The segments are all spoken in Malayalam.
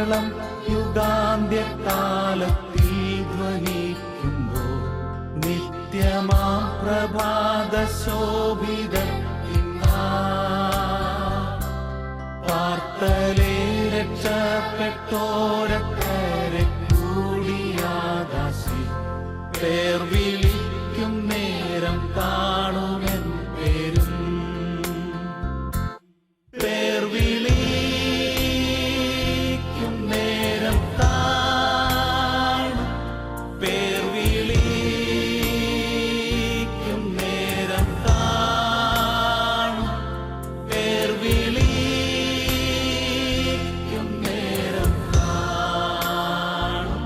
കാഹളം യുഗാന്ത്യകാലത്തിൽ ധ്വനിക്കുമ്പോൾ നിത്യമാ പ്രഭാത ശോഭിതത്തിനാ പാർത്തലേ രക്ഷപ്പെട്ടോരക്കരെ കൂടിയാകാശി പേർ വിളിക്കും നേരം കാണുമെൻ പേരും പേർ വിളിക്കും നേരം കാണും പേർ വിളിക്കും നേരം കാണും പേർ വിളിക്കും നേരം കാണും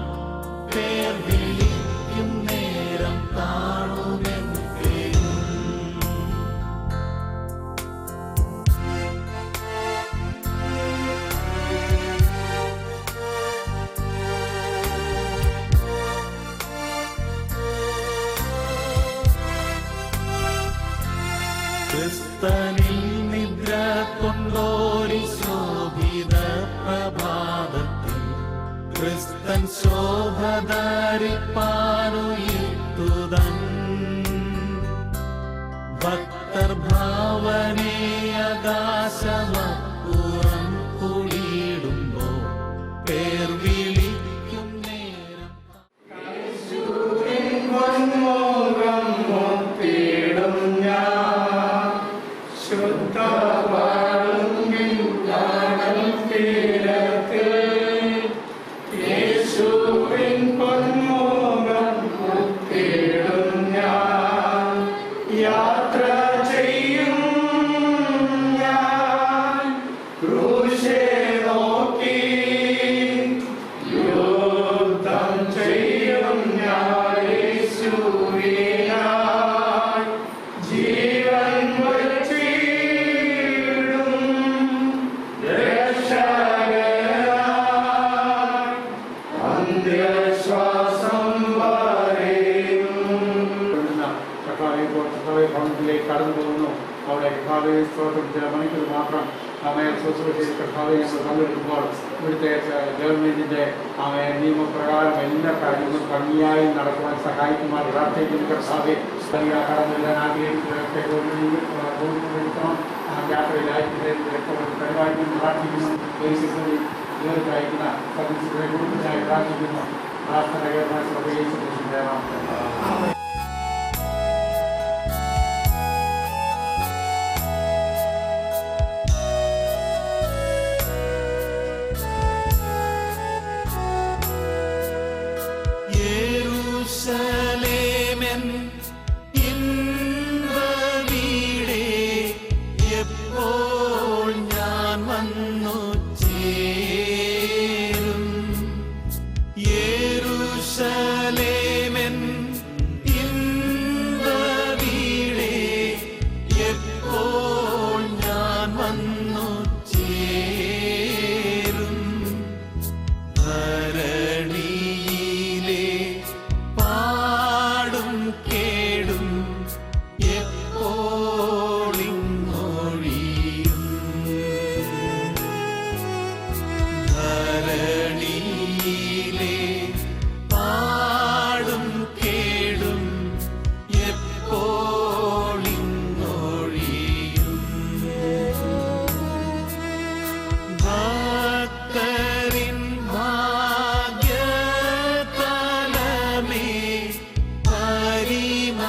പേർ വിളിക്കും നേരം കാണുമെൻ പേരും ക്രിസ്തനിൽ നിദ്ര കൊണ്ടോരി ശോഭിത പ്രഭാതത്തിൽ ക്രിസ്തൻ ശോഭധരിപ്പാനുയർത്തുതൻ ഭക്തർ ഭാവനേ ആകാശമപ്പുറം കുടിയിടുമ്പോൾ പേർ വിളിക്കും നേരം യാത്ര ചെയ്യും ഞാൻ ക്രൂശേ നോക്കി യുദ്ധം ചെയ്യും ഞാൻ യേശുവിനായി ജീവൻ വച്ചിടും രക്ഷകനായി അന്ത്യശ്വാസം ഭവനത്തിലേക്ക് കടന്നു പോകുന്നു. അവിടെ കർത്താവെ സ്തോത്രം ചില മണിക്കൂർ മാത്രം അവയെ ശുശ്രൂഷ ചെയ്ത് കർത്താവെ ഞങ്ങൾ പങ്കെടുക്കുമ്പോൾ ഇവിടുത്തെ ഗവൺമെൻറ്റിൻ്റെ നിയമപ്രകാരം എല്ലാ കാര്യങ്ങളും ഭംഗിയായി നടക്കുവാൻ സഹായിക്കുവാൻ പ്രാർത്ഥിക്കുന്ന കർത്താവെ കടന്നു വരാൻ ആഗ്രഹിക്കുന്നവരൊക്കെ യാത്രയിലായിട്ട് പരിപാടികൾ പ്രാർത്ഥിക്കുന്നു. ഇവർക്ക് അയക്കുന്ന സർവീസുകളെ കൂടുതലായി പ്രാർത്ഥിക്കുന്നു. പ്രാർത്ഥനകരമായ സഭയെ യെരൂശലേമെൻ ഇമ്പവീടേ എപ്പോൾ ഞാൻ വന്നു ചേരും യെരൂശലേമെൻ ഇമ്പവീടേ എപ്പോൾ ഞാൻ വന്നു ചേരും ധരണിയിലെ പാടും കേടും എപ്പോളിങ്ങൊഴിയും ധരണിയിലെ പാടും കേടും എപ്പോളിങ്ങൊഴിയും ഭക്തരിൻ ഭാഗ്യതലമേ പരിമളസ്ഥലം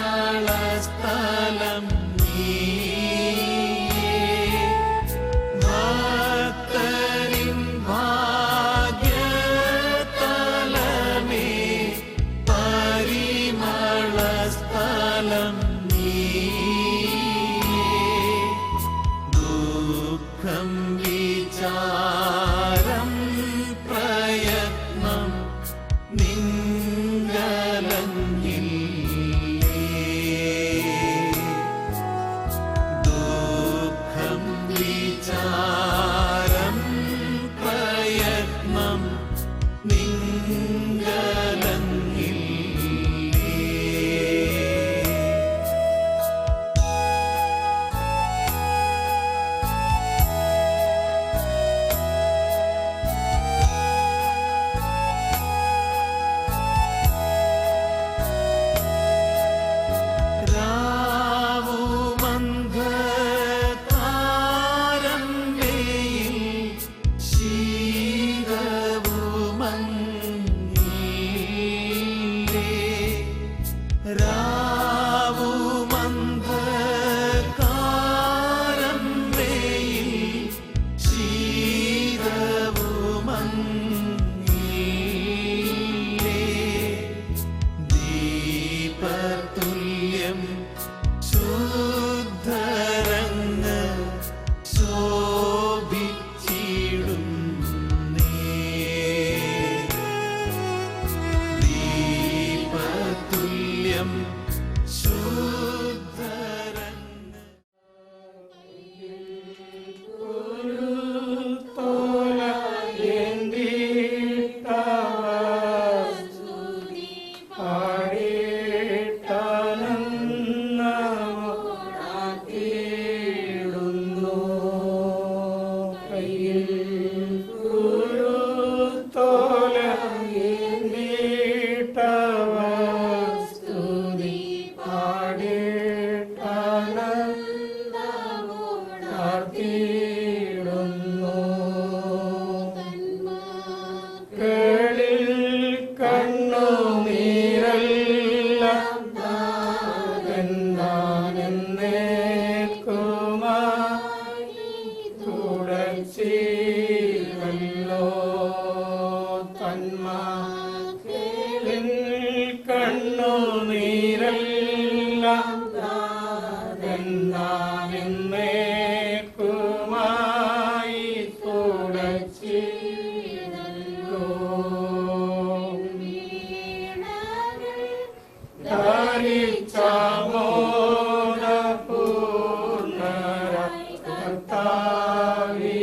നീയേ ഭക്തരിൻ ഭാഗ്യതലമേ പരിമളസ്ഥലം നീയേ ദുഃഖം വിചാരം പ്രയത്നം നിങ്കലങ്ങില്ലേ ദുഃഖം വിചാരം പ്രയത്നം നിങ്കലങ്ങില്ലേ കണ്ണുനീരെല്ലാം എന്നേക്കുമായി തുടച്ചിടല്ലോ. ധരിച്ച മോദപൂർണ്ണരായി കർത്താവിനെ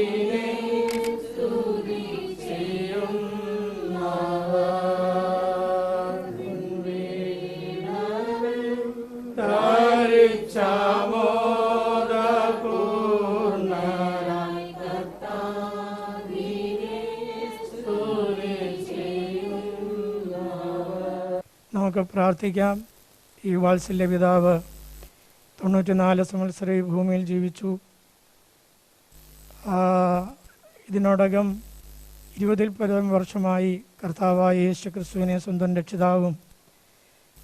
നമുക്ക് പ്രാർത്ഥിക്കാം. ഈ വാത്സല്യ പിതാവ് 94 സംവത്സരം ഈ ഭൂമിയിൽ ജീവിച്ചു. ഇതിനോടകം 20-ൽ പരം വർഷമായി കർത്താവായ യേശു ക്രിസ്തുവിനെ സ്വന്തം രക്ഷിതാവും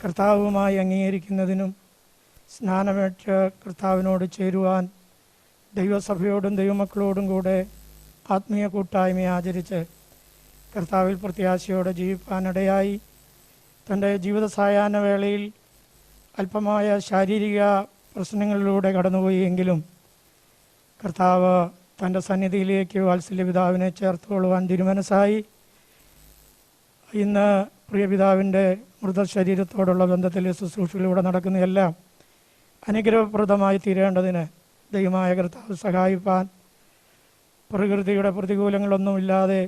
കർത്താവുമായി അംഗീകരിക്കുന്നതിനും സ്നാനമേറ്റ കർത്താവിനോട് ചേരുവാൻ ദൈവസഭയോടും ദൈവമക്കളോടും കൂടെ ആത്മീയ കൂട്ടായ്മയെ ആചരിച്ച് കർത്താവിൽ പ്രത്യാശയോടെ ജീവിപ്പാനിടയായി. തൻ്റെ ജീവിത സായാഹ്ന വേളയിൽ അല്പമായ ശാരീരിക പ്രശ്നങ്ങളിലൂടെ കടന്നുപോയെങ്കിലും കർത്താവ് തൻ്റെ സന്നിധിയിലേക്ക് വാത്സല്യ പിതാവിനെ ചേർത്തുകൊള്ളുവാൻ തിരുമനസ്സായി. ഇന്ന് പ്രിയപിതാവിൻ്റെ മൃതശരീരത്തോടുള്ള ബന്ധത്തിൽ ശുശ്രൂഷയിലൂടെ നടക്കുന്നതെല്ലാം അനുഗ്രഹപ്രദമായി തീരേണ്ടതിന് ദൈവമായ കർത്താവ് സഹായിപ്പാൻ പ്രകൃതിയുടെ പ്രതികൂലങ്ങളൊന്നുമില്ലാതെ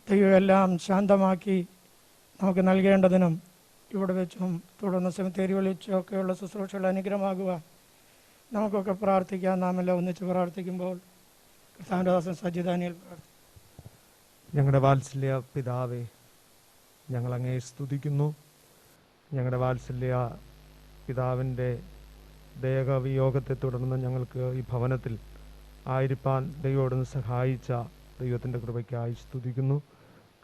ദൈവമെല്ലാം ശാന്തമാക്കി നമുക്ക് നൽകേണ്ടതിനും ഇവിടെ വെച്ചും തുടർന്ന് സെമിത്തേരി വിളിച്ചൊക്കെയുള്ള ശുശ്രൂഷകൾ അനുഗ്രഹമാകുവാൻ നമുക്കൊക്കെ പ്രാർത്ഥിക്കാം. നാം എല്ലാം ഒന്നിച്ച് പ്രാർത്ഥിക്കുമ്പോൾ കർത്താവിൻ്റെ ദാസൻ സജ്ജിദാനിയിൽ പ്രാർത്ഥിക്കും. ഞങ്ങളുടെ വാത്സല്യ പിതാവേ, ഞങ്ങളങ്ങേ സ്തുതിക്കുന്നു. ഞങ്ങളുടെ വാത്സല്യ പിതാവിൻ്റെ ദേഹവിയോഗത്തെ തുടർന്ന് ഞങ്ങൾക്ക് ഈ ഭവനത്തിൽ ആയിരിക്കാൻ ദൈവത്തോട് സഹായിച്ച ദൈവത്തിൻ്റെ കൃപയ്ക്കായി സ്തുതിക്കുന്നു.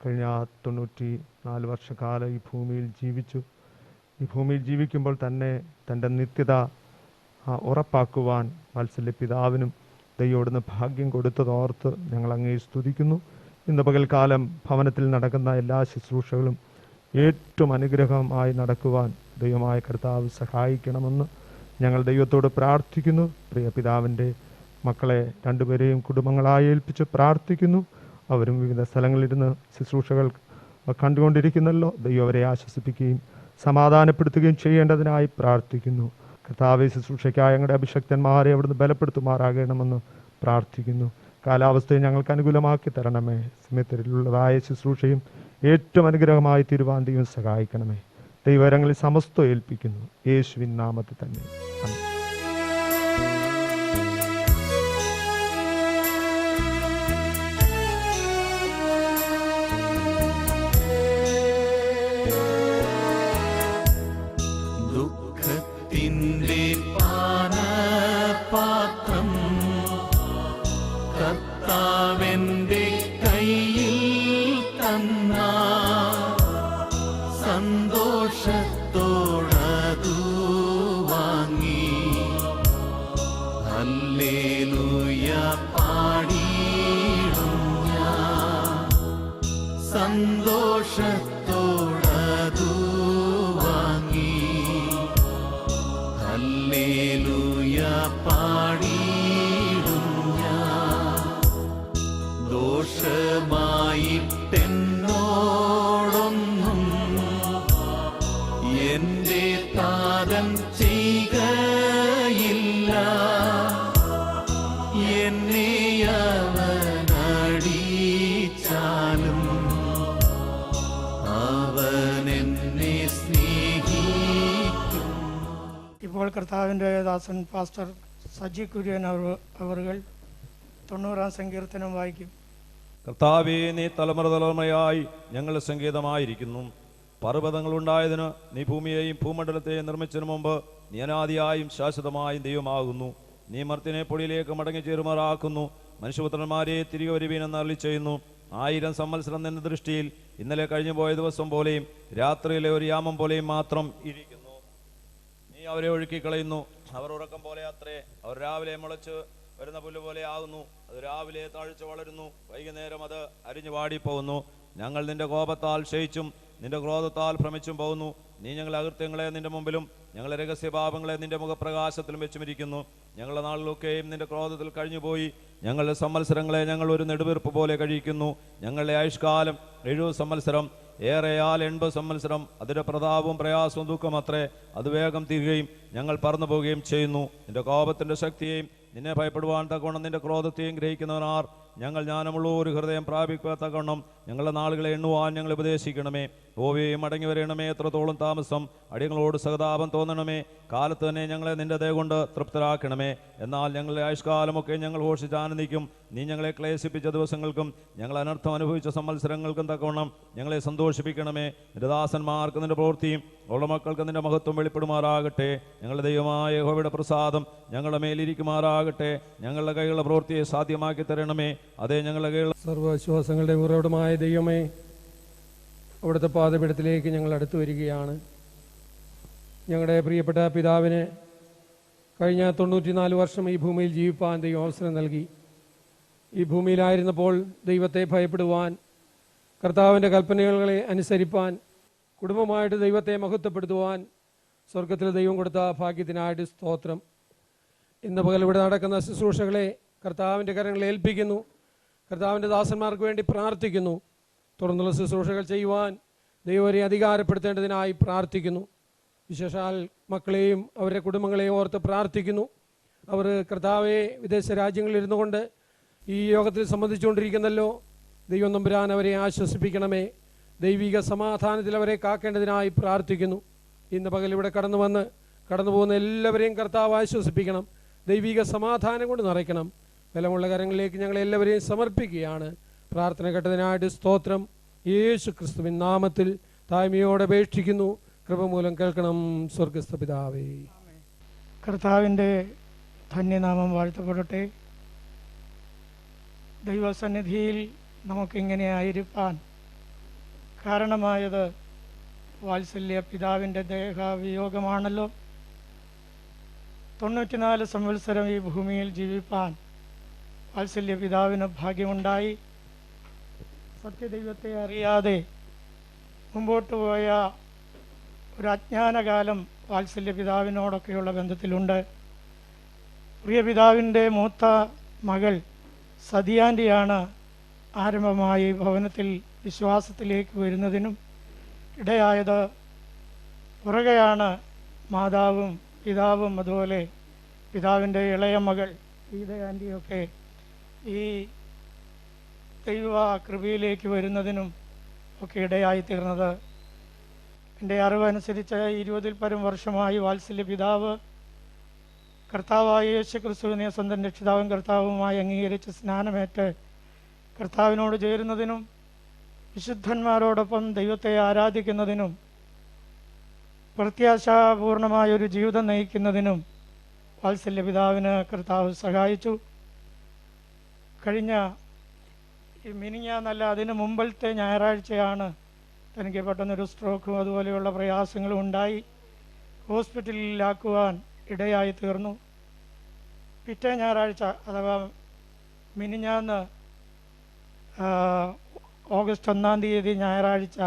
കഴിഞ്ഞ 94 വർഷക്കാലം ഈ ഭൂമിയിൽ ജീവിച്ചു. ഈ ഭൂമിയിൽ ജീവിക്കുമ്പോൾ തന്നെ തൻ്റെ നിത്യത ഉറപ്പാക്കുവാൻ വാത്സല്യ പിതാവിനും ദൈവത്തോടുന്ന് ഭാഗ്യം കൊടുത്തതോർത്ത് ഞങ്ങൾ അങ്ങേ സ്തുതിക്കുന്നു. ഇന്ന് പകൽക്കാലം ഭവനത്തിൽ നടക്കുന്ന എല്ലാ ശുശ്രൂഷകളും ഏറ്റവും അനുഗ്രഹമായി നടക്കുവാൻ ദൈവമായ കർത്താവ് സഹായിക്കണമെന്ന് ഞങ്ങൾ ദൈവത്തോട് പ്രാർത്ഥിക്കുന്നു. പ്രിയ പിതാവിൻ്റെ മക്കളെ രണ്ടുപേരെയും കുടുംബങ്ങളായി ഏൽപ്പിച്ച് പ്രാർത്ഥിക്കുന്നു. അവരും വിവിധ സ്ഥലങ്ങളിലിരുന്ന് ശുശ്രൂഷകൾ കണ്ടുകൊണ്ടിരിക്കുന്നല്ലോ. ദൈവം അവരെ ആശ്വസിപ്പിക്കുകയും സമാധാനപ്പെടുത്തുകയും ചെയ്യേണ്ടതിനായി പ്രാർത്ഥിക്കുന്നു. കർത്താവെ, ശുശ്രൂഷയ്ക്കായി ഞങ്ങളുടെ അഭിഷക്തന്മാരെ അവിടുന്ന് ബലപ്പെടുത്തുമാറാകണമെന്ന് പ്രാർത്ഥിക്കുന്നു. കാലാവസ്ഥയെ ഞങ്ങൾക്ക് അനുകൂലമാക്കി തരണമേ. സമയത്തിലുള്ളതായ ശുശ്രൂഷയും ഏറ്റവും അനുഗ്രഹമായി തീരുവാൻ ദൈവം സഹായിക്കണമേ. ദൈവകരങ്ങളിൽ സമസ്തം ഏൽപ്പിക്കുന്നു, യേശുവിൻ നാമത്തിൽ തന്നെ. ദുഃഖത്തിൻ്റെ പാനപാത്രം കർത്താവിൻ്റെ കയ്യിൽ തന്ന സന്തോഷത്തോടതു വാങ്ങി ഹല്ലേലൂയ പാടിയിടും ഞാൻ. സന്തോഷത്തോടതു വാങ്ങി ഹല്ലേലൂയ പാടിയിടും ഞാൻ. ദോഷമായിട്ടെന്നോടൊന്നും എന്റെ താതൻ ചെയ്യുകയില്ല. എന്നെ അവനടിച്ചാലും അവനെന്നെ സ്നേഹിക്കും. ഇപ്പോൾ കർത്താവിൻ്റെ ദാസൻ പാസ്റ്റർ സജി കുര്യൻ അവറുകൾ 90-ാം സങ്കീർത്തനം വായിക്കും. കർത്താവേ, നീ തലമുറ തലമുറയായി ഞങ്ങളുടെ സംഗീതമായിരിക്കുന്നു. പർവ്വതങ്ങളുണ്ടായതിന് നീ ഭൂമിയെയും ഭൂമണ്ഡലത്തെയും നിർമ്മിച്ചതിനു മുമ്പ് നീ അനാദിയായും ശാശ്വതമായും ദൈവമാകുന്നു. നീ മർത്തിനെ പൊടിയിലേക്ക് മടങ്ങി ചേരുമാറാക്കുന്നു. മനുഷ്യപുത്രന്മാരെ തിരികെ വരുവീനെന്ന് അരുളി ചെയ്യുന്നു. 1000 സംവത്സരം നിന്ന ദൃഷ്ടിയിൽ ഇന്നലെ കഴിഞ്ഞു പോയ ദിവസം പോലെയും രാത്രിയിലെ ഒരു യാമം പോലെയും മാത്രം ഇരിക്കുന്നു. നീ അവരെ ഒഴുക്കിക്കളയുന്നു. അവർ ഉറക്കം പോലെ അത്രേ. അവർ രാവിലെ മുളച്ച് വരുന്ന പുല്ല് പോലെ ആകുന്നു. അത് രാവിലെ താഴ്ച വളരുന്നു, വൈകുന്നേരം അത് അരിഞ്ഞു വാടിപ്പോകുന്നു. ഞങ്ങൾ നിന്റെ കോപത്താൽ ക്ഷയിച്ചും നിന്റെ ക്രോധത്താൽ ഭ്രമിച്ചും പോകുന്നു. നീ ഞങ്ങളുടെ അകൃത്യങ്ങളെ നിന്റെ മുമ്പിലും ഞങ്ങളുടെ രഹസ്യപാപങ്ങളെ നിന്റെ മുഖപ്രകാശത്തിലും വെച്ചുമിരിക്കുന്നു. ഞങ്ങളുടെ നാളിലൊക്കെയും നിന്റെ ക്രോധത്തിൽ കഴിഞ്ഞുപോയി. ഞങ്ങളുടെ സംവത്സരങ്ങളെ ഞങ്ങൾ ഒരു നെടുവീർപ്പ് പോലെ കഴിക്കുന്നു. ഞങ്ങളുടെ ആയുഷ്കാലം 70 സംവത്സരം, ഏറെയാൽ 80 സംവത്സരം. അതിൻ്റെ പ്രതാപവും പ്രയാസവും ദുഃഖം അത്രേ. അത് വേഗം തീരുകയും ഞങ്ങൾ പറന്നു പോവുകയും ചെയ്യുന്നു. നിന്റെ കോപത്തിൻ്റെ ശക്തിയെയും നിന്നെ ഭയപ്പെടുവാൻ തക്കവണ്ണം നിന്റെ ക്രോധത്തെയും ഗ്രഹിക്കുന്നവനാർ. ഞങ്ങൾ ജ്ഞാനമുള്ള ഒരു ഹൃദയം പ്രാപിക്കത്തക്കവണ്ണം ഞങ്ങളുടെ നാളുകളെ എണ്ണുവാൻ ഞങ്ങൾ ഉപദേശിക്കണമേ. ഓവയും മടങ്ങി വരണമേ. എത്രത്തോളം താമസം അടിയങ്ങളോട് സഹതാപം തോന്നണമേ. കാലത്ത് തന്നെ ഞങ്ങളെ നിന്റെ ദയ കൊണ്ട് തൃപ്തരാക്കണമേ. എന്നാൽ ഞങ്ങളുടെ ആയുഷ്കാലമൊക്കെ ഞങ്ങൾ ഘോഷിച്ച് ആനന്ദിക്കും. നീ ഞങ്ങളെ ക്ലേശിപ്പിച്ച ദിവസങ്ങൾക്കും ഞങ്ങൾ അനർത്ഥം അനുഭവിച്ച സംവത്സരങ്ങൾക്കും തക്കവണ്ണം ഞങ്ങളെ സന്തോഷിപ്പിക്കണമേ. നിന്റെ ദാസന്മാർക്ക് നിന്റെ പ്രവൃത്തിയും ഉള്ള മക്കൾക്ക് നിന്റെ മഹത്വം വെളിപ്പെടുമാറാകട്ടെ. ഞങ്ങളുടെ ദൈവമായ യഹോവയുടെ പ്രസാദം ഞങ്ങളുടെ മേലിരിക്കുമാറാകട്ടെ. ഞങ്ങളുടെ കൈകളുടെ പ്രവൃത്തിയെ സാധ്യമാക്കി തരണമേ. അതേ ഞങ്ങളുടെ കൈകൾ സർവവിശ്വാസങ്ങളുടെ ഉറവിടമായ ദൈവമേ, അവിടുത്തെ പാദപീഠത്തിലേക്ക് ഞങ്ങൾ അടുത്തു വരികയാണ്. ഞങ്ങളുടെ പ്രിയപ്പെട്ട പിതാവിന് കഴിഞ്ഞ 94 വർഷം ഈ ഭൂമിയിൽ ജീവിപ്പാൻ ദൈവം അവസരം നൽകി. ഈ ഭൂമിയിലായിരുന്നപ്പോൾ ദൈവത്തെ ഭയപ്പെടുവാൻ, കർത്താവിൻ്റെ കൽപ്പനകളെ അനുസരിപ്പാൻ, കുടുംബമായിട്ട് ദൈവത്തെ മഹത്വപ്പെടുത്തുവാൻ സ്വർഗത്തിൽ ദൈവം കൊടുത്ത ഭാഗ്യത്തിനായിട്ട് സ്തോത്രം. ഇന്ന് പകൽ ഇവിടെ നടക്കുന്ന ശുശ്രൂഷകളെ കർത്താവിൻ്റെ കരങ്ങളിൽ ഏൽപ്പിക്കുന്നു. കർത്താവിൻ്റെ ദാസന്മാർക്ക് വേണ്ടി പ്രാർത്ഥിക്കുന്നു. തുടർന്നുള്ള ശുശ്രൂഷകൾ ചെയ്യുവാൻ ദൈവരെ അധികാരപ്പെടുത്തേണ്ടതിനായി പ്രാർത്ഥിക്കുന്നു. വിശേഷാൽ മക്കളെയും അവരുടെ കുടുംബങ്ങളെയും ഓർത്ത് പ്രാർത്ഥിക്കുന്നു. അവർ കർത്താവെ വിദേശ രാജ്യങ്ങളിൽ ഇരുന്നു കൊണ്ട് ഈ യോഗത്തിൽ സംബന്ധിച്ചുകൊണ്ടിരിക്കുന്നല്ലോ. ദൈവം നമ്പുരാൻ അവരെ ആശ്വസിപ്പിക്കണമേ. ദൈവിക സമാധാനത്തിൽ അവരെ കാക്കേണ്ടതിനായി പ്രാർത്ഥിക്കുന്നു. ഇന്ന് പകൽ ഇവിടെ കടന്നു പോകുന്ന എല്ലാവരെയും കർത്താവ് ആശ്വസിപ്പിക്കണം. ദൈവിക സമാധാനം കൊണ്ട് നിറയ്ക്കണം. ബലമുള്ള കരങ്ങളിലേക്ക് ഞങ്ങൾ എല്ലാവരെയും സമർപ്പിക്കുകയാണ്. പ്രാർത്ഥന കേട്ടതിനായിട്ട് സ്തോത്രം. യേശു ക്രിസ്തുവിൻ നാമത്തിൽ താഴ്മയോടെ അപേക്ഷിക്കുന്നു. കൃപ മൂലം കേൾക്കണം സ്വർഗസ്ഥ പിതാവേ. കർത്താവിൻ്റെ ധന്യനാമം വാഴ്ത്തപ്പെടട്ടെ. ദൈവസന്നിധിയിൽ നമുക്കിങ്ങനെ ആയിരിക്കാൻ കാരണമായത് വാത്സല്യ പിതാവിൻ്റെ ദേഹവിയോഗമാണല്ലോ. 94 സംവത്സരം ഈ ഭൂമിയിൽ ജീവിപ്പാൻ വാത്സല്യ പിതാവിന് ഭാഗ്യമുണ്ടായി. സത്യദൈവത്തെ അറിയാതെ മുമ്പോട്ട് പോയ ഒരു അജ്ഞാനകാലം വാത്സല്യ പിതാവിനോടൊക്കെയുള്ള ബന്ധത്തിലുണ്ട്. പ്രിയ പിതാവിൻ്റെ മൂത്ത മകൾ സതിയാൻ്റെയാണ് ആരംഭമായി ഭവനത്തിൽ വിശ്വാസത്തിലേക്ക് വരുന്നതിനും ഇടയായത്. പുറകെയാണ് മാതാവും പിതാവും അതുപോലെ പിതാവിൻ്റെ ഇളയ മകൾ ഗീത ആൻ്റിയൊക്കെ ഈ ദൈവ കൃപയിലേക്ക് വരുന്നതിനും ഒക്കെ ഇടയായി തീർന്നത്. എൻ്റെ അറിവനുസരിച്ച് 20-ൽ പരം വർഷമായി വാത്സല്യ പിതാവ് കർത്താവായ യേശു ക്രിസ്തുവിനെ സ്വന്തം രക്ഷിതാവും കർത്താവുമായി അംഗീകരിച്ച് സ്നാനമേറ്റ് കർത്താവിനോട് ചേരുന്നതിനും വിശുദ്ധന്മാരോടൊപ്പം ദൈവത്തെ ആരാധിക്കുന്നതിനും പ്രത്യാശാപൂർണമായൊരു ജീവിതം നയിക്കുന്നതിനും വാത്സല്യ പിതാവിന് കർത്താവ് സഹായിച്ചു. കഴിഞ്ഞ മിനിഞ്ഞാന്നല്ല, അതിന് മുമ്പത്തെ ഞായറാഴ്ചയാണ് തനിക്ക് പെട്ടെന്നൊരു സ്ട്രോക്കും അതുപോലെയുള്ള പ്രയാസങ്ങളും ഉണ്ടായി ഹോസ്പിറ്റലിലാക്കുവാൻ ഇടയായി തീർന്നു. പിറ്റേ ഞായറാഴ്ച അഥവാ മിനിഞ്ഞാന്ന് ഓഗസ്റ്റ് 1-ാം തീയതി ഞായറാഴ്ച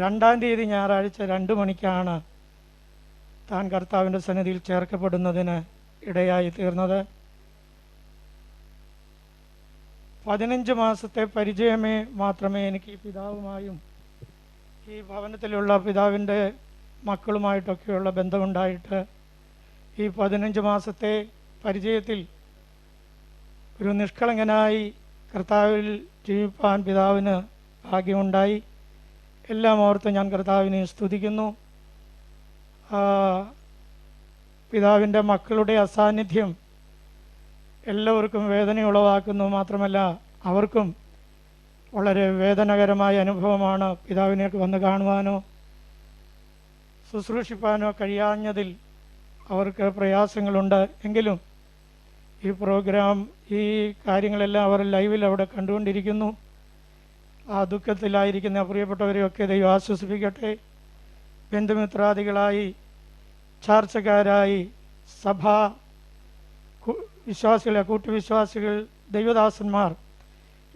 2-ാം തീയതി ഞായറാഴ്ച 2 മണിക്കാണ് താൻ കർത്താവിൻ്റെ സന്നിധിയിൽ ചേർക്കപ്പെടുന്നതിന് ഇടയായി തീർന്നത്. 15 മാസത്തെ പരിചയമേ മാത്രമേ എനിക്ക് ഈ പിതാവുമായും ഈ ഭവനത്തിലുള്ള പിതാവിൻ്റെ മക്കളുമായിട്ടൊക്കെയുള്ള ബന്ധമുണ്ടായിട്ട് ഈ 15 മാസത്തെ പരിചയത്തിൽ ഒരു നിഷ്കളങ്കനായി കർത്താവിൽ ജീവിപ്പാൻ പിതാവിന് ഭാഗ്യമുണ്ടായി. എല്ലാം ഓർത്ത് ഞാൻ കർത്താവിനെ സ്തുതിക്കുന്നു. പിതാവിൻ്റെ മക്കളുടെ അസാന്നിധ്യം എല്ലാവർക്കും വേദന ഉളവാക്കുന്നു. മാത്രമല്ല അവർക്കും വളരെ വേദനകരമായ അനുഭവമാണ്. പിതാവിനെ വന്ന് കാണുവാനോ ശുശ്രൂഷിപ്പാനോ കഴിയാഞ്ഞതിൽ അവർക്ക് പ്രയാസങ്ങളുണ്ട്. എങ്കിലും ഈ പ്രോഗ്രാം ഈ കാര്യങ്ങളെല്ലാം അവർ ലൈവിൽ അവിടെ കണ്ടുകൊണ്ടിരിക്കുന്നു. ആ ദുഃഖത്തിലായിരിക്കുന്ന പ്രിയപ്പെട്ടവരെയൊക്കെ ദൈവം ആശ്വസിപ്പിക്കട്ടെ. ബന്ധുമിത്രാദികളായി, ചാർച്ചക്കാരായി, സഭാ വിശ്വാസികളെ, കൂട്ടുവിശ്വാസികൾ, ദൈവദാസന്മാർ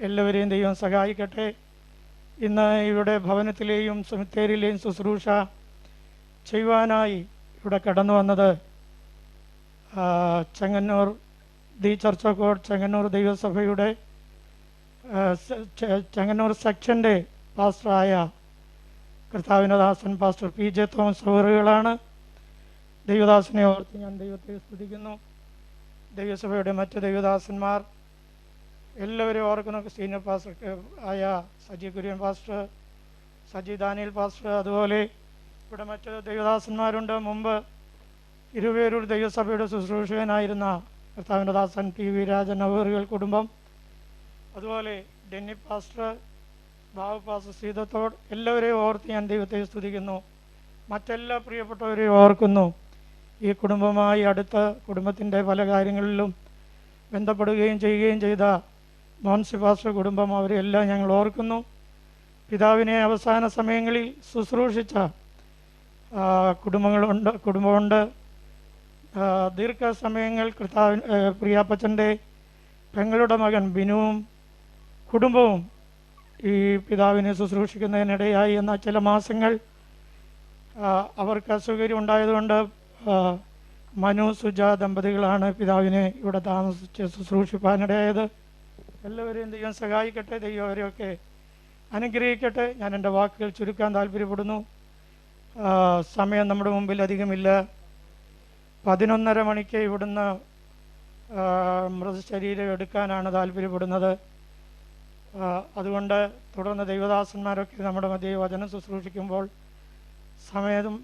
എല്ലാവരെയും ദൈവം സഹായിക്കട്ടെ. ഇന്ന് ഇവിടെ ഭവനത്തിലെയും സെമിത്തേരിയിലെയും ശുശ്രൂഷ ചെയ്യുവാനായി ഇവിടെ കടന്നു വന്നത് Chengannur the church of god Chengannur ദൈവസഭയുടെ ചെങ്ങന്നൂർ സെക്ഷൻ്റെ പാസ്റ്ററായ കർത്താവിൻ്റെ ദാസൻ പാസ്റ്റർ PJ തോമസ് അവറുകളാണ്. ദൈവദാസനെ ഓർത്ത് ഞാൻ ദൈവത്തെ സ്തുതിക്കുന്നു. ദൈവസഭയുടെ മറ്റ് ദൈവദാസന്മാർ എല്ലാവരും ഓർക്കുന്ന സീനിയർ പാസ്റ്റർ ആയ സജി കുര്യൻ പാസ്റ്റർ, സജി ദാനിയൽ പാസ്റ്റർ, അതുപോലെ ഇവിടെ മറ്റ് ദൈവദാസന്മാരുണ്ട്. മുമ്പ് ഇരുവേരൂർ ദൈവസഭയുടെ ശുശ്രൂഷകനായിരുന്ന കർത്താവിൻ്റെ ദാസൻ PV രാജൻ അവറുകൾ കുടുംബം, അതുപോലെ ഡെന്നി പാസ്റ്റർ, ബാബു പാസ്റ്റർ, സീതത്തോട്, എല്ലാവരെയും ഓർത്ത് ഞാൻ ദൈവത്തെ സ്തുതിക്കുന്നു. മറ്റെല്ലാ പ്രിയപ്പെട്ടവരെയും ഓർക്കുന്നു. ഈ കുടുംബമായി അടുത്ത കുടുംബത്തിൻ്റെ പല കാര്യങ്ങളിലും ബന്ധപ്പെടുകയും ചെയ്യുകയും ചെയ്ത മോൻസി പാസ്റ്റർ കുടുംബം, അവരെല്ലാം ഞങ്ങൾ ഓർക്കുന്നു. പിതാവിനെ അവസാന സമയങ്ങളിൽ ശുശ്രൂഷിച്ച കുടുംബമുണ്ട്. ദീർഘസമയങ്ങൾ പ്രിയാപ്പച്ചൻ്റെ പെങ്ങളുടെ മകൻ ബിനുവും കുടുംബവും ഈ പിതാവിനെ ശുശ്രൂഷിക്കുന്നതിനിടയായി. എന്ന ചില മാസങ്ങൾ അവർക്ക് അസൗകര്യം ഉണ്ടായതുകൊണ്ട് മനു സുജ ദമ്പതികളാണ് പിതാവിനെ ഇവിടെ താമസിച്ച് ശുശ്രൂഷിപ്പാനിടയായത്. എല്ലാവരെയും ദൈവം സഹായിക്കട്ടെ, ദൈവം അവരെയൊക്കെ അനുഗ്രഹിക്കട്ടെ. ഞാൻ എൻ്റെ വാക്കുകൾ ചുരുക്കാൻ താല്പര്യപ്പെടുന്നു. സമയം നമ്മുടെ മുമ്പിൽ അധികമില്ല. 11:30 മണിക്ക് ഇവിടുന്ന് മൃതശരീരം എടുക്കാനാണ് താല്പര്യപ്പെടുന്നത്. അതുകൊണ്ട് തുടർന്ന് ദൈവദാസന്മാരൊക്കെ നമ്മുടെ മധ്യേ വചനം ശുശ്രൂഷിക്കുമ്പോൾ സമയം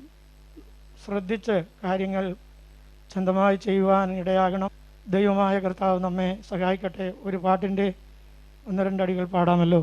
ശ്രദ്ധിച്ച് കാര്യങ്ങൾ സ്വന്തമായി ചെയ്യുവാൻ ഇടയാകണം. ദൈവമായ കർത്താവ് നമ്മെ സഹായിക്കട്ടെ. ഒരു പാട്ടിൻ്റെ 1-2 അടികൾ പാടാമല്ലോ.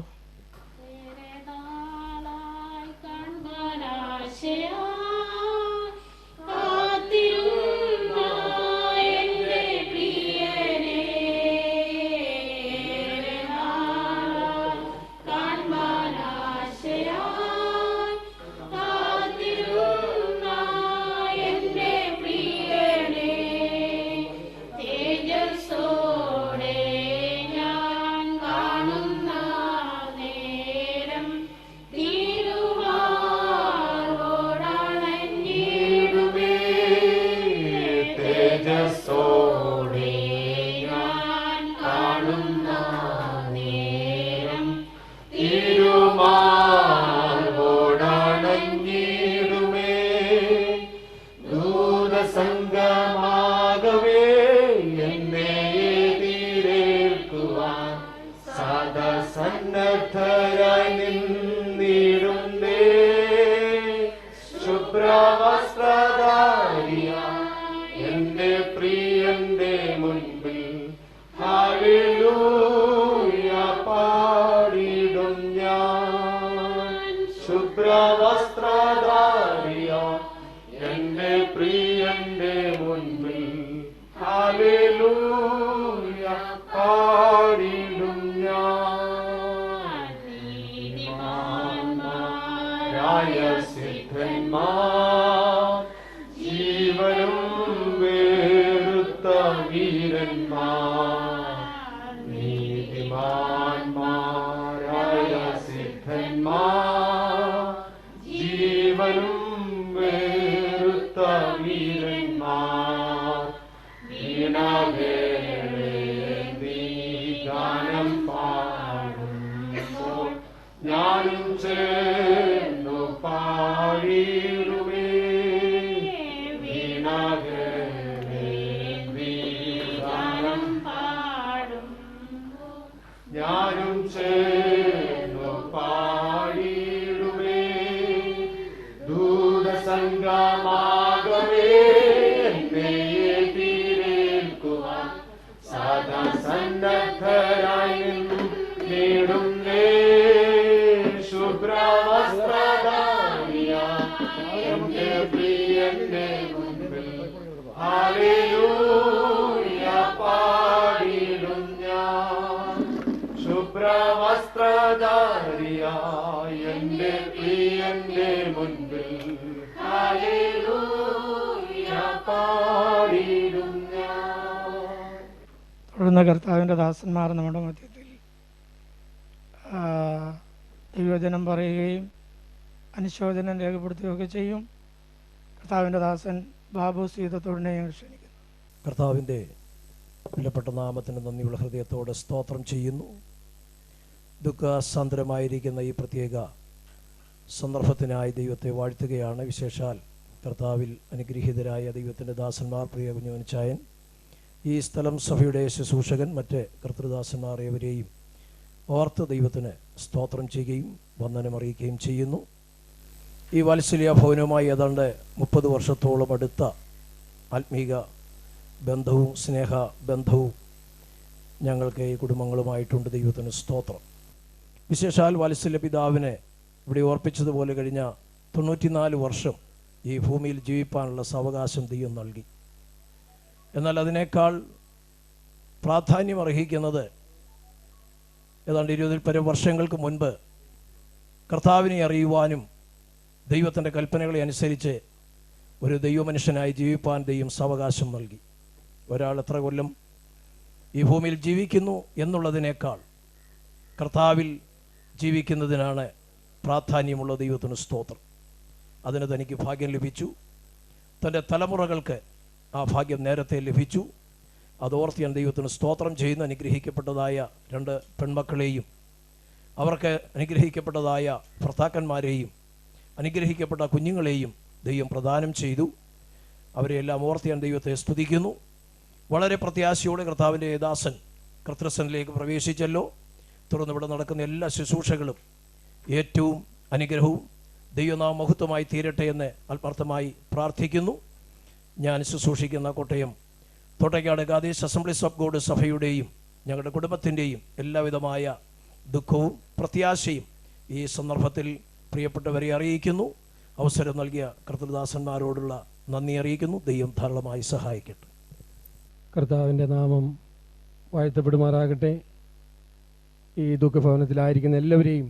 തുടർന്ന് കർത്താവിൻ്റെ ദാസന്മാർ നമ്മുടെ മധ്യത്തിൽ ദൈവവചനം പറയുകയും അനുശോചനം രേഖപ്പെടുത്തുകയൊക്കെ ചെയ്യും. കർത്താവിൻ്റെ ദാസൻ ബാബു സീതത്തോടിനെ ഞങ്ങൾ ക്ഷണിക്കുന്നു. കർത്താവിൻ്റെ വിലപ്പെട്ട നാമത്തിന് നന്ദിയുള്ള ഹൃദയത്തോടെ സ്തോത്രം ചെയ്യുന്നു. ദുഃഖസാന്ദ്രമായിരിക്കുന്ന ഈ പ്രത്യേക സന്ദർഭത്തിനായി ദൈവത്തെ വാഴ്ത്തുകയാണ്. വിശേഷാൽ കർത്താവിൽ അനുഗ്രഹീതരായ ദൈവത്തിൻ്റെ ദാസന്മാർ, പ്രിയ കുഞ്ഞുമനിച്ചായൻ, ഈ സ്ഥലം സഭയുടെ ശുശ്രൂഷകൻ, മറ്റ് കർത്തൃദാസന്മാർ ഏവരെയും ഓർത്ത് ദൈവത്തിന് സ്തോത്രം ചെയ്യുകയും വന്ദനം അറിയിക്കുകയും ചെയ്യുന്നു. ഈ വാത്സല്യ ഭവനവുമായി ഏതാണ്ട് 30 വർഷത്തോളം അടുത്ത ആത്മീക ബന്ധവും സ്നേഹ ബന്ധവും ഞങ്ങൾക്ക് ഈ കുടുംബങ്ങളുമായിട്ടുണ്ട്. ദൈവത്തിന് സ്തോത്രം. വിശേഷാൽ വാത്സല്യ പിതാവിനെ ഇവിടെ ഓർപ്പിച്ചതുപോലെ കഴിഞ്ഞ 94 വർഷം ഈ ഭൂമിയിൽ ജീവിപ്പാനുള്ള സാവകാശം ദൈവം നൽകി. എന്നാൽ അതിനേക്കാൾ പ്രാധാന്യം അർഹിക്കുന്നത് ഏതാണ്ട് 20 പരം വർഷങ്ങൾക്ക് മുൻപ് കർത്താവിനെ അറിയുവാനും ദൈവത്തിൻ്റെ കൽപ്പനകളെ അനുസരിച്ച് ഒരു ദൈവമനുഷ്യനായി ജീവിപ്പാൻ ദൈവം സാവകാശം നൽകി. ഒരാൾ എത്ര കൊല്ലം ഈ ഭൂമിയിൽ ജീവിക്കുന്നു എന്നുള്ളതിനേക്കാൾ കർത്താവിൽ ജീവിക്കുന്നതിനാണ് പ്രാധാന്യമുള്ള. ദൈവത്തിന് സ്തോത്രം. അതിന് തനിക്ക് ഭാഗ്യം ലഭിച്ചു. തൻ്റെ തലമുറകൾക്ക് ആ ഭാഗ്യം നേരത്തെ ലഭിച്ചു. അതോർത്ത് ഞാൻ ദൈവത്തിന് സ്തോത്രം ചെയ്യുന്ന അനുഗ്രഹിക്കപ്പെട്ടതായ 2 പെൺമക്കളെയും അവർക്ക് അനുഗ്രഹിക്കപ്പെട്ടതായ ഭർത്താക്കന്മാരെയും അനുഗ്രഹിക്കപ്പെട്ട കുഞ്ഞുങ്ങളെയും ദൈവം പ്രദാനം ചെയ്തു. അവരെയെല്ലാം ഓർത്ത് ഞാൻ ദൈവത്തെ സ്തുതിക്കുന്നു. വളരെ പ്രത്യാശയോടെ കർത്താവിൻ്റെ ദാസൻ കർത്തൃസനിലേക്ക് പ്രവേശിച്ചല്ലോ. തുടർന്ന് ഇവിടെ നടക്കുന്ന എല്ലാ ശുശ്രൂഷകളും ഏറ്റവും അനുഗ്രഹവും ദൈവനാമ മഹത്വമായി തീരട്ടെ എന്ന് ആത്മാർത്ഥമായി പ്രാർത്ഥിക്കുന്നു. ഞാൻ ശുശ്രൂഷിക്കുന്ന കോട്ടയം തോട്ടയ്ക്കാട് ഖാദീസ് അസംബ്ലീസ് ഓഫ് ഗോഡ് സഭയുടെയും ഞങ്ങളുടെ കുടുംബത്തിൻ്റെയും എല്ലാവിധമായ ദുഃഖവും പ്രത്യാശയും ഈ സന്ദർഭത്തിൽ പ്രിയപ്പെട്ടവരെ അറിയിക്കുന്നു. അവസരം നൽകിയ കർത്തൃദാസന്മാരോടുള്ള നന്ദി അറിയിക്കുന്നു. ദൈവം ധാരാളമായി സഹായിക്കട്ടെ. കർത്താവിൻ്റെ നാമം വാഴ്ത്തപ്പെടുമാറാകട്ടെ. ഈ ദുഃഖഭവനത്തിലായിരിക്കുന്ന എല്ലാവരെയും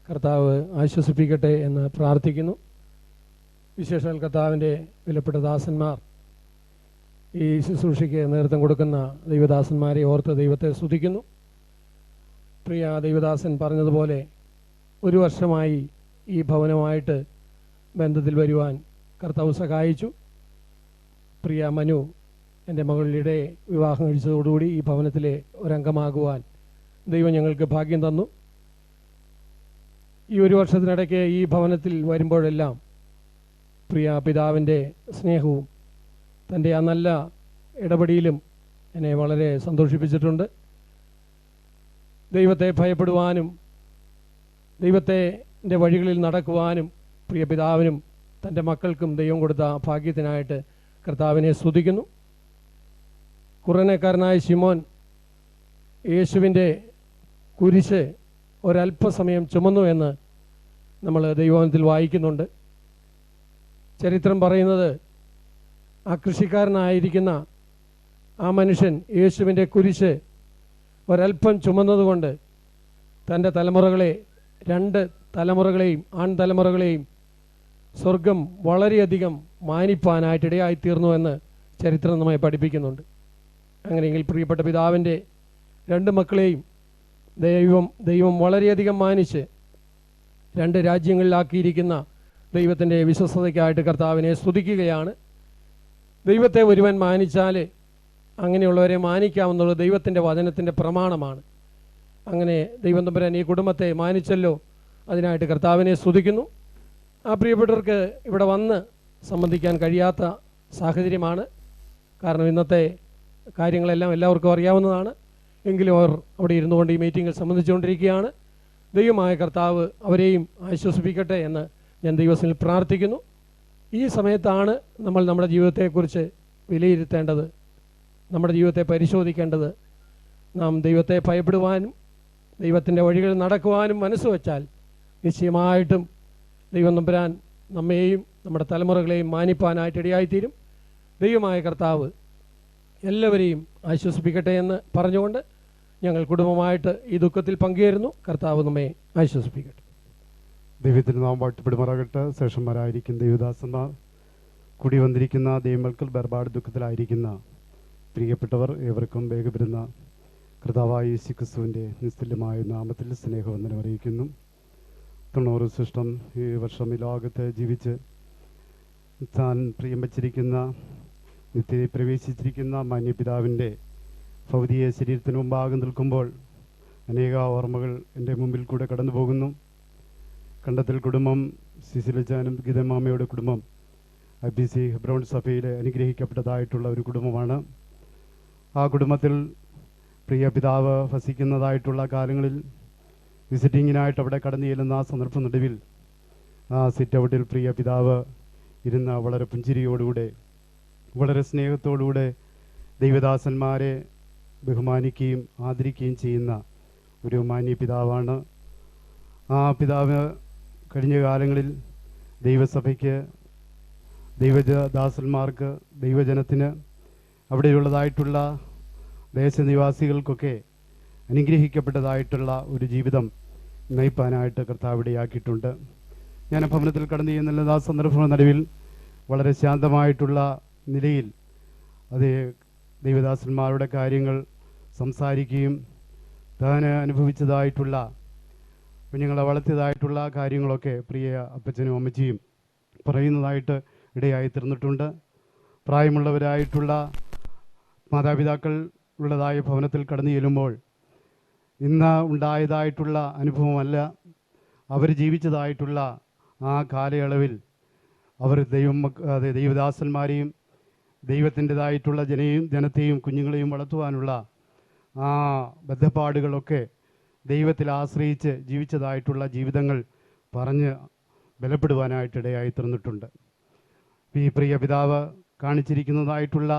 കർത്താവ് ആശ്വസിപ്പിക്കട്ടെ എന്ന് പ്രാർത്ഥിക്കുന്നു. വിശേഷാൽ കർത്താവിൻ്റെ വിലപ്പെട്ട ദാസന്മാർ, ഈ ശുശ്രൂഷയ്ക്ക് നേതൃത്വം കൊടുക്കുന്ന ദൈവദാസന്മാരെ ഓർത്ത് ദൈവത്തെ സ്തുതിക്കുന്നു. പ്രിയ ദൈവദാസൻ പറഞ്ഞതുപോലെ 1 വർഷമായി ഈ ഭവനമായിട്ട് ബന്ധത്തിൽ വരുവാൻ കർത്താവ് സഹായിച്ചു. പ്രിയ മനു, എൻ്റെ മകളുടെ വിവാഹം കഴിച്ചതോടുകൂടി ഈ ഭവനത്തിലെ ഒരംഗമാകുവാൻ ദൈവം ഞങ്ങൾക്ക് ഭാഗ്യം തന്നു. ഈ 1 വർഷത്തിനിടയ്ക്ക് ഈ ഭവനത്തിൽ വരുമ്പോഴെല്ലാം പ്രിയ പിതാവിൻ്റെ സ്നേഹവും തൻ്റെ ആ നല്ല ഇടപെടലും എന്നെ വളരെ സന്തോഷിപ്പിച്ചിട്ടുണ്ട്. ദൈവത്തെ ഭയപ്പെടുവാനും ദൈവത്തിൻ്റെ വഴികളിൽ നടക്കുവാനും പ്രിയ പിതാവിനും തൻ്റെ മക്കൾക്കും ദൈവം കൊടുത്ത ഭാഗ്യത്തിനായിട്ട് കർത്താവിനെ സ്തുതിക്കുന്നു. കുറേനക്കാരനായ ശിമോൻ യേശുവിൻ്റെ കുരിശ് ഒരല്പസമയം ചുമന്നു എന്ന് നമ്മൾ ദൈവവചനത്തിൽ വായിക്കുന്നുണ്ട്. ചരിത്രം പറയുന്നത് ആ കൃഷിക്കാരനായിരിക്കുന്ന ആ മനുഷ്യൻ യേശുവിൻ്റെ കുരിശ് ഒരല്പം ചുമന്നതുകൊണ്ട് തൻ്റെ തലമുറകളെ, 2 തലമുറകളെയും ആൺതലമുറകളെയും സ്വർഗം വളരെയധികം മാനിപ്പാനായിട്ടിടയായിത്തീർന്നു എന്ന് ചരിത്രം നമ്മെ പഠിപ്പിക്കുന്നുണ്ട്. അങ്ങനെയെങ്കിൽ പ്രിയപ്പെട്ട പിതാവിൻ്റെ 2 മക്കളെയും ദൈവം വളരെയധികം മാനിച്ച് 2 രാജ്യങ്ങളിലാക്കിയിരിക്കുന്ന ദൈവത്തിൻ്റെ വിശ്വസ്തതയ്ക്കായിട്ട് കർത്താവിനെ സ്തുതിക്കുകയാണ്. ദൈവത്തെ ഒരുവൻ മാനിച്ചാൽ അങ്ങനെയുള്ളവരെ മാനിക്കാമെന്നുള്ളത് ദൈവത്തിൻ്റെ വചനത്തിൻ്റെ പ്രമാണമാണ്. അങ്ങനെ ദൈവം തമ്പുരാൻ ഈ കുടുംബത്തെ മാനിച്ചല്ലോ, അതിനായിട്ട് കർത്താവിനെ സ്തുതിക്കുന്നു. ആ പ്രിയപ്പെട്ടവർക്ക് ഇവിടെ വന്ന് സംബന്ധിക്കാൻ കഴിയാത്ത സാഹചര്യമാണ്. കാരണം ഇന്നത്തെ കാര്യങ്ങളെല്ലാം എല്ലാവർക്കും അറിയാവുന്നതാണ്. എങ്കിലും അവർ അവിടെ ഇരുന്നു കൊണ്ട് ഈ മീറ്റിങ്ങിൽ സംബന്ധിച്ചുകൊണ്ടിരിക്കുകയാണ്. ദൈവമായ കർത്താവ് അവരെയും ആശ്വസിപ്പിക്കട്ടെ എന്ന് ഞാൻ ദൈവത്തിൽ പ്രാർത്ഥിക്കുന്നു. ഈ സമയത്താണ് നമ്മൾ നമ്മുടെ ജീവിതത്തെക്കുറിച്ച് വിലയിരുത്തേണ്ടത്, നമ്മുടെ ജീവിതത്തെ പരിശോധിക്കേണ്ടത്. നാം ദൈവത്തെ ഭയപ്പെടുവാനും ദൈവത്തിൻ്റെ വഴികളിൽ നടക്കുവാനും മനസ്സ് വച്ചാൽ നിശ്ചയമായിട്ടും ദൈവം തമ്പുരാൻ നമ്മെയും നമ്മുടെ തലമുറകളെയും മാനിപ്പാനായിട്ട് ഇടയായിത്തീരും. ദൈവമായ കർത്താവ് എല്ലാവരെയും ആശ്വസിപ്പിക്കട്ടെ എന്ന് പറഞ്ഞുകൊണ്ട് ഞങ്ങൾ കുടുംബമായിട്ട് ഈ ദുഃഖത്തിൽ പങ്കുചേരുന്നു. കർത്താവ് നമ്മെ ആശ്വസിപ്പിക്കട്ടെ. ദൈവത്തിന് നാം വാഴ്ത്തപ്പെടുമാറാകട്ടെ. ശേഷന്മാരായിരിക്കും ദൈവദാസന്മാർ, കൂടി വന്നിരിക്കുന്ന ദൈവമക്കൾ, വേർപാട് ദുഃഖത്തിലായിരിക്കുന്ന പ്രിയപ്പെട്ടവർ ഏവർക്കും വേഗപ്പെടുന്ന കർത്താവായ യേശു ക്രിസ്തുവിൻ്റെ നിസ്തുല്യമായ നാമത്തിൽ സ്നേഹവന്ദനം അറിയിക്കുന്നു. 90 ശിഷ്ടം ഈ വർഷം ഈ ലോകത്ത് ജീവിച്ച് താൻ പ്രിയം വച്ചിരിക്കുന്ന നിത്യതയിൽ പ്രവേശിച്ചിരിക്കുന്ന മാന്യപിതാവിൻ്റെ ഭൗതിക ശരീരത്തിന് മുമ്പാകെ നിൽക്കുമ്പോൾ അനേക ഓർമ്മകൾ എൻ്റെ മുമ്പിൽ കൂടെ കടന്നു പോകുന്നു. കണ്ടത്തിൽ കുടുംബം, സിസിലച്ചാനും ഗീതമാമയുടെ കുടുംബം IBC ഹെബ്രോൺ സഭയിൽ അനുഗ്രഹിക്കപ്പെട്ടതായിട്ടുള്ള ഒരു കുടുംബമാണ്. ആ കുടുംബത്തിൽ പ്രിയ പിതാവ് വസിക്കുന്നതായിട്ടുള്ള കാലങ്ങളിൽ വിസിറ്റിങ്ങിനായിട്ട് അവിടെ കടന്നു ചെല്ലുന്ന ആ സന്ദർഭ നടുവിൽ ആ സിറ്റ് ഔട്ടിൽ പ്രിയ പിതാവ് ഇരുന്ന വളരെ പുഞ്ചിരിയോടുകൂടെ വളരെ സ്നേഹത്തോടുകൂടെ ദൈവദാസന്മാരെ ബഹുമാനിക്കുകയും ആദരിക്കുകയും ചെയ്യുന്ന ഒരു മാന്യ പിതാവാണ്. ആ പിതാവ് കഴിഞ്ഞ കാലങ്ങളിൽ ദൈവസഭയ്ക്ക്, ദൈവദാസന്മാർക്ക്, ദൈവജനത്തിന്, അവിടെയുള്ളതായിട്ടുള്ള ദേശനിവാസികൾക്കൊക്കെ അനുഗ്രഹിക്കപ്പെട്ടതായിട്ടുള്ള ഒരു ജീവിതം നയിപ്പാനായിട്ട് കർത്താവ് ഇടയാക്കിയിട്ടുണ്ട്. ഞാൻ ഭവനത്തിൽ കടന്നു ചെയ്യുന്ന ആ സന്ദർഭ നടുവിൽ വളരെ ശാന്തമായിട്ടുള്ള നിലയിൽ അത് ദൈവദാസന്മാരുടെ കാര്യങ്ങൾ സംസാരിക്കുകയും താൻ അനുഭവിച്ചതായിട്ടുള്ള കുഞ്ഞുങ്ങളെ വളർത്തിയതായിട്ടുള്ള കാര്യങ്ങളൊക്കെ പ്രിയ അപ്പച്ചനും അമ്മച്ചിയും പറയുന്നതായിട്ട് ഇടയായി തീർന്നിട്ടുണ്ട്. പ്രായമുള്ളവരായിട്ടുള്ള മാതാപിതാക്കൾ ഉള്ളതായ ഭവനത്തിൽ കടന്നു ചെല്ലുമ്പോൾ ഇന്ന് ഉണ്ടായതായിട്ടുള്ള അനുഭവമല്ല, അവർ ജീവിച്ചതായിട്ടുള്ള ആ കാലയളവിൽ അവർ ദൈവദാസന്മാരെയും ദൈവത്തിൻ്റെതായിട്ടുള്ള ജനത്തെയും കുഞ്ഞുങ്ങളെയും വളർത്തുവാനുള്ള ആ ബദ്ധപ്പാടുകളൊക്കെ ദൈവത്തിൽ ആശ്രയിച്ച് ജീവിച്ചതായിട്ടുള്ള ജീവിതങ്ങൾ പറഞ്ഞ് ബലപ്പെടുവാനായിട്ട് ഇടയായി തീർന്നിട്ടുണ്ട്. ഈ പ്രിയ പിതാവ് കാണിച്ചിരിക്കുന്നതായിട്ടുള്ള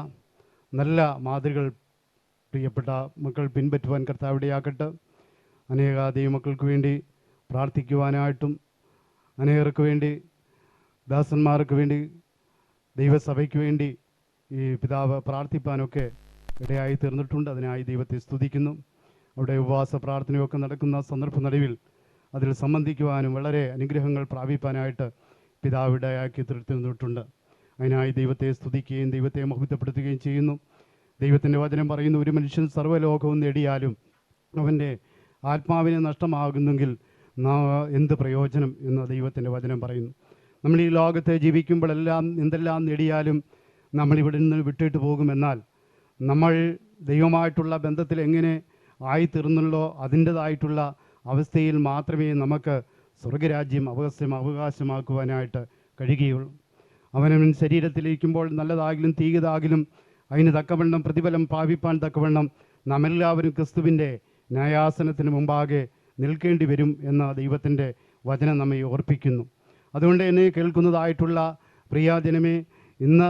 നല്ല മാതൃകൾ പ്രിയപ്പെട്ട മക്കൾ പിൻപറ്റുവാൻ കർത്താവ് ഇടയാക്കട്ടെ. അനേക ദൈവമക്കൾക്ക് വേണ്ടി പ്രാർത്ഥിക്കുവാനായിട്ടും അനേകർക്ക് വേണ്ടി, ദാസന്മാർക്ക് വേണ്ടി, ദൈവസഭയ്ക്ക് വേണ്ടി ഈ പിതാവ് പ്രാർത്ഥിപ്പാനൊക്കെ ഇടയായി തീർന്നിട്ടുണ്ട്. അതിനായി ദൈവത്തെ സ്തുതിക്കുന്നു. അവിടെ ഉപവാസ പ്രാർത്ഥനയൊക്കെ നടക്കുന്ന സന്ദർഭ നടുവിൽ അതിൽ സംബന്ധിക്കുവാനും വളരെ അനുഗ്രഹങ്ങൾ പ്രാപിപ്പാനായിട്ട് പിതാവ് ഇടയാക്കി തീർന്നിട്ടുണ്ട്. അതിനായി ദൈവത്തെ സ്തുതിക്കുകയും ദൈവത്തെ മഹത്വപ്പെടുത്തുകയും ചെയ്യുന്നു. ദൈവത്തിൻ്റെ വചനം പറയുന്നു, ഒരു മനുഷ്യൻ സർവ്വലോകവും നേടിയാലും അവൻ്റെ ആത്മാവിനെ നഷ്ടമാകുന്നെങ്കിൽ എന്ത് പ്രയോജനം എന്ന് ദൈവത്തിൻ്റെ വചനം പറയുന്നു. നമ്മൾ ഈ ലോകത്തെ ജീവിക്കുമ്പോഴെല്ലാം എന്തെല്ലാം നേടിയാലും നമ്മളിവിടെ നിന്ന് വിട്ടിട്ട് പോകുമെന്നാൽ നമ്മൾ ദൈവമായിട്ടുള്ള ബന്ധത്തിൽ എങ്ങനെ ആയിത്തീർന്നുള്ളോ അതിൻ്റെതായിട്ടുള്ള അവസ്ഥയിൽ മാത്രമേ നമുക്ക് സ്വർഗരാജ്യം അവകാശമാക്കുവാനായിട്ട് കഴിയുകയുള്ളൂ. അവനവൻ ശരീരത്തിലിരിക്കുമ്പോൾ നല്ലതാകിലും തീയതാകിലും അതിന് തക്കവണ്ണം പ്രതിഫലം പ്രാപിപ്പാൻ തക്കവണ്ണം നാം എല്ലാവരും ക്രിസ്തുവിൻ്റെ ന്യായാസനത്തിന് മുമ്പാകെ നിൽക്കേണ്ടി വരും എന്ന ദൈവത്തിൻ്റെ വചനം നമ്മെ ഓർപ്പിക്കുന്നു. അതുകൊണ്ട് എന്നെ കേൾക്കുന്നതായിട്ടുള്ള പ്രിയജനമേ, ഇന്ന്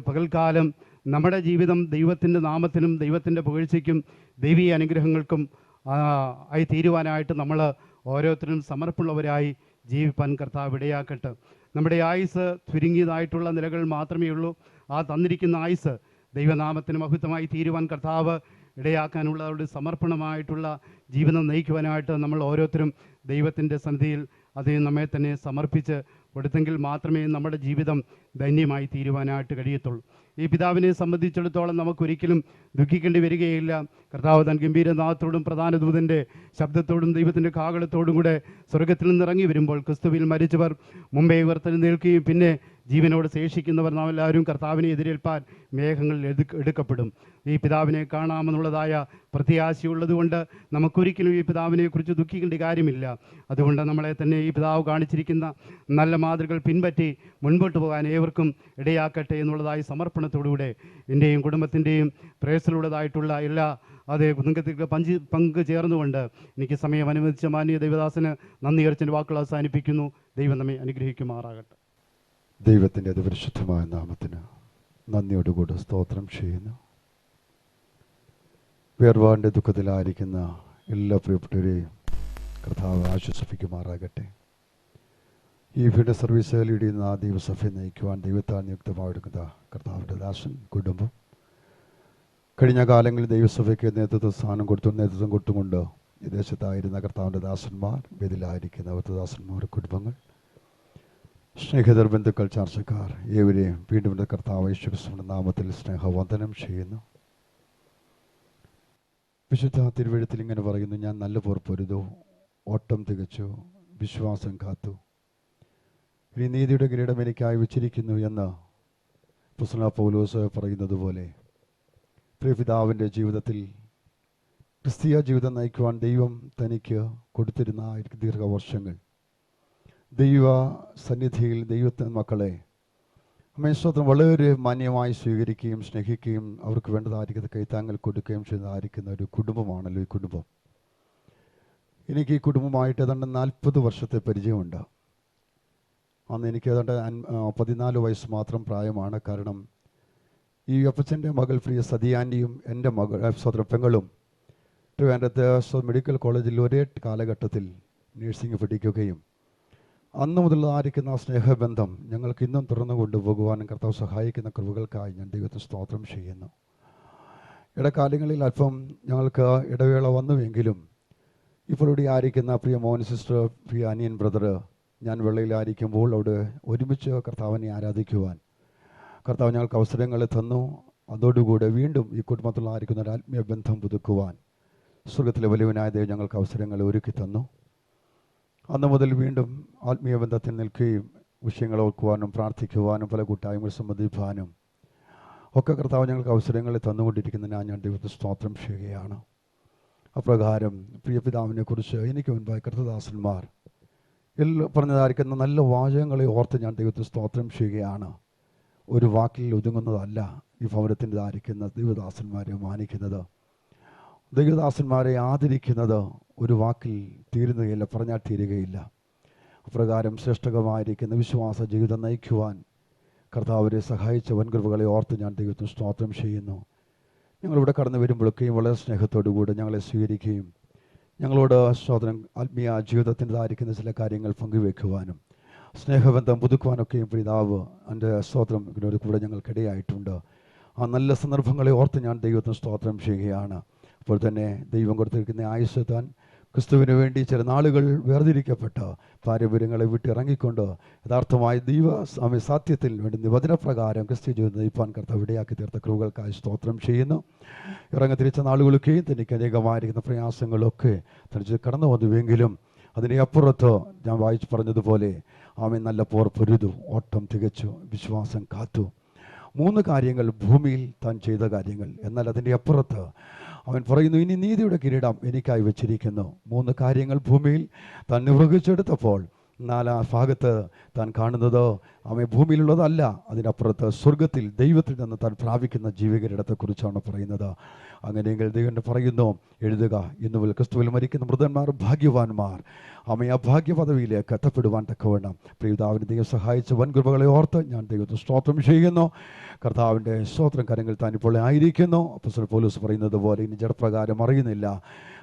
പകൽക്കാലം നമ്മുടെ ജീവിതം ദൈവത്തിൻ്റെ നാമത്തിനും ദൈവത്തിൻ്റെ പുകഴ്ചയ്ക്കും ദൈവീയ അനുഗ്രഹങ്ങൾക്കും ആയി തീരുവാനായിട്ട് നമ്മൾ ഓരോരുത്തരും സമർപ്പുള്ളവരായി ജീവിപ്പാൻ കർത്താവ് ഇടയാക്കട്ടെ. നമ്മുടെ ആയുസ് ചുരുങ്ങിയതായിട്ടുള്ള നിലകൾ മാത്രമേ ഉള്ളൂ. ആ തന്നിരിക്കുന്ന ആയുസ് ദൈവനാമത്തിന് മഹത്വമായി തീരുവാൻ കർത്താവ് ഇടയാക്കാനുള്ള ഒരു സമർപ്പണമായിട്ടുള്ള ജീവിതം നയിക്കുവാനായിട്ട് നമ്മൾ ഓരോരുത്തരും ദൈവത്തിൻ്റെ സന്നിധിയിൽ അത് നമ്മെ തന്നെ സമർപ്പിച്ച് കൊടുത്തെങ്കിൽ മാത്രമേ നമ്മുടെ ജീവിതം ധന്യമായി തീരുവാനായിട്ട് കഴിയത്തുള്ളൂ. ഈ പിതാവിനെ സംബന്ധിച്ചിടത്തോളം നമുക്കൊരിക്കലും ദുഃഖിക്കേണ്ടി വരികയില്ല. കർത്താവ് തൻ ഗംഭീരനാഥത്തോടും പ്രധാന ദൂതൻ്റെ ശബ്ദത്തോടും ദൈവത്തിൻ്റെ കാഹളത്തോടും കൂടെ സ്വർഗത്തിൽ നിന്ന് ഇറങ്ങി വരുമ്പോൾ ക്രിസ്തുവിൽ മരിച്ചവർ മുമ്പേ ഉയർത്തെഴുന്നേൽക്കുകയും പിന്നെ ജീവനോട് ശേഷിക്കുന്നവർ നാം എല്ലാവരും കർത്താവിനെ എതിരേൽപ്പാൻ മേഘങ്ങളിൽ എടുക്കപ്പെടും. ഈ പിതാവിനെ കാണാമെന്നുള്ളതായ പ്രത്യാശയുള്ളതുകൊണ്ട് നമുക്കൊരിക്കലും ഈ പിതാവിനെക്കുറിച്ച് ദുഃഖിക്കേണ്ട കാര്യമില്ല. അതുകൊണ്ട് നമ്മളെ തന്നെ ഈ പിതാവ് കാണിച്ചിരിക്കുന്ന നല്ല മാതൃകൾ പിൻപറ്റി മുൻപോട്ട് പോകാൻ ഏവർക്കും ഇടയാക്കട്ടെ എന്നുള്ളതായി സമർപ്പണത്തോടുകൂടെ എൻ്റെയും കുടുംബത്തിൻ്റെയും പ്രേസിലുള്ളതായിട്ടുള്ള എല്ലാ അതേ കുടുംബത്തിൽ പങ്ക് ചേർന്നുകൊണ്ട് എനിക്ക് സമയം അനുവദിച്ച മാന്യ ദൈവദാസന് നന്ദി അർച്ചൻ്റെ വാക്കുകൾ അവസാനിപ്പിക്കുന്നു. ദൈവം നമ്മെ അനുഗ്രഹിക്കുമാറാകട്ടെ. ദൈവത്തിൻ്റെ അതിപരിശുദ്ധമായ നാമത്തിന് നന്ദിയോടുകൂടി സ്തോത്രം ചെയ്യുന്നു. വേർപാടിൻ്റെ ദുഃഖത്തിലായിരിക്കുന്ന എല്ലാ പ്രിയപ്പെട്ടവരെയും കർത്താവ് ആശ്വസിപ്പിക്കുമാറാകട്ടെ. ഈ ഫീൽഡ് സർവീസ് ലീഡ് ചെയ്യുന്ന ആ ദൈവസഭയെ നയിക്കുവാൻ ദൈവത്താൽ നിയുക്തമായെടുക്കുന്ന കർത്താവിൻ്റെ ദാസൻ കുടുംബം കഴിഞ്ഞ കാലങ്ങളിൽ ദൈവസഭയ്ക്ക് നേതൃത്വം കൊടുത്തുകൊണ്ട് വിദേശത്തായിരുന്ന കർത്താവിൻ്റെ ദാസന്മാർ, വേദിയിലായിരിക്കുന്ന ദാസന്മാർ, കുടുംബങ്ങൾ, സ്നേഹിതർ, ബന്ധുക്കൾ, ചാർച്ചക്കാർ ഏവരെയും വീണ്ടും കർത്താവ് യേശുക്രിസ്തുവിന്റെ നാമത്തിൽ സ്നേഹവന്ദനം ചെയ്യുന്നു. വിശുദ്ധ തിരുവെഴുത്തിൽ ഇങ്ങനെ പറയുന്നു, ഞാൻ നല്ല പോർ പൊരുതു, ഓട്ടം തികച്ചു, വിശ്വാസം കാത്തു, ഇനി നീതിയുടെ കിരീടം എനിക്കായി വെച്ചിരിക്കുന്നു എന്ന് അപ്പോസ്തലനായ പൗലോസ് പറയുന്നത് പോലെ പ്രിയപിതാവിൻ്റെ ജീവിതത്തിൽ ക്രിസ്തീയ ജീവിതം നയിക്കുവാൻ ദൈവം തനിക്ക് കൊടുത്തിരുന്ന ദീർഘവർഷങ്ങൾ ദൈവ സന്നിധിയിൽ ദൈവത്തിൻ്റെ മക്കളെ അമേശ്വരം വളരെ മാന്യമായി സ്വീകരിക്കുകയും സ്നേഹിക്കുകയും അവർക്ക് വേണ്ടതായിരിക്കുന്ന കൈത്താങ്ങൽ കൊടുക്കുകയും ചെയ്തതായിരിക്കുന്ന ഒരു കുടുംബമാണല്ലോ ഈ കുടുംബം. എനിക്ക് ഈ കുടുംബമായിട്ട് ഏതാണ്ട് 40 വർഷത്തെ പരിചയമുണ്ട്. അന്ന് എനിക്ക് ഏതാണ്ട് 14 വയസ്സ് മാത്രം പ്രായമാണ്. കാരണം ഈ അപ്പച്ചൻ്റെ മകൾ പ്രിയ സതിയാൻ്റെയും എൻ്റെ മകൾ പെങ്ങളും ട്രിവാൻഡ്രത്ത് മെഡിക്കൽ കോളേജിൽ ഒരേ കാലഘട്ടത്തിൽ നഴ്സിംഗ് പഠിക്കുകയും അന്ന് മുതലായിരിക്കുന്ന സ്നേഹബന്ധം ഞങ്ങൾക്ക് ഇന്നും തുറന്നു കൊണ്ടുപോകുവാനും കർത്താവ് സഹായിക്കുന്ന കൃപകൾക്കായി ഞാൻ ദൈവത്തെ സ്തോത്രം ചെയ്യുന്നു. ഇടക്കാലങ്ങളിൽ അല്പം ഞങ്ങൾക്ക് ഇടവേള വന്നുവെങ്കിലും ഇപ്പോൾ ഇവിടെ ആയിരിക്കുന്ന പ്രിയ മോഹൻ സിസ്റ്റർ, പ്രിയ അനിയൻ ബ്രദർ, ഞാൻ വെള്ളയിലായിരിക്കുമ്പോൾ അവിടെ ഒരുമിച്ച് കർത്താവിനെ ആരാധിക്കുവാൻ കർത്താവ് ഞങ്ങൾക്ക് അവസരങ്ങൾ തന്നു. അതോടുകൂടെ വീണ്ടും ഈ കുടുംബത്തിലായിരിക്കുന്ന ഒരു ആത്മീയ ബന്ധം പുതുക്കുവാൻ സ്വർഗത്തിലെ വലിയവനായ ദൈവം ഞങ്ങൾക്ക് അവസരങ്ങൾ ഒരുക്കി തന്നു. അന്ന് മുതൽ വീണ്ടും ആത്മീയ ബന്ധത്തിൽ നിൽക്കുകയും വിഷയങ്ങൾ ഓർക്കുവാനും പ്രാർത്ഥിക്കുവാനും പല കൂട്ടായ്മകൾ സംബന്ധിക്കാനും ഒക്കെ കർത്താവ് ഞങ്ങൾക്ക് അവസരങ്ങൾ തന്നുകൊണ്ടിരിക്കുന്നതിനാൽ ഞാൻ ദൈവത്തെ സ്തോത്രം ചെയ്യുകയാണ്. അപ്രകാരം പ്രിയപിതാവിനെ കുറിച്ച് എനിക്ക് മുൻപായി കർത്തദാസന്മാർ പറഞ്ഞതായിരിക്കുന്ന നല്ല വാചകങ്ങളെ ഓർത്ത് ഞാൻ ദൈവത്തെ സ്തോത്രം ചെയ്യുകയാണ്. ഒരു വാക്കിൽ ഒതുങ്ങുന്നതല്ല ഈ ഭവനത്തിൻ്റെതായിരിക്കുന്ന ദൈവദാസന്മാരെ മാനിക്കുന്നത്, ദൈവദാസന്മാരെ ആദരിക്കുന്നത് ഒരു വാക്കിൽ തീരുന്നതില്ല, പറഞ്ഞാൽ തീരുകയില്ല. അപ്രകാരം ശ്രേഷ്ഠകമായിരിക്കുന്ന വിശ്വാസ ജീവിതം നയിക്കുവാൻ കർത്താവരെ സഹായിച്ച വൻകൃപകളെ ഓർത്ത് ഞാൻ ദൈവത്തിന് സ്തോത്രം ചെയ്യുന്നു. ഞങ്ങളിവിടെ കടന്നു വരുമ്പോഴൊക്കെയും വളരെ സ്നേഹത്തോടു കൂടെ ഞങ്ങളെ സ്വീകരിക്കുകയും ഞങ്ങളോട് സ്തോത്രം ആത്മീയ ജീവിതത്തിൻ്റെതായിരിക്കുന്ന ചില കാര്യങ്ങൾ പങ്കുവെക്കുവാനും സ്നേഹബന്ധം പുതുക്കുവാനൊക്കെയും പിതാവ് എൻ്റെ സ്തോത്രം ഇതിനോട് കൂടെ ഞങ്ങൾക്കിടയായിട്ടുണ്ട്. ആ നല്ല സന്ദർഭങ്ങളെ ഓർത്ത് ഞാൻ ദൈവത്തിന് സ്തോത്രം ചെയ്യുകയാണ്. അപ്പോൾ തന്നെ ദൈവം കൊടുത്തിരിക്കുന്ന ആയുസ്സ് താൻ ക്രിസ്തുവിന് വേണ്ടി ചില നാളുകൾ വേർതിരിക്കപ്പെട്ട് പാരമ്പര്യങ്ങളെ വിട്ടിറങ്ങിക്കൊണ്ട് യഥാർത്ഥമായ ദൈവ സാധ്യത്തിൽ വേണ്ടി വചനപ്രകാരം ക്രിസ്ത്യ ജീവിതം നയിപ്പാൻ കർത്താവ് ഇടയാക്കി തീർത്ത കൃപകൾക്കായി സ്തോത്രം ചെയ്യുന്നു. ഇറങ്ങിത്തിരിച്ച നാളുകളൊക്കെയും തനിക്ക് അനേകമായിരിക്കുന്ന പ്രയാസങ്ങളൊക്കെ തനിച്ച് കടന്നു വന്നുവെങ്കിലും അതിനെ അപ്പുറത്ത് ഞാൻ വായിച്ച് പറഞ്ഞതുപോലെ ആമേൻ നല്ല പോർ പൊരുതു, ഓട്ടം തികച്ചു, വിശ്വാസം കാത്തു. 3 കാര്യങ്ങൾ ഭൂമിയിൽ താൻ ചെയ്ത കാര്യങ്ങൾ. എന്നാൽ അതിൻ്റെ അപ്പുറത്ത് അവൻ പറയുന്നു, ഇനി നീതിയുടെ കിരീടം എനിക്കായി വെച്ചിരിക്കുന്നു. 3 കാര്യങ്ങൾ ഭൂമിയിൽ താൻ നിർവഹിച്ചെടുത്തപ്പോൾ 4ാം ഭാഗത്ത് താൻ കാണുന്നത് അവൻ ഭൂമിയിലുള്ളതല്ല, അതിനപ്പുറത്ത് സ്വർഗത്തിൽ ദൈവത്തിൽ നിന്ന് താൻ പ്രാപിക്കുന്ന ജീവകിരീടത്തെക്കുറിച്ചാണ് പറയുന്നത്. അങ്ങനെയെങ്കിൽ ദൈവം പറയുന്നു, എഴുതുക, ഇന്നുമുതൽ ക്രിസ്തുവിൽ മരിക്കുന്ന മൃതന്മാർ ഭാഗ്യവാന്മാർ, ആ ഭാഗ്യ പദവിയിലേക്ക് എത്തപ്പെടുവാൻ തക്കവണ്ണം പ്രിയപിതാവിന് ദൈവം സഹായിച്ച വൻകൃപകളെ ഓർത്ത് ഞാൻ ദൈവത്തെ സ്തോത്രം ചെയ്യുന്നു. കർത്താവിൻ്റെ സ്തോത്രം കരങ്ങൾ താൻ ഇപ്പോൾ ആയിരിക്കുന്നു. അപ്പോസ്തലൻ പൗലോസ് പറയുന്നത് പോലെ ഇനി ജഡപ്രകാരം അറിയുന്നില്ല.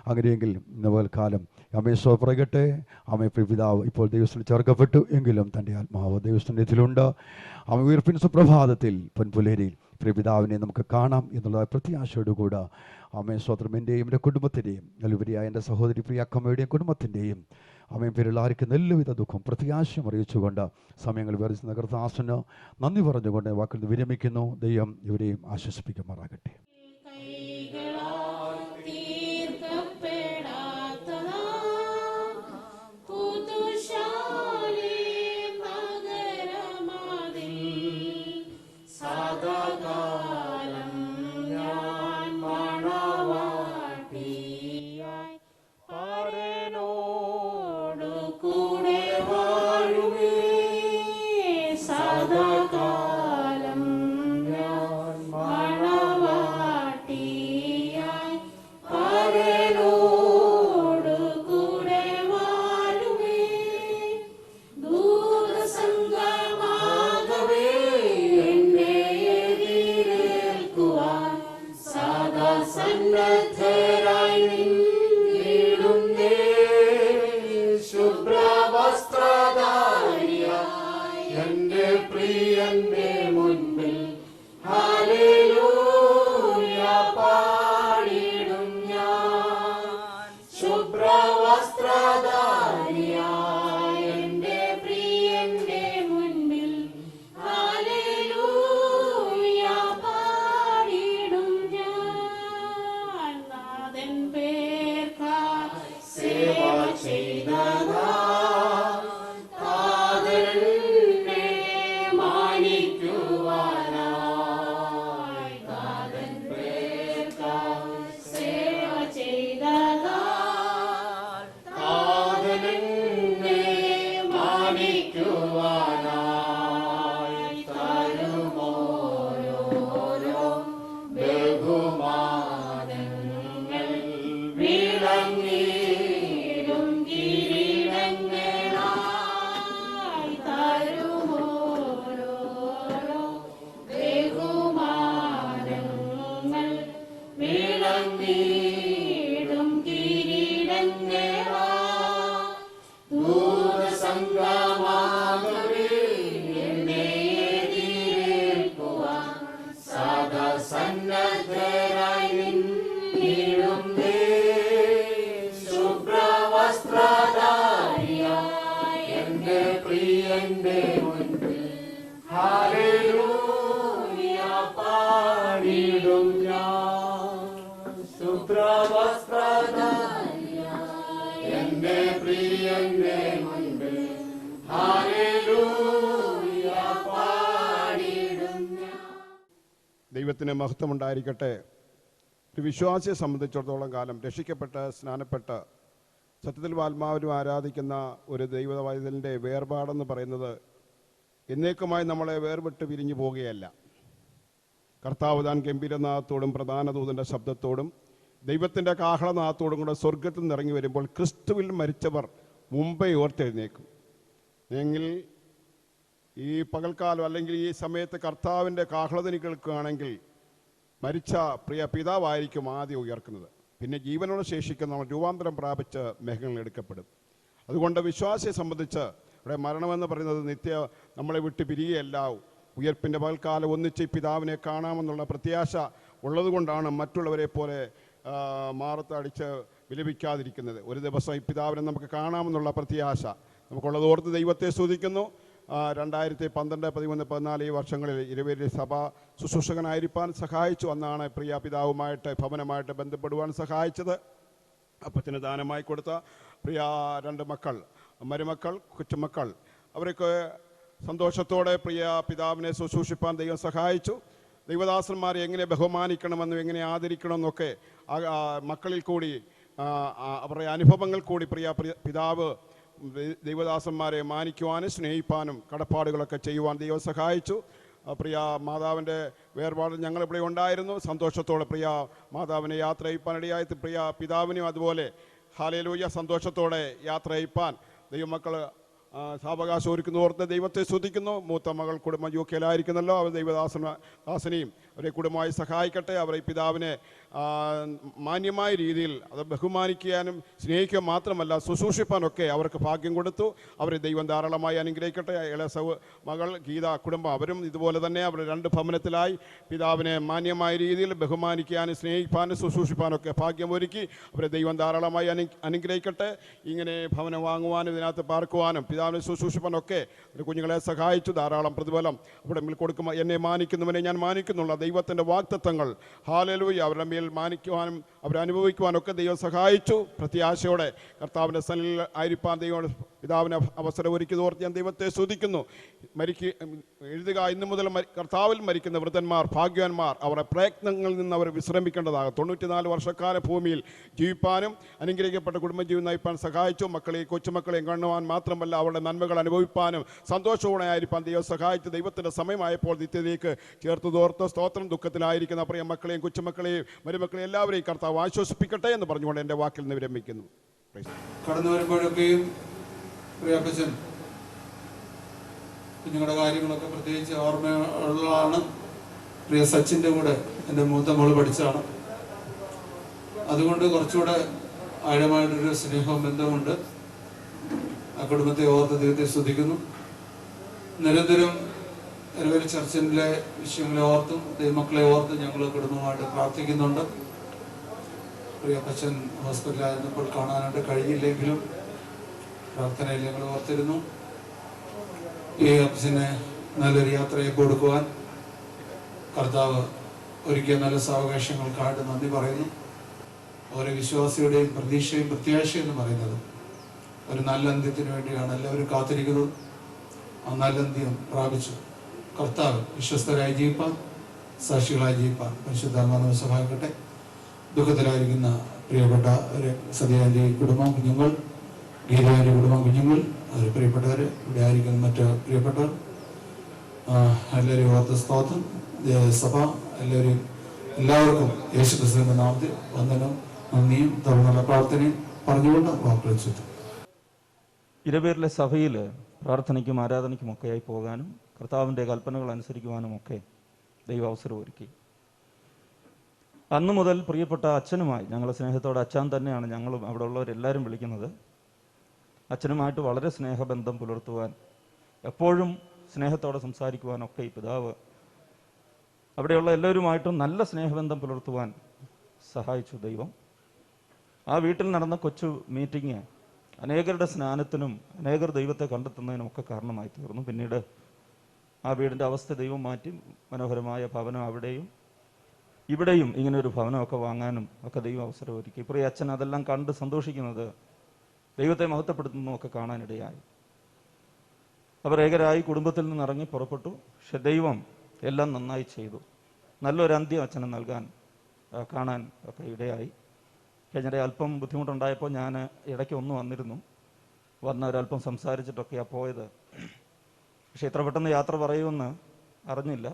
അങ്ങനെയെങ്കിൽ ഇന്ന് കാലം അമേശോ പറയട്ടെ, അമ്മ പിതാവ് ഇപ്പോൾ ദൈവത്തിന് ചേർക്കപ്പെട്ടു എങ്കിലും തൻ്റെ ആത്മാവ് ദൈവസന്നിധിയിലുണ്ട്. അമ്മ ഉയർപ്പിൻ സുപ്രഭാതത്തിൽ പൊൻപുലേരിയിൽ പ്രിയപിതാവിനെ നമുക്ക് കാണാം എന്നുള്ള പ്രത്യാശയോടുകൂടെ അമ്മേ സ്തോത്രം എൻ്റെയും എൻ്റെ കുടുംബത്തിൻ്റെയും നല്ലുപരിയായ എൻ്റെ സഹോദരി പ്രിയ അക്കമ്മയുടെയും കുടുംബത്തിൻ്റെയും അമ്മയും പേരിലായിരിക്കുന്ന എല്ലാവിധ ദുഃഖം പ്രത്യാശയും അറിയിച്ചുകൊണ്ട് സമയങ്ങൾ വേർതിരിച്ച കർത്താവിന് നന്ദി പറഞ്ഞുകൊണ്ട് വാക്കിൽ വിരമിക്കുന്നു. ദൈവം ഇവരെയും ആശ്വസിപ്പിക്കുമാറാകട്ടെ. വന്ദിക്കുവാനായി തരുമോരോരോ ബഹുമാനങ്ങൾ വിളങ്ങിടും കിരീടങ്ങളായി തരുമോരോരോ ബഹുമാനങ്ങൾ വിളങ്ങിടും കിരീടങ്ങളായി ദൂതസംഗമാകവേ എന്നെ എതിരേൽക്കുവാൻ സദാ സന്നദ്ധരായി നിന്നിടുന്നേ. ശുഭ്രവസ്ത്രധാരിയായ എന്റെ പ്രിയന്റെ മുൻപിൽ ഹല്ലേലൂയ പാടിടും ഞാൻ. ശുഭ്രവസ്ത്രധാരിയായ എന്റെ പ്രിയന്റെ മുൻപിൽ ഹല്ലേലൂയ പാടിടും ഞാൻ. ദൈവത്തിന് മഹത്വമുണ്ടായിരിക്കട്ടെ. ഒരു വിശ്വാസിയെ സംബന്ധിച്ചിടത്തോളം കാലം രക്ഷിക്കപ്പെട്ട് സ്നാനപ്പെട്ട് സത്യത്തിൽ ആത്മാവിനും ആരാധിക്കുന്ന ഒരു ദൈവവൈതലിൻ്റെ വേർപാടെന്ന് പറയുന്നത് എന്നേക്കുമായി നമ്മളെ വേർവിട്ട് പിരിഞ്ഞു പോകുകയല്ല. കർത്താവ് താൻ ഗംഭീരനാഥത്തോടും പ്രധാന ദൂതൻ്റെ ശബ്ദത്തോടും ദൈവത്തിൻ്റെ കാഹളനാഥത്തോടും കൂടെ സ്വർഗത്തിൽ നിന്ന് ഇറങ്ങി വരുമ്പോൾ ക്രിസ്തുവിൽ മരിച്ചവർ മുമ്പേ ഓർത്തെഴുന്നേക്കും. എങ്കിൽ ഈ പകൽക്കാലം അല്ലെങ്കിൽ ഈ സമയത്ത് കർത്താവിൻ്റെ കാഹളധ്വനി കേൾക്കുകയാണെങ്കിൽ മരിച്ച പ്രിയ പിതാവായിരിക്കും ആദ്യം ഉയർക്കുന്നത്. പിന്നെ ജീവനോട് ശേഷിക്കുന്ന നമ്മൾ രൂപാന്തരം പ്രാപിച്ച് മേഘങ്ങളിൽ എടുക്കപ്പെടും. അതുകൊണ്ട് വിശ്വാസിയെ സംബന്ധിച്ച് ഇവിടെ മരണമെന്ന് പറയുന്നത് നിത്യ നമ്മളെ വിട്ട് പിരിയുകയല്ല, ഉയർപ്പിൻ്റെ പകൽക്കാലം ഒന്നിച്ച് പിതാവിനെ കാണാമെന്നുള്ള പ്രത്യാശ ഉള്ളതുകൊണ്ടാണ് മറ്റുള്ളവരെ പോലെ മാറത്തടിച്ച് വിലപിക്കാതിരിക്കുന്നത്. ഒരു ദിവസം ഈ പിതാവിനെ നമുക്ക് കാണാമെന്നുള്ള പ്രത്യാശ നമുക്കുള്ളതോർത്ത് ദൈവത്തെ സ്തുതിക്കുന്നു. 2012, 13, 14 ഈ വർഷങ്ങളിൽ ഇരുവരുടെ സഭ ശുശ്രൂഷകനായിരിക്കാൻ സഹായിച്ചു. അന്നാണ് പ്രിയ പിതാവുമായിട്ട് ഭവനമായിട്ട് ബന്ധപ്പെടുവാൻ സഹായിച്ചത്. അപ്പത്തിന് ദാനമായി കൊടുത്ത പ്രിയ 2 മക്കൾ, മരുമക്കൾ, കൊച്ചുമക്കൾ, അവർക്ക് സന്തോഷത്തോടെ പ്രിയ പിതാവിനെ ശുശ്രൂഷിപ്പാൻ ദൈവം സഹായിച്ചു. ദൈവദാസന്മാരെ എങ്ങനെ ബഹുമാനിക്കണമെന്നും എങ്ങനെ ആദരിക്കണമെന്നൊക്കെ മക്കളിൽ കൂടി അവരുടെ അനുഭവങ്ങൾ കൂടി പ്രിയ പിതാവ് ദൈവദാസന്മാരെ മാനിക്കുവാനും സ്നേഹിപ്പാനും കടപ്പാടുകളൊക്കെ ചെയ്യുവാൻ ദൈവം സഹായിച്ചു. പ്രിയ മാതാവിൻ്റെ വേർപാട് ഞങ്ങളിവിടെ ഉണ്ടായിരുന്നു. സന്തോഷത്തോടെ പ്രിയ മാതാവിനെ യാത്ര അയപ്പാനിടയായി പ്രിയ പിതാവിനും അതുപോലെ ഹല്ലേലൂയ സന്തോഷത്തോടെ യാത്ര അയപ്പാൻ ദൈവമക്കൾ സാവകാശം ഒരുക്കുന്ന ഓർത്ത് ദൈവത്തെ സ്തുതിക്കുന്നു. മൂത്ത മകൾ കുടുംബം യുകെയിലായിരിക്കുന്നല്ലോ. അവർ ദൈവദാസനെയും അവരെ കുടുംബമായി സഹായിക്കട്ടെ. അവരെ പിതാവിനെ മാന്യമായ രീതിയിൽ അത് ബഹുമാനിക്കാനും സ്നേഹിക്കുക മാത്രമല്ല ശുശ്രൂഷിപ്പാനൊക്കെ അവർക്ക് ഭാഗ്യം കൊടുത്തു. അവരെ ദൈവം ധാരാളമായി അനുഗ്രഹിക്കട്ടെ. ഇളയ മകൾ ഗീത കുടുംബം അവരും ഇതുപോലെ തന്നെ അവർ 2 ഭവനത്തിലായി പിതാവിനെ മാന്യമായ രീതിയിൽ ബഹുമാനിക്കാനും സ്നേഹിപ്പാനും ശുശ്രൂഷിപ്പാനൊക്കെ ഭാഗ്യം ഒരുക്കി. അവരെ ദൈവം ധാരാളമായി അനുഗ്രഹിക്കട്ടെ. ഇങ്ങനെ ഭവനം വാങ്ങുവാനും ഇതിനകത്ത് പാർക്കുവാനും പിതാവിനെ ശുശ്രൂഷിപ്പാനൊക്കെ കുഞ്ഞുങ്ങളെ സഹായിച്ചു. ധാരാളം പ്രതിഫലം അവിടെ മേൽ കൊടുക്കുമ്പോൾ എന്നെ മാനിക്കുന്നവനെ ഞാൻ മാനിക്കുന്നുള്ള ദൈവത്തിൻ്റെ വാഗ്ദത്തങ്ങൾ ഹല്ലേലൂയ അവരുടെ മേൽ മാനിക്കുവാനും അവരനുഭവിക്കുവാനൊക്കെ ദൈവം സഹായിച്ചു. പ്രത്യാശയോടെ കർത്താവിൻ്റെ സന്നിധിയിൽ ആയിരിക്കാൻ ദൈവം പിതാവിന് അവസരം ഒരുക്കി ഓർത്ത് ഞാൻ ദൈവത്തെ സ്തുതിക്കുന്നു. എഴുതുക, ഇന്നു മുതൽ കർത്താവിൽ മരിക്കുന്ന വൃദ്ധന്മാർ ഭാഗ്യവാന്മാർ, അവരുടെ പ്രയത്നങ്ങളിൽ നിന്ന് അവർ വിശ്രമിക്കേണ്ടതാകും. 94 വർഷക്കാല ഭൂമിയിൽ ജീവിപ്പാനും അനുഗ്രഹിക്കപ്പെട്ട കുടുംബജീവൻ നയിപ്പാൻ സഹായിച്ചു. മക്കളെയും കൊച്ചുമക്കളെയും കാണുവാൻ മാത്രമല്ല അവരുടെ നന്മകൾ അനുഭവിപ്പാനും സന്തോഷത്തോടെ ആയിരിക്കാൻ ദൈവം സഹായിച്ചു. ദൈവത്തിൻ്റെ സമയമായപ്പോൾ നിത്യതയ്ക്ക് ചേർത്ത് തോർത്ത് സ്തോത്രം. ദുഃഖത്തിലായിരിക്കുന്ന പ്രിയ മക്കളെയും കൊച്ചുമക്കളെയും മരുമക്കളെയും എല്ലാവരെയും കർത്താവ് ആശ്വസിപ്പിക്കട്ടെ എന്ന് പറഞ്ഞുകൊണ്ട് എൻ്റെ വാക്കിൽ നിന്ന് വിരമിക്കുന്നു. കടന്നു വരുമ്പോഴൊക്കെയും പ്രിയപ്പച്ചൻ കുഞ്ഞുങ്ങളുടെ കാര്യങ്ങളൊക്കെ പ്രത്യേകിച്ച് ഓർമ്മയുള്ളതാണ്. പ്രിയ സച്ചിൻ്റെ കൂടെ എൻ്റെ മൂത്ത മോള് പഠിച്ചതാണ്. അതുകൊണ്ട് കുറച്ചുകൂടെ ആഴമായിട്ടൊരു സ്നേഹവും ബന്ധമുണ്ട്. ആ കുടുംബത്തെ ഓർത്ത് ദൈവത്തെ സ്തുതിക്കുന്നു. നിരന്തരം എരവേലി ചർച്ചിലെ വിഷയങ്ങളെ ഓർത്തും ദൈവമക്കളെ ഓർത്തും ഞങ്ങൾ കുടുംബമായിട്ട് പ്രാർത്ഥിക്കുന്നുണ്ട്. പ്രിയപ്പച്ചൻ ഹോസ്പിറ്റലായിരുന്നപ്പോൾ കാണാനായിട്ട് കഴിഞ്ഞില്ലെങ്കിലും പ്രാർത്ഥനയിൽ ഞങ്ങൾ ഓർത്തിരുന്നു. ഈ അപ്പച്ചനെ നല്ലൊരു യാത്രയെ കൊടുക്കുവാൻ കർത്താവ് ഒരുക്കിയ നല്ല സാവകാശങ്ങൾക്കായിട്ട് നന്ദി പറയുന്നു. ഓരോ വിശ്വാസിയുടെയും പ്രതീക്ഷയും പ്രത്യാശയും എന്ന് പറയുന്നത് ഒരു നല്ല അന്ത്യത്തിന് വേണ്ടിയാണ് എല്ലാവരും കാത്തിരിക്കുന്നത്. ആ നല്ല അന്ത്യം പ്രാപിച്ചു കർത്താവ് വിശ്വസ്തരായി ജീവിപ്പാൻ, സാക്ഷികളായി ജീവിപ്പാൻ പരിശുദ്ധാത്മാവിനെ സഹായിക്കട്ടെ. ദുഃഖത്തിലായിരിക്കുന്ന പ്രിയപ്പെട്ട ഒരു സതിയാൻ്റെ കുടുംബം, കുഞ്ഞുങ്ങൾ ഗീതയുടെ കുടുംബം, കുഞ്ഞുങ്ങൾ, അവർ പ്രിയപ്പെട്ടവർ, ഇവിടെ ആയിരിക്കുന്ന മറ്റ് പ്രിയപ്പെട്ടവർ, എല്ലാവരും ഓർത്ത് സ്തോത്രം. സഭ എല്ലാവർക്കും യേശുക്രിസ്തുവിന്റെ നാമത്തിൽ വന്ദനം, നന്ദിയും തുടർന്നുള്ള പ്രാർത്ഥനയും പറഞ്ഞുകൊണ്ട് വാക്കുകൾ ചുറ്റും. ഇരവേറിലെ സഭയിൽ പ്രാർത്ഥനയ്ക്കും ആരാധനയ്ക്കുമൊക്കെയായി പോകാനും കർത്താവിൻ്റെ കൽപ്പനകൾ അനുസരിക്കുവാനുമൊക്കെ ദൈവം അവസരം ഒരുക്കി. അന്നു മുതൽ പ്രിയപ്പെട്ട അച്ഛനുമായി, ഞങ്ങളുടെ സ്നേഹത്തോടെ അച്ഛൻ തന്നെയാണ് ഞങ്ങളും അവിടെ ഉള്ളവരെല്ലാവരും വിളിക്കുന്നത്, അച്ഛനുമായിട്ട് വളരെ സ്നേഹബന്ധം പുലർത്തുവാൻ, എപ്പോഴും സ്നേഹത്തോടെ സംസാരിക്കുവാനൊക്കെ ഈ പിതാവ് അവിടെയുള്ള എല്ലാവരുമായിട്ടും നല്ല സ്നേഹബന്ധം പുലർത്തുവാൻ സഹായിച്ചു ദൈവം. ആ വീട്ടിൽ നടന്ന കൊച്ചു മീറ്റിംഗ് അനേകരുടെ സ്നാനത്തിനും അനേകർ ദൈവത്തെ കണ്ടെത്തുന്നതിനും ഒക്കെ കാരണമായി തീർന്നു. പിന്നീട് ആ വീടിൻ്റെ അവസ്ഥ ദൈവം മാറ്റി മനോഹരമായ ഭവനം അവിടെയും ഇവിടെയും ഇങ്ങനെയൊരു ഭവനമൊക്കെ വാങ്ങാനും ഒക്കെ ദൈവം അവസരം ഒരുക്കി. പ്രിയ അച്ഛൻ അതെല്ലാം കണ്ട് സന്തോഷിക്കുന്നത്, ദൈവത്തെ മഹത്വപ്പെടുത്തുന്നതൊക്കെ കാണാനിടയായി. അവർ ഏകരായി കുടുംബത്തിൽ നിന്ന് ഇറങ്ങി പുറപ്പെട്ടു. പക്ഷെ ദൈവം എല്ലാം നന്നായി ചെയ്തു. നല്ലൊരു അന്ത്യം അച്ഛന് കാണാൻ ഒക്കെ ഇടയായി. കഴിഞ്ഞിടെ അല്പം ബുദ്ധിമുട്ടുണ്ടായപ്പോൾ ഞാൻ ഇടയ്ക്ക് ഒന്ന് വന്ന ഒരല്പം സംസാരിച്ചിട്ടൊക്കെയാണ് പോയത്. പക്ഷെ ഇത്ര പെട്ടെന്ന് യാത്ര പറയുമെന്ന് അറിഞ്ഞില്ല.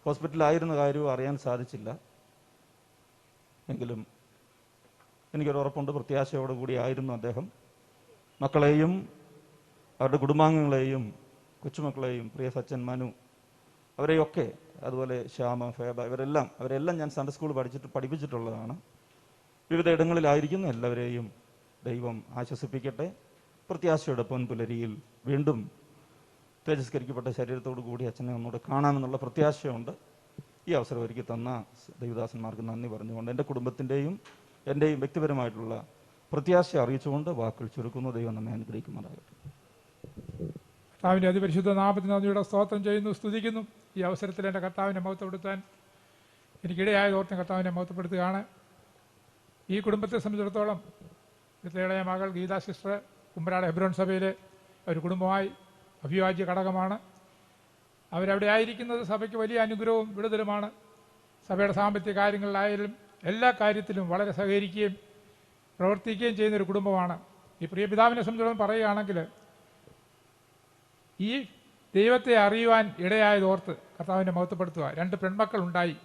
ഹോസ്പിറ്റലായിരുന്ന കാര്യവും അറിയാൻ സാധിച്ചില്ല. എങ്കിലും എനിക്കൊരു ഉറപ്പുണ്ട്, പ്രത്യാശയോടുകൂടി ആയിരുന്നു അദ്ദേഹം. മക്കളെയും അവരുടെ കുടുംബാംഗങ്ങളെയും കൊച്ചുമക്കളെയും, പ്രിയ സച്ചൻ, മനു, അവരെയൊക്കെ, അതുപോലെ ശ്യാമ, ഫേബ, അവരെല്ലാം ഞാൻ സൺഡേ സ്കൂൾ പഠിപ്പിച്ചിട്ടുള്ളതാണ്. വിവിധ ഇടങ്ങളിലായിരിക്കുന്ന എല്ലാവരെയും ദൈവം ആശ്വസിപ്പിക്കട്ടെ. പ്രത്യാശയുടെ പൊൻപുലരിയിൽ വീണ്ടും തേജസ്കരിക്കപ്പെട്ട ശരീരത്തോടു കൂടി അച്ഛനെ ഒന്നുകൂടെ കാണാമെന്നുള്ള പ്രത്യാശയുണ്ട്. ഈ അവസരം ഒരുക്കി തന്ന ദൈവദാസന്മാർക്ക് നന്ദി പറഞ്ഞുകൊണ്ട് എൻ്റെ കുടുംബത്തിൻ്റെയും എൻ്റെയും വ്യക്തിപരമായിട്ടുള്ള പ്രത്യാശ അറിയിച്ചുകൊണ്ട് വാക്കുകൾ ചുരുക്കുന്നു. ദൈവം നമ്മെ അനുഗ്രഹിക്കുമാറാകട്ടെ. കർത്താവിൻ്റെ അതിപരിശുദ്ധ നാമത്തിന് നന്ദിയുടെ സ്തോത്രം ചെയ്യുന്നു, സ്തുതിക്കുന്നു. ഈ അവസരത്തിൽ എൻ്റെ കർത്താവിനെ മഹത്വപ്പെടുത്താൻ എനിക്കിടയായത് ഓർത്ത് കർത്താവിനെ മഹത്വപ്പെടുത്തുകയാണ്. ഈ കുടുംബത്തെ സംബന്ധിച്ചിടത്തോളം ഇളയ മകൾ ഗീതാ സിസ്റ്റർ കുമ്പനാട് ഹെബ്രോൻ സഭയിലെ ഒരു കുടുംബമായി അഭിവാജ്യ ഘടകമാണ്. അവരവിടെ ആയിരിക്കുന്നത് സഭയ്ക്ക് വലിയ അനുഗ്രഹവും വിടുതലുമാണ്. സഭയുടെ സാമ്പത്തിക കാര്യങ്ങളിലായാലും എല്ലാ കാര്യത്തിലും വളരെ സഹകരിക്കുകയും പ്രവർത്തിക്കുകയും ചെയ്യുന്നൊരു കുടുംബമാണ്. ഈ പ്രിയ പിതാവിനെ സംബന്ധിച്ചിടത്തോളം പറയുകയാണെങ്കിൽ, ഈ ദൈവത്തെ അറിയുവാൻ ഇടയായതോർത്ത് കർത്താവിനെ മഹത്വപ്പെടുത്തുക. 2 പെൺമക്കൾ ഉണ്ടായി.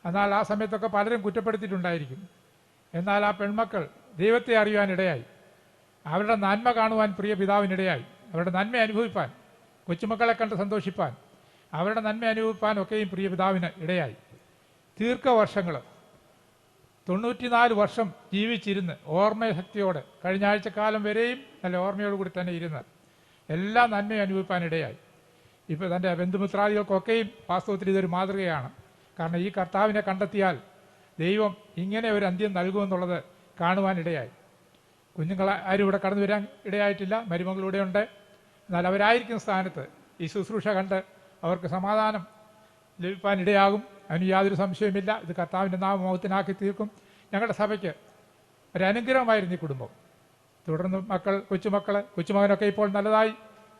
എന്നാൽ ആ സമയത്തൊക്കെ പലരും കുറ്റപ്പെടുത്തിയിട്ടുണ്ടായിരിക്കും. എന്നാൽ ആ പെൺമക്കൾ ദൈവത്തെ അറിയുവാൻ ഇടയായി. അവരുടെ നന്മ കാണുവാൻ പ്രിയ പിതാവിനിടയായി. അവരുടെ നന്മ അനുഭവിപ്പാൻ, കൊച്ചുമക്കളെ കണ്ട് സന്തോഷിപ്പാൻ, അവരുടെ നന്മ അനുഭവിപ്പാൻ ഒക്കെയും പ്രിയ പിതാവിന് ഇടയായി. ദീർഘവർഷങ്ങൾ 94 വർഷം ജീവിച്ചിരുന്ന് ഓർമ്മശക്തിയോടെ കഴിഞ്ഞ ആഴ്ചക്കാലം വരെയും നല്ല ഓർമ്മയോടുകൂടി തന്നെ ഇരുന്ന് എല്ലാ നന്മയും അനുഭവിപ്പാനിടയായി. ഇപ്പോൾ തൻ്റെ ബന്ധുമിത്രാദികൾക്കൊക്കെയും വാസ്തവത്തിൽ ഇതൊരു മാതൃകയാണ്. കാരണം ഈ കർത്താവിനെ കണ്ടെത്തിയാൽ ദൈവം ഇങ്ങനെ ഒരു അന്ത്യം നൽകുമെന്നുള്ളത് കാണുവാനിടയായി. കുഞ്ഞുങ്ങൾ ആരും ഇവിടെ കടന്നു വരാൻ ഇടയായിട്ടില്ല, മരുമകളിവിടെ ഉണ്ട്. എന്നാൽ അവരായിരിക്കുന്ന സ്ഥാനത്ത് ഈ ശുശ്രൂഷ കണ്ട് അവർക്ക് സമാധാനം ലഭിക്കാനിടയാകും. അതിന് യാതൊരു സംശയവുമില്ല. ഇത് കർത്താവിൻ്റെ നാമമഹത്വത്തിനാക്കി തീർക്കും. ഞങ്ങളുടെ സഭയ്ക്ക് ഒരനുഗ്രഹമായിരുന്നു ഈ കുടുംബം. തുടർന്ന് കൊച്ചുമകനൊക്കെ ഇപ്പോൾ നല്ലതായി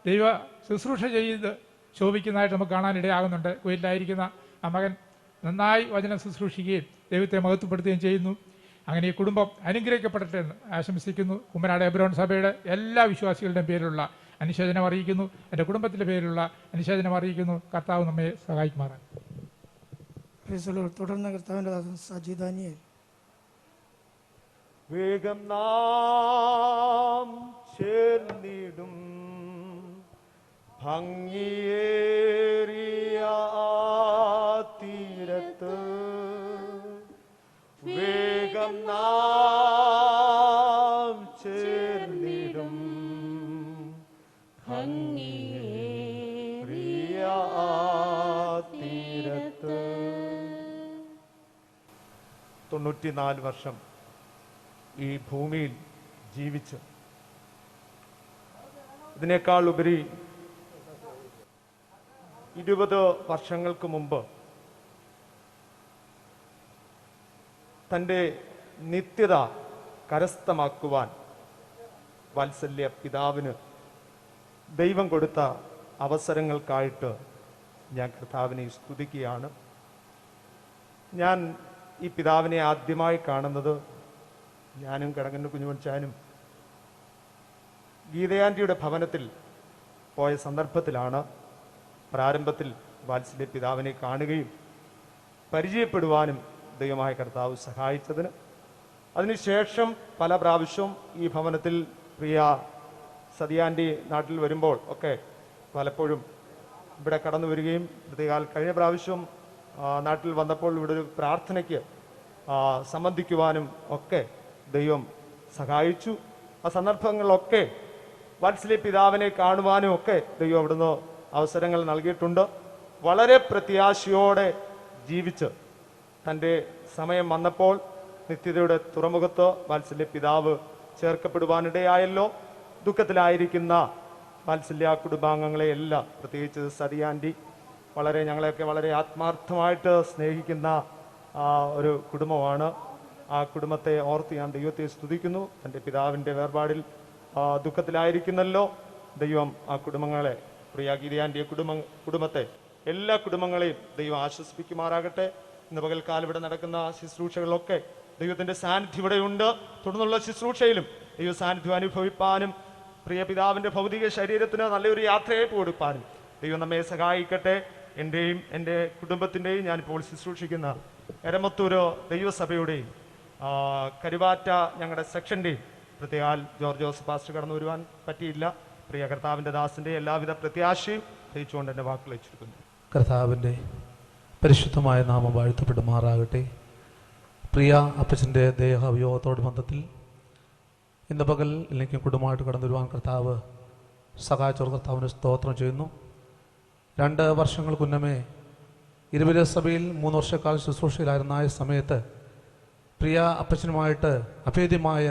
ദൈവ ശുശ്രൂഷ ചെയ്ത് ശോഭിക്കുന്നതായിട്ട് നമുക്ക് കാണാനിടയാകുന്നുണ്ട്. കുയിലായിരിക്കുന്ന ആ മകൻ നന്നായി വചനം ശുശ്രൂഷിക്കുകയും ദൈവത്തെ മഹത്വപ്പെടുത്തുകയും ചെയ്യുന്നു. അങ്ങനെ ഈ കുടുംബം അനുഗ്രഹിക്കപ്പെടട്ടെ എന്ന് ആശംസിക്കുന്നു. കുമ്പനാട് ഹെബ്രോൻ സഭയുടെ എല്ലാ വിശ്വാസികളുടെയും പേരിലുള്ള അനുശോചനം അറിയിക്കുന്നു. എൻ്റെ കുടുംബത്തിൻ്റെ പേരിലുള്ള അനുശോചനം അറിയിക്കുന്നു. കർത്താവ് നമ്മെ സഹായിക്കുമാറാണ്. തുടർന്ന് കർത്താവിൻ്റെ ദാസൻ സജി ദാനിയേൽ. വേഗം നാം ചേർന്നിടും ഭംഗിയേറിയ തീരത്ത്, വേഗം നാം ചേർന്നിടും ഭംഗിയേറിയ തീരത്ത്. 94 വർഷം ഈ ഭൂമിയിൽ ജീവിച്ച്, ഇതിനേക്കാൾ ഉപരി 20 വർഷങ്ങൾക്ക് മുമ്പ് തൻ്റെ നിത്യത കരസ്ഥമാക്കുവാൻ വാത്സല്യ പിതാവിന് ദൈവം കൊടുത്ത അവസരങ്ങൾക്കായിട്ട് ഞാൻ കർത്താവിനെ സ്തുതിക്കുകയാണ്. ഞാൻ ഈ പിതാവിനെ ആദ്യമായി കാണുന്നത്, ഞാനും കടങ്ങൻ്റെ കുഞ്ഞുമച്ചാനും ഗീതയാൻറ്റിയുടെ ഭവനത്തിൽ പോയ സന്ദർഭത്തിലാണ് പ്രാരംഭത്തിൽ വാത്സല്യ പിതാവിനെ കാണുകയും പരിചയപ്പെടുവാനും ദൈവമായ കർത്താവ് സഹായിച്ചതിന്. അതിനുശേഷം പല പ്രാവശ്യവും ഈ ഭവനത്തിൽ പ്രിയ സതിയാൻറ്റി നാട്ടിൽ വരുമ്പോൾ ഒക്കെ പലപ്പോഴും ഇവിടെ കടന്നു വരികയും പ്രത്യേകാൽ കഴിഞ്ഞ പ്രാവശ്യം നാട്ടിൽ വന്നപ്പോൾ ഇവിടെ ഒരു പ്രാർത്ഥനയ്ക്ക് സംബന്ധിക്കുവാനും ഒക്കെ ദൈവം സഹായിച്ചു. ആ സന്ദർഭങ്ങളിലൊക്കെ വാത്സല്യ പിതാവിനെ കാണുവാനും ഒക്കെ ദൈവം അവിടുന്ന് അവസരങ്ങൾ നൽകിയിട്ടുണ്ട്. വളരെ പ്രത്യാശയോടെ ജീവിച്ച് തൻ്റെ സമയം വന്നപ്പോൾ നിത്യതയുടെ തുറമുഖത്ത് വാത്സല്യ പിതാവ് ചേർക്കപ്പെടുവാനിടയായല്ലോ. ദുഃഖത്തിലായിരിക്കുന്ന വാത്സല്യ കുടുംബാംഗങ്ങളെ എല്ലാം, പ്രത്യേകിച്ച് സതിയാൻറ്റി, ഞങ്ങളെയൊക്കെ വളരെ ആത്മാർത്ഥമായിട്ട് സ്നേഹിക്കുന്ന ഒരു കുടുംബമാണ്. ആ കുടുംബത്തെ ഓർത്ത് ഞാൻ ദൈവത്തെ സ്തുതിക്കുന്നു. തൻ്റെ പിതാവിൻ്റെ വേർപാടിൽ ദുഃഖത്തിലായിരിക്കുന്നല്ലോ. ദൈവം ആ കുടുംബങ്ങളെ, പ്രിയ ഗീതയാൻറ്റിയെ കുടുംബത്തെ, എല്ലാ കുടുംബങ്ങളെയും ദൈവം ആശ്വസിപ്പിക്കുമാറാകട്ടെ. ഇന്ന് പകൽക്കാലം ഇവിടെ നടക്കുന്ന ശുശ്രൂഷകളിലൊക്കെ ദൈവത്തിൻ്റെ സാന്നിധ്യം ഇവിടെയുണ്ട്. തുടർന്നുള്ള ശുശ്രൂഷയിലും ദൈവ സാന്നിധ്യം അനുഭവിപ്പാനും പ്രിയ പിതാവിൻ്റെ ഭൗതിക ശരീരത്തിന് നല്ലൊരു യാത്രയയപ്പ് കൊടുപ്പാനും ദൈവം നമ്മെ സഹായിക്കട്ടെ. എൻ്റെയും എൻ്റെ കുടുംബത്തിൻ്റെയും ഞാനിപ്പോൾ ശുശ്രൂഷിക്കുന്ന എരമത്തൂർ ദൈവസഭയുടെയും കരുവാറ്റ ഞങ്ങളുടെ സെക്ഷൻ്റെയും പ്രത്യേകാൽ ജോർജ് ജോസഫ് പാസ്റ്റർ കടന്നു വരുവാൻ പറ്റിയില്ല. പ്രിയ കർത്താവിൻ്റെ ദാസിൻ്റെ എല്ലാവിധ പ്രത്യാശയും അറിയിച്ചുകൊണ്ട് എൻ്റെ വാക്കുകൾ വെച്ചിരിക്കുന്നു. കർത്താവിൻ്റെ പരിശുദ്ധമായ നാമം വാഴ്ത്തപ്പെടുമാറാകട്ടെ. പ്രിയ അപ്പച്ചൻ്റെ ദേഹവിയോഗത്തോട് ബന്ധത്തിൽ ഇന്ന് പകൽ എനിക്ക് കുടുംബമായിട്ട് കടന്നു വരുവാൻ കർത്താവ് സഹായിച്ചോർ കർത്താവിന് സ്തോത്രം ചെയ്യുന്നു. 2 വർഷങ്ങൾക്ക് മുന്നമേ ഇരുവര സഭയിൽ 3 വർഷക്കാലം ശുശ്രൂഷയിലായിരുന്ന ആ സമയത്ത് പ്രിയ അപ്പച്ചനുമായിട്ട് അഭേദ്യമായ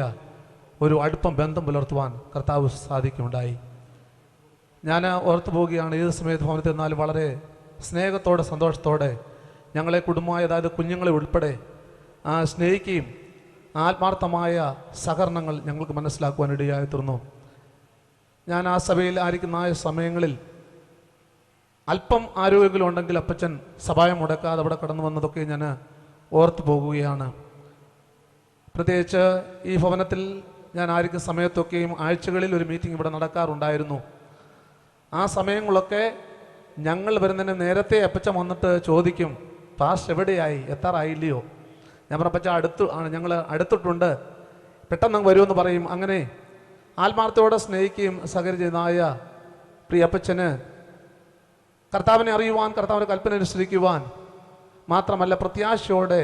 ഒരു അടുപ്പം ബന്ധം പുലർത്തുവാൻ കർത്താവ് സാധിക്കുകയുണ്ടായി. ഞാൻ ഓർത്തു പോവുകയാണ്, ഏത് സമയത്ത് ഭവനത്തിൽ നിന്നാലും വളരെ സ്നേഹത്തോടെ സന്തോഷത്തോടെ ഞങ്ങളെ കുടുംബമായി, അതായത് കുഞ്ഞുങ്ങളെ ഉൾപ്പെടെ സ്നേഹിക്കുകയും ആത്മാർത്ഥമായ സഹകരണങ്ങൾ ഞങ്ങൾക്ക് മനസ്സിലാക്കുവാനിടയായി തീർന്നു. ഞാൻ ആ സഭയിൽ ആയിരിക്കുന്ന ആ സമയങ്ങളിൽ അല്പം ആരോഗ്യമെങ്കിലും ഉണ്ടെങ്കിൽ അപ്പച്ചൻ സഭായം മുടക്കാതെ അവിടെ കടന്നു വന്നതൊക്കെ ഞാൻ ഓർത്തു പോകുകയാണ്. പ്രത്യേകിച്ച് ഈ ഭവനത്തിൽ ഞാൻ ആയിരിക്കുന്ന സമയത്തൊക്കെയും ആഴ്ചകളിൽ ഒരു മീറ്റിംഗ് ഇവിടെ നടക്കാറുണ്ടായിരുന്നു. ആ സമയങ്ങളൊക്കെ ഞങ്ങൾ വരുന്നതിന് നേരത്തെ അപ്പച്ചൻ വന്നിട്ട് ചോദിക്കും, പാസ്റ്റർ എവിടെയായി, എത്താറായില്ലയോ? ഞാൻ പറഞ്ഞ അപ്പച്ച ഞങ്ങൾ അടുത്തിട്ടുണ്ട്, പെട്ടെന്ന് വരുമെന്ന് പറയും. അങ്ങനെ ആത്മാർത്ഥയോടെ സ്നേഹിക്കുകയും സഹകരിച്ചതായ പ്രിയപ്പച്ചന് കർത്താവിനെ അറിയുവാൻ, കർത്താവിൻ്റെ കൽപ്പന അനുസരിക്കുവാൻ മാത്രമല്ല പ്രത്യാശയോടെ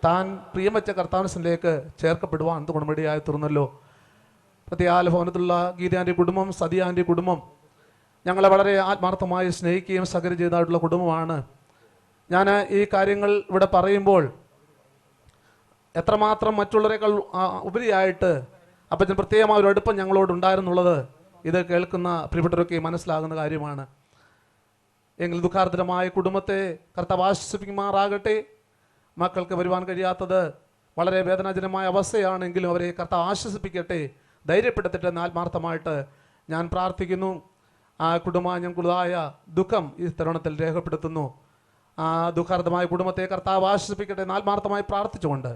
താൻ പ്രിയം വെച്ച കർത്താവിനിലേക്ക് ചേർക്കപ്പെടുവാൻ ഗുണമടിയായി തീർന്നല്ലോ. പ്രത്യേക ഭവനത്തിലുള്ള ഗീതയാൻ്റെ കുടുംബം, സതിയാൻ്റെ കുടുംബം ഞങ്ങളെ വളരെ ആത്മാർത്ഥമായി സ്നേഹിക്കുകയും സഹകരിച്ച് ചെയ്തതായിട്ടുള്ള കുടുംബമാണ്. ഞാൻ ഈ കാര്യങ്ങൾ ഇവിടെ പറയുമ്പോൾ എത്രമാത്രം മറ്റുള്ളവരെക്കാൾ ഉപരിയായിട്ട് അപ്പച്ചൻ പ്രത്യേകമായ ഒരു അടുപ്പം ഞങ്ങളോടുണ്ടായിരുന്നുള്ളത് ഇത് കേൾക്കുന്ന പ്രിയപ്പെട്ടവരൊക്കെ മനസ്സിലാകുന്ന കാര്യമാണ്. എങ്കിൽ ദുഃഖാർദ്രമായ കുടുംബത്തെ കർത്താവ് ആശ്വസിപ്പിക്കുമാറാകട്ടെ. മക്കൾക്ക് വരുവാൻ കഴിയാത്തത് വളരെ വേദനാജനമായ അവസ്ഥയാണെങ്കിലും അവരെ കർത്താവ് ആശ്വസിപ്പിക്കട്ടെ, ധൈര്യപ്പെടുത്തട്ടെ എന്ന് ആത്മാർത്ഥമായിട്ട് ഞാൻ പ്രാർത്ഥിക്കുന്നു. ആ കുടുംബാംഗങ്ങളുടേതായ ദുഃഖം ഈ തരുണത്തിൽ രേഖപ്പെടുത്തുന്നു. ആ ദുഃഖാർദ്രമായ കുടുംബത്തെ കർത്താവ് ആശ്വസിപ്പിക്കട്ടെ എന്ന് ആത്മാർത്ഥമായി പ്രാർത്ഥിച്ചുകൊണ്ട്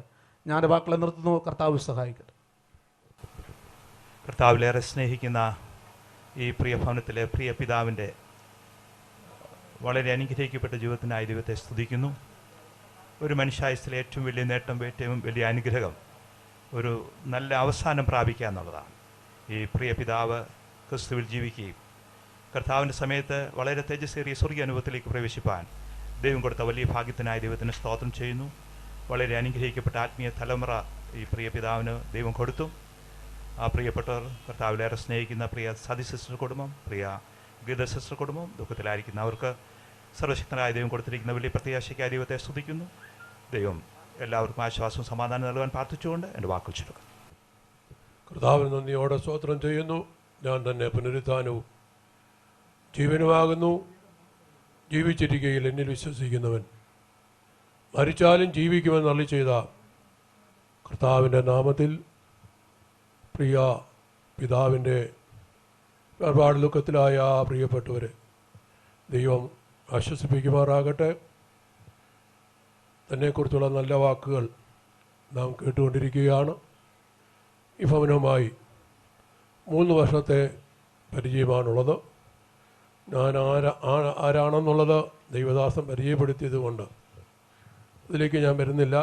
ഞാൻ വാക്കുകളെ നിർത്തുന്നു. കർത്താവ് സഹായിക്കട്ടെ. കർത്താവിലേറെ സ്നേഹിക്കുന്ന ഈ പ്രിയ ഭവനത്തിലെ പ്രിയ പിതാവിൻ്റെ വളരെ അനുഗ്രഹിക്കപ്പെട്ട ജീവിതത്തിനായി ദൈവത്തെ സ്തുതിക്കുന്നു. ഒരു മനുഷ്യായുസ്സിലെ ഏറ്റവും വലിയ നേട്ടം, ഏറ്റവും വലിയ അനുഗ്രഹം ഒരു നല്ല അവസാനം പ്രാപിക്കുക എന്നുള്ളതാണ്. ഈ പ്രിയ പിതാവ് ക്രിസ്തുവിൽ ജീവിക്കുകയും കർത്താവിൻ്റെ സമയത്ത് വളരെ തേജസ്സേറിയ സ്വർഗീയ അനുഭവത്തിലേക്ക് പ്രവേശിപ്പാൻ ദൈവം കൊടുത്ത വലിയ ഭാഗ്യത്തിനായി ദൈവത്തിന് സ്തോത്രം ചെയ്യുന്നു. വളരെ അനുഗ്രഹിക്കപ്പെട്ട ആത്മീയ തലമുറ ഈ പ്രിയ പിതാവിന് ദൈവം കൊടുത്തു. ആ പ്രിയപ്പെട്ടവർ കർത്താവിലേറെ സ്നേഹിക്കുന്ന പ്രിയ സതി സിസ്റ്റർ കുടുംബം, പ്രിയ ഗീത സിസ്റ്റർ കുടുംബം, ദുഃഖത്തിലായിരിക്കുന്നവർക്ക് സർവശക്തനായ ദൈവം കൊടുത്തിരിക്കുന്ന വലിയ പ്രത്യാശയ്ക്കായി ദൈവത്തെ സ്തുതിക്കുന്നു. ദൈവം എല്ലാവർക്കും ആശ്വാസവും സമാധാനം നൽകാൻ പ്രാർത്ഥിച്ചുകൊണ്ട് എൻ്റെ വാക്കുകൾ ചുരുക്കും. കർത്താവിന് നന്ദിയോടെ സ്തോത്രം ചെയ്യുന്നു. ഞാൻ തന്നെ പുനരുത്ഥാനവും ജീവനുമാകുന്നു. ജീവിച്ചിരിക്കുകയിൽ എന്നിൽ വിശ്വസിക്കുന്നവൻ മരിച്ചാലും ജീവിക്കുമെന്ന് അരുളി ചെയ്ത കർത്താവിൻ്റെ നാമത്തിൽ പ്രിയ പിതാവിൻ്റെ ഒരുപാട് ദുഃഖത്തിലായ പ്രിയപ്പെട്ടവരെ ദൈവം ആശ്വസിപ്പിക്കുമാറാകട്ടെ. തന്നെക്കുറിച്ചുള്ള നല്ല വാക്കുകൾ നാം കേട്ടുകൊണ്ടിരിക്കുകയാണ്. ഈ ഭവനവുമായി 3 വർഷത്തെ പരിചയമാണുള്ളത്. ഞാൻ ആരാണെന്നുള്ളത് ദൈവദാസൻ പരിചയപ്പെടുത്തിയത് കൊണ്ട് ഇതിലേക്ക് ഞാൻ വരുന്നില്ല.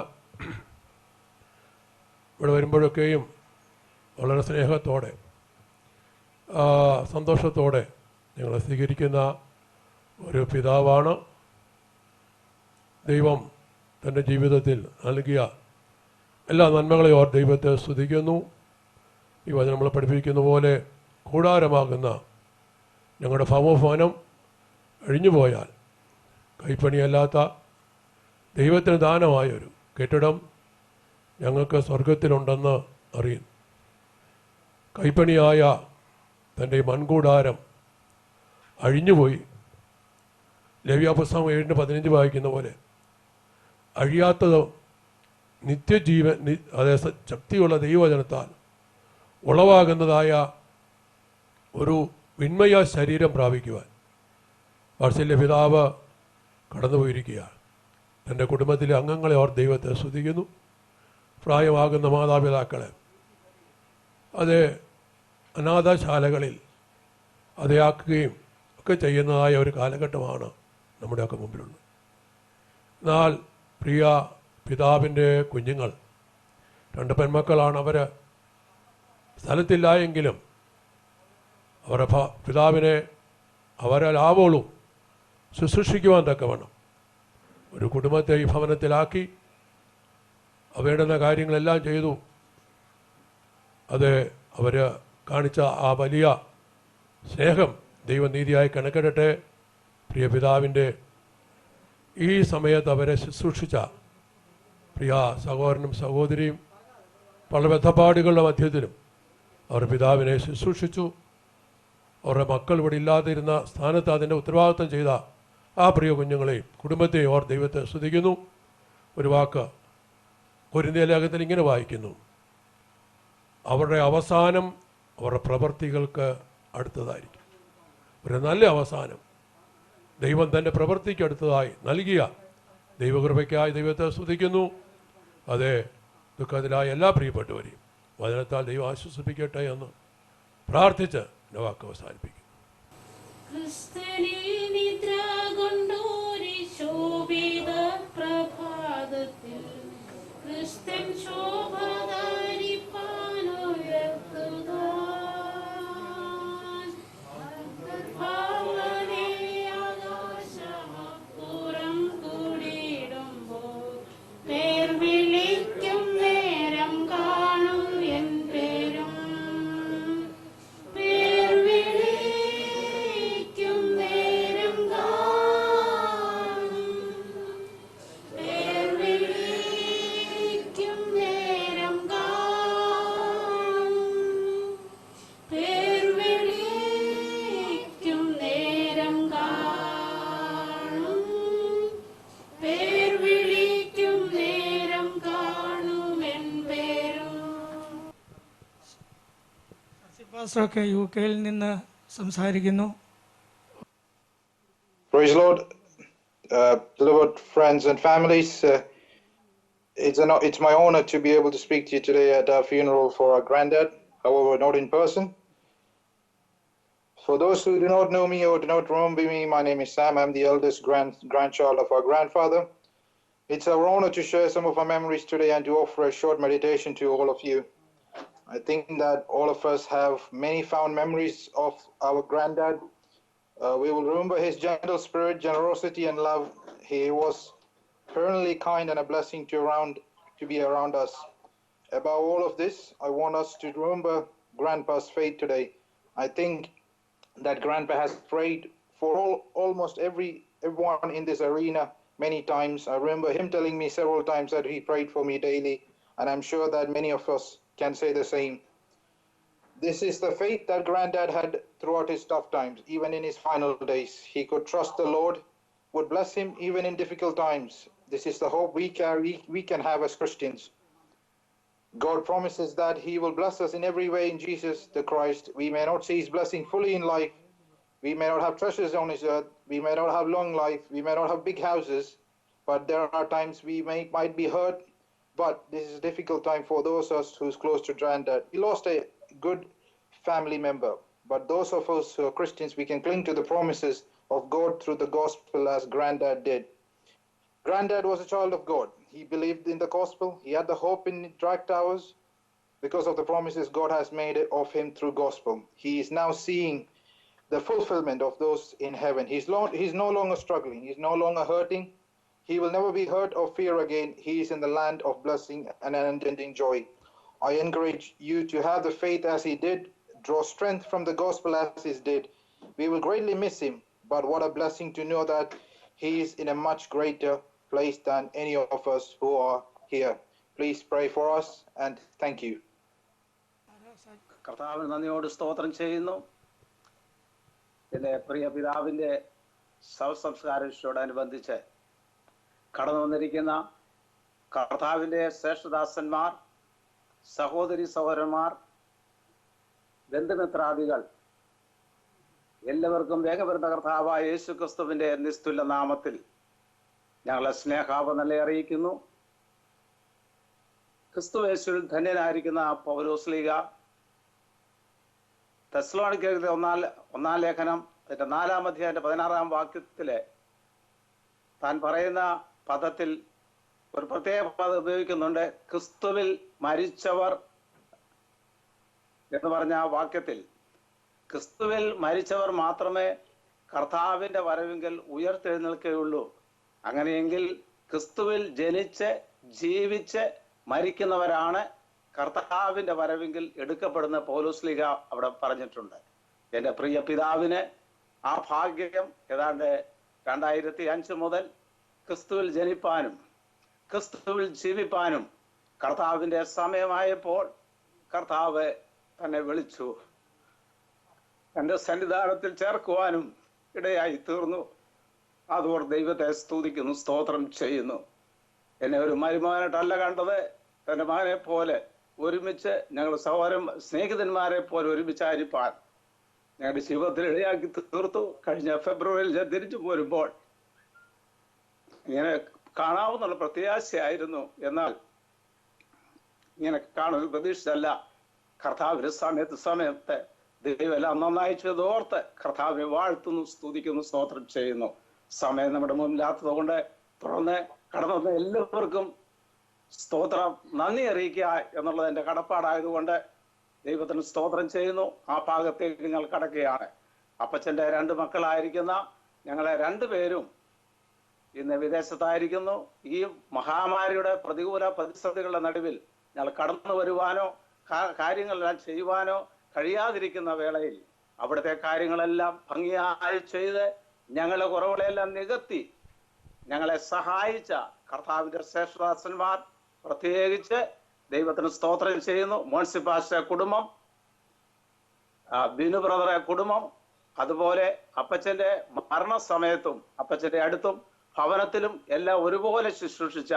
ഇവിടെ വരുമ്പോഴൊക്കെയും വളരെ സ്നേഹത്തോടെ സന്തോഷത്തോടെ ഞങ്ങളെ സ്വീകരിക്കുന്ന ഒരു പിതാവാണ്. ദൈവം തൻ്റെ ജീവിതത്തിൽ നൽകിയ എല്ലാ നന്മകളെയും ഓർ ദൈവത്തെ സ്തുതിക്കുന്നു. ഈ വചനം നമ്മളെ പഠിപ്പിക്കുന്ന പോലെ കൂടാരമാകുന്ന ഞങ്ങളുടെ ഭവനം അഴിഞ്ഞുപോയാൽ കൈപ്പണിയല്ലാത്ത ദൈവത്തിന് ദാനമായൊരു കെട്ടിടം ഞങ്ങൾക്ക് സ്വർഗത്തിലുണ്ടെന്ന് അറിയുന്നു. കൈപ്പണിയായ തൻ്റെ മൺകൂടാരം അഴിഞ്ഞുപോയി. ലേവ്യാപുസ്തകം 7:15 വായിക്കുന്ന പോലെ അഴിയാത്തത് നിത്യജീവൻ അതായത് ശക്തിയുള്ള ദൈവവചനത്താൽ ഉളവാകുന്നതായ ഒരു വിണ്മയ ശരീരം പ്രാപിക്കുവാൻ വാത്സല്യ പിതാവ് കടന്നുപോയിരിക്കുകയാണ്. തൻ്റെ കുടുംബത്തിലെ അംഗങ്ങളെ അവർ ദൈവത്തെ സ്തുതിക്കുന്നു. പ്രായമാകുന്ന മാതാപിതാക്കളെ അത് അനാഥശാലകളിൽ അതയാക്കുകയും ഒക്കെ ചെയ്യുന്നതായ ഒരു കാലഘട്ടമാണ് നമ്മുടെയൊക്കെ മുമ്പിലുള്ളത്. എന്നാൽ പ്രിയ പിതാവിൻ്റെ കുഞ്ഞുങ്ങൾ 2 പെൺമക്കളാണ്. അവർ സ്ഥലത്തില്ല എങ്കിലും അവരുടെ പിതാവിനെ അവരാലാവോളും ശുശ്രൂഷിക്കുവാൻ തക്കവണ്ണം ഒരു കുടുംബത്തെ ഈ ഭവനത്തിലാക്കി വേണ്ടുന്ന കാര്യങ്ങളെല്ലാം ചെയ്തു. അത് അവർ കാണിച്ച ആ വലിയ സ്നേഹം ദൈവനീതിയായി കണക്കിടട്ടെ. പ്രിയ പിതാവിൻ്റെ ഈ സമയത്ത് അവരെ ശുശ്രൂഷിച്ച പ്രിയ സഹോദരനും സഹോദരിയും പല ബന്ധപ്പാടുകളുടെ മധ്യത്തിലും അവർ പിതാവിനെ ശുശ്രൂഷിച്ചു. അവരുടെ മക്കൾ ഇവിടെ ഇല്ലാതിരുന്ന സ്ഥാനത്ത് അതിൻ്റെ ഉത്തരവാദിത്വം ചെയ്ത ആ പ്രിയ കുഞ്ഞുങ്ങളെയും കുടുംബത്തെയും അവർ ദൈവത്തെ സ്തുതിക്കുന്നു. ഒരു വാക്ക് കൊരിന്ത്യ ലേഖനത്തിൽ ഇങ്ങനെ വായിക്കുന്നു: അവരുടെ അവസാനം അവരുടെ പ്രവൃത്തികൾക്ക് അടുത്തതായിരിക്കും. ഒരു നല്ല അവസാനം ദൈവം തൻ്റെ പ്രവൃത്തിക്ക് അടുത്തതായി നൽകിയ ദൈവകൃപയ്ക്കായി ദൈവത്തെ സ്തുതിക്കുന്നു. അതേ ദുഃഖത്തിലായ എല്ലാ പ്രിയപ്പെട്ടവരെയും വചനത്താൽ ദൈവം ആശ്വസിപ്പിക്കട്ടെ എന്ന് പ്രാർത്ഥിച്ച് എൻ്റെ വാക്ക് അവസാനിപ്പിക്കും. ഒക്കെ UK-യിൽ നിന്ന് സംസാരിക്കുന്നു. Praise the Lord, beloved friends and families. It's my honor to be able to speak to you today at our funeral for our granddad, however not in person. For those who do not know me or do not remember me, my name is Sam. I'm the eldest grandchild of our grandfather. It's our honor to share some of our memories today and to offer a short meditation to all of you. I think that all of us have many fond memories of our granddad. We will remember his gentle spirit, generosity, and love. He was eternally kind and a blessing to be around us. Above all of this, I want us to remember Grandpa's faith today. I think that Grandpa has prayed for almost everyone in this arena many times. I remember him telling me several times that he prayed for me daily, and I'm sure that many of us can say the same. This is the faith that Granddad had throughout his tough times. Even in his final days, he could trust the Lord would bless him even in difficult times. This is the hope we can have as Christians. God promises that he will bless us in every way in Jesus the Christ. We may not see his blessing fully in life. We may not have treasures on this earth. We may not have long life. We may not have big houses. But there are times we might be hurt. But this is a difficult time for those of us who's close to Granddad. He lost a good family member. But those of us who are Christians, we can cling to the promises of God through the gospel as Granddad did. Granddad was a child of God. He believed in the gospel. He had the hope in dark towers because of the promises God has made of him through gospel. He is now seeing the fulfillment of those in heaven. He's no longer struggling. He's no longer hurting. He will never be hurt or fear again. He is in the land of blessing and unending joy. I encourage you to have the faith as he did, draw strength from the gospel as he did. We will greatly miss him, but what a blessing to know that he is in a much greater place than any of us who are here. Please pray for us and thank you. കർത്താവിന് നന്ദിയോട് സ്തോത്രം ചെയ്യുന്നു. എൻ്റെ പ്രിയ പിതാവിൻ്റെ ശവസംസ്കാരത്തോടനുബന്ധിച്ച് കടന്നു വന്നിരിക്കുന്ന കർത്താവിൻ്റെ ശ്രേഷ്ഠദാസന്മാർ, സഹോദരി സഹോദരന്മാർ, ബന്ധുമിത്രാദികൾ എല്ലാവർക്കും വേഗവരുന്ന കർത്താവായ യേശു ക്രിസ്തുവിൻ്റെ നിസ്തുല്യ നാമത്തിൽ ഞങ്ങളെ സ്നേഹാവനലെ അറിയിക്കുന്നു. ക്രിസ്തു യേശുവിൽ ധന്യനായിരിക്കുന്ന പൗലോസ്ലീഗ തെസ്സലോനിക്കരുടെ ഒന്നാം ലേഖനം അതിൻ്റെ 4-ാം അധ്യായത്തിന്റെ 16-ാം വാക്യത്തിലെ താൻ പറയുന്ന പദത്തിൽ ഒരു പ്രത്യേക പദം ഉപയോഗിക്കുന്നുണ്ട്. ക്രിസ്തുവിൽ മരിച്ചവർ എന്ന് പറഞ്ഞ ആ വാക്യത്തിൽ ക്രിസ്തുവിൽ മരിച്ചവർ മാത്രമേ കർത്താവിൻ്റെ വരവെങ്കിൽ ഉയർത്തെഴുന്നേൽക്കുകയുള്ളൂ. അങ്ങനെയെങ്കിൽ ക്രിസ്തുവിൽ ജനിച്ച് ജീവിച്ച് മരിക്കുന്നവരാണ് കർത്താവിൻ്റെ വരവെങ്കിൽ എടുക്കപ്പെടുന്ന പൗലോസ്ലീഗ അവിടെ പറഞ്ഞിട്ടുണ്ട്. എൻ്റെ പ്രിയ പിതാവിന് ആ ഭാഗ്യം ഏതാണ്ട് 2005 മുതൽ ക്രിസ്തുവിൽ ജനിപ്പാനും ക്രിസ്തുവിൽ ജീവിപ്പാനും കർത്താവിൻ്റെ സമയമായപ്പോൾ കർത്താവ് തന്നെ വിളിച്ചു എൻ്റെ സന്നിധാനത്തിൽ ചേർക്കുവാനും ഇടയായി തീർന്നു. അതോടെ ദൈവത്തെ സ്തുതിക്കുന്നു, സ്തോത്രം ചെയ്യുന്നു. എന്നെ ഒരു മരുമകനായിട്ടല്ല കണ്ടത്, എൻ്റെ മകനെ പോലെ ഒരുമിച്ച് ഞങ്ങൾ സ്നേഹിതന്മാരെ പോലെ ഒരുമിച്ചായിരിക്കാൻ ഞങ്ങളുടെ ജീവിതത്തിൽ ഇടയാക്കി തീർത്തു. കഴിഞ്ഞ ഫെബ്രുവരിയിൽ ഞാൻ തിരിച്ചു പോരുമ്പോൾ ഇങ്ങനെ കാണാവുന്നുള്ള പ്രത്യാശയായിരുന്നു. എന്നാൽ ഇങ്ങനെ കാണുന്ന പ്രതീക്ഷിച്ചല്ല. കർത്താവിന്റെ സമയത്തെ ദൈവം എല്ലാം നന്നായി ചെയ്തോർത്ത് കർത്താവിനെ വാഴ്ത്തുന്നു, സ്തുതിക്കുന്നു, സ്തോത്രം ചെയ്യുന്നു. സമയം നമ്മുടെ മുന്നിലാത്തത് കൊണ്ട് തുറന്ന് കടന്നു വന്ന എല്ലാവർക്കും സ്തോത്രം നന്ദി അറിയിക്കുക എന്നുള്ളത് എൻ്റെ കടപ്പാടായതുകൊണ്ട് ദൈവത്തിന് സ്തോത്രം ചെയ്യുന്നു. ആ ഭാഗത്തേക്ക് ഞങ്ങൾ കടക്കുകയാണ്. അപ്പച്ചൻ്റെ 2 മക്കളായിരിക്കുന്ന ഞങ്ങളെ 2 പേരും ഇന്ന് വിദേശത്തായിരിക്കുന്നു. ഈ മഹാമാരിയുടെ പ്രതികൂല പ്രതിസന്ധികളുടെ നടുവിൽ ഞങ്ങൾ കടന്നു വരുവാനോ കാര്യങ്ങളെല്ലാം ചെയ്യുവാനോ കഴിയാതിരിക്കുന്ന വേളയിൽ അവിടുത്തെ കാര്യങ്ങളെല്ലാം ഭംഗിയായി ചെയ്ത് ഞങ്ങളുടെ കുറവുകളെല്ലാം നികത്തി ഞങ്ങളെ സഹായിച്ച കർത്താവിന്റെ ശ്രേഷ്ഠദാസന്മാർ പ്രത്യേകിച്ച് ദൈവത്തിന് സ്തോത്രം ചെയ്യുന്നു. മോൻസിപ്പാസ്റ്റ കുടുംബം, ബിനു ബ്രദറെ കുടുംബം, അതുപോലെ അപ്പച്ചന്റെ മരണസമയത്തും അപ്പച്ചന്റെ അടുത്തും ഭവനത്തിലും എല്ലാം ഒരുപോലെ ശുശ്രൂഷിച്ച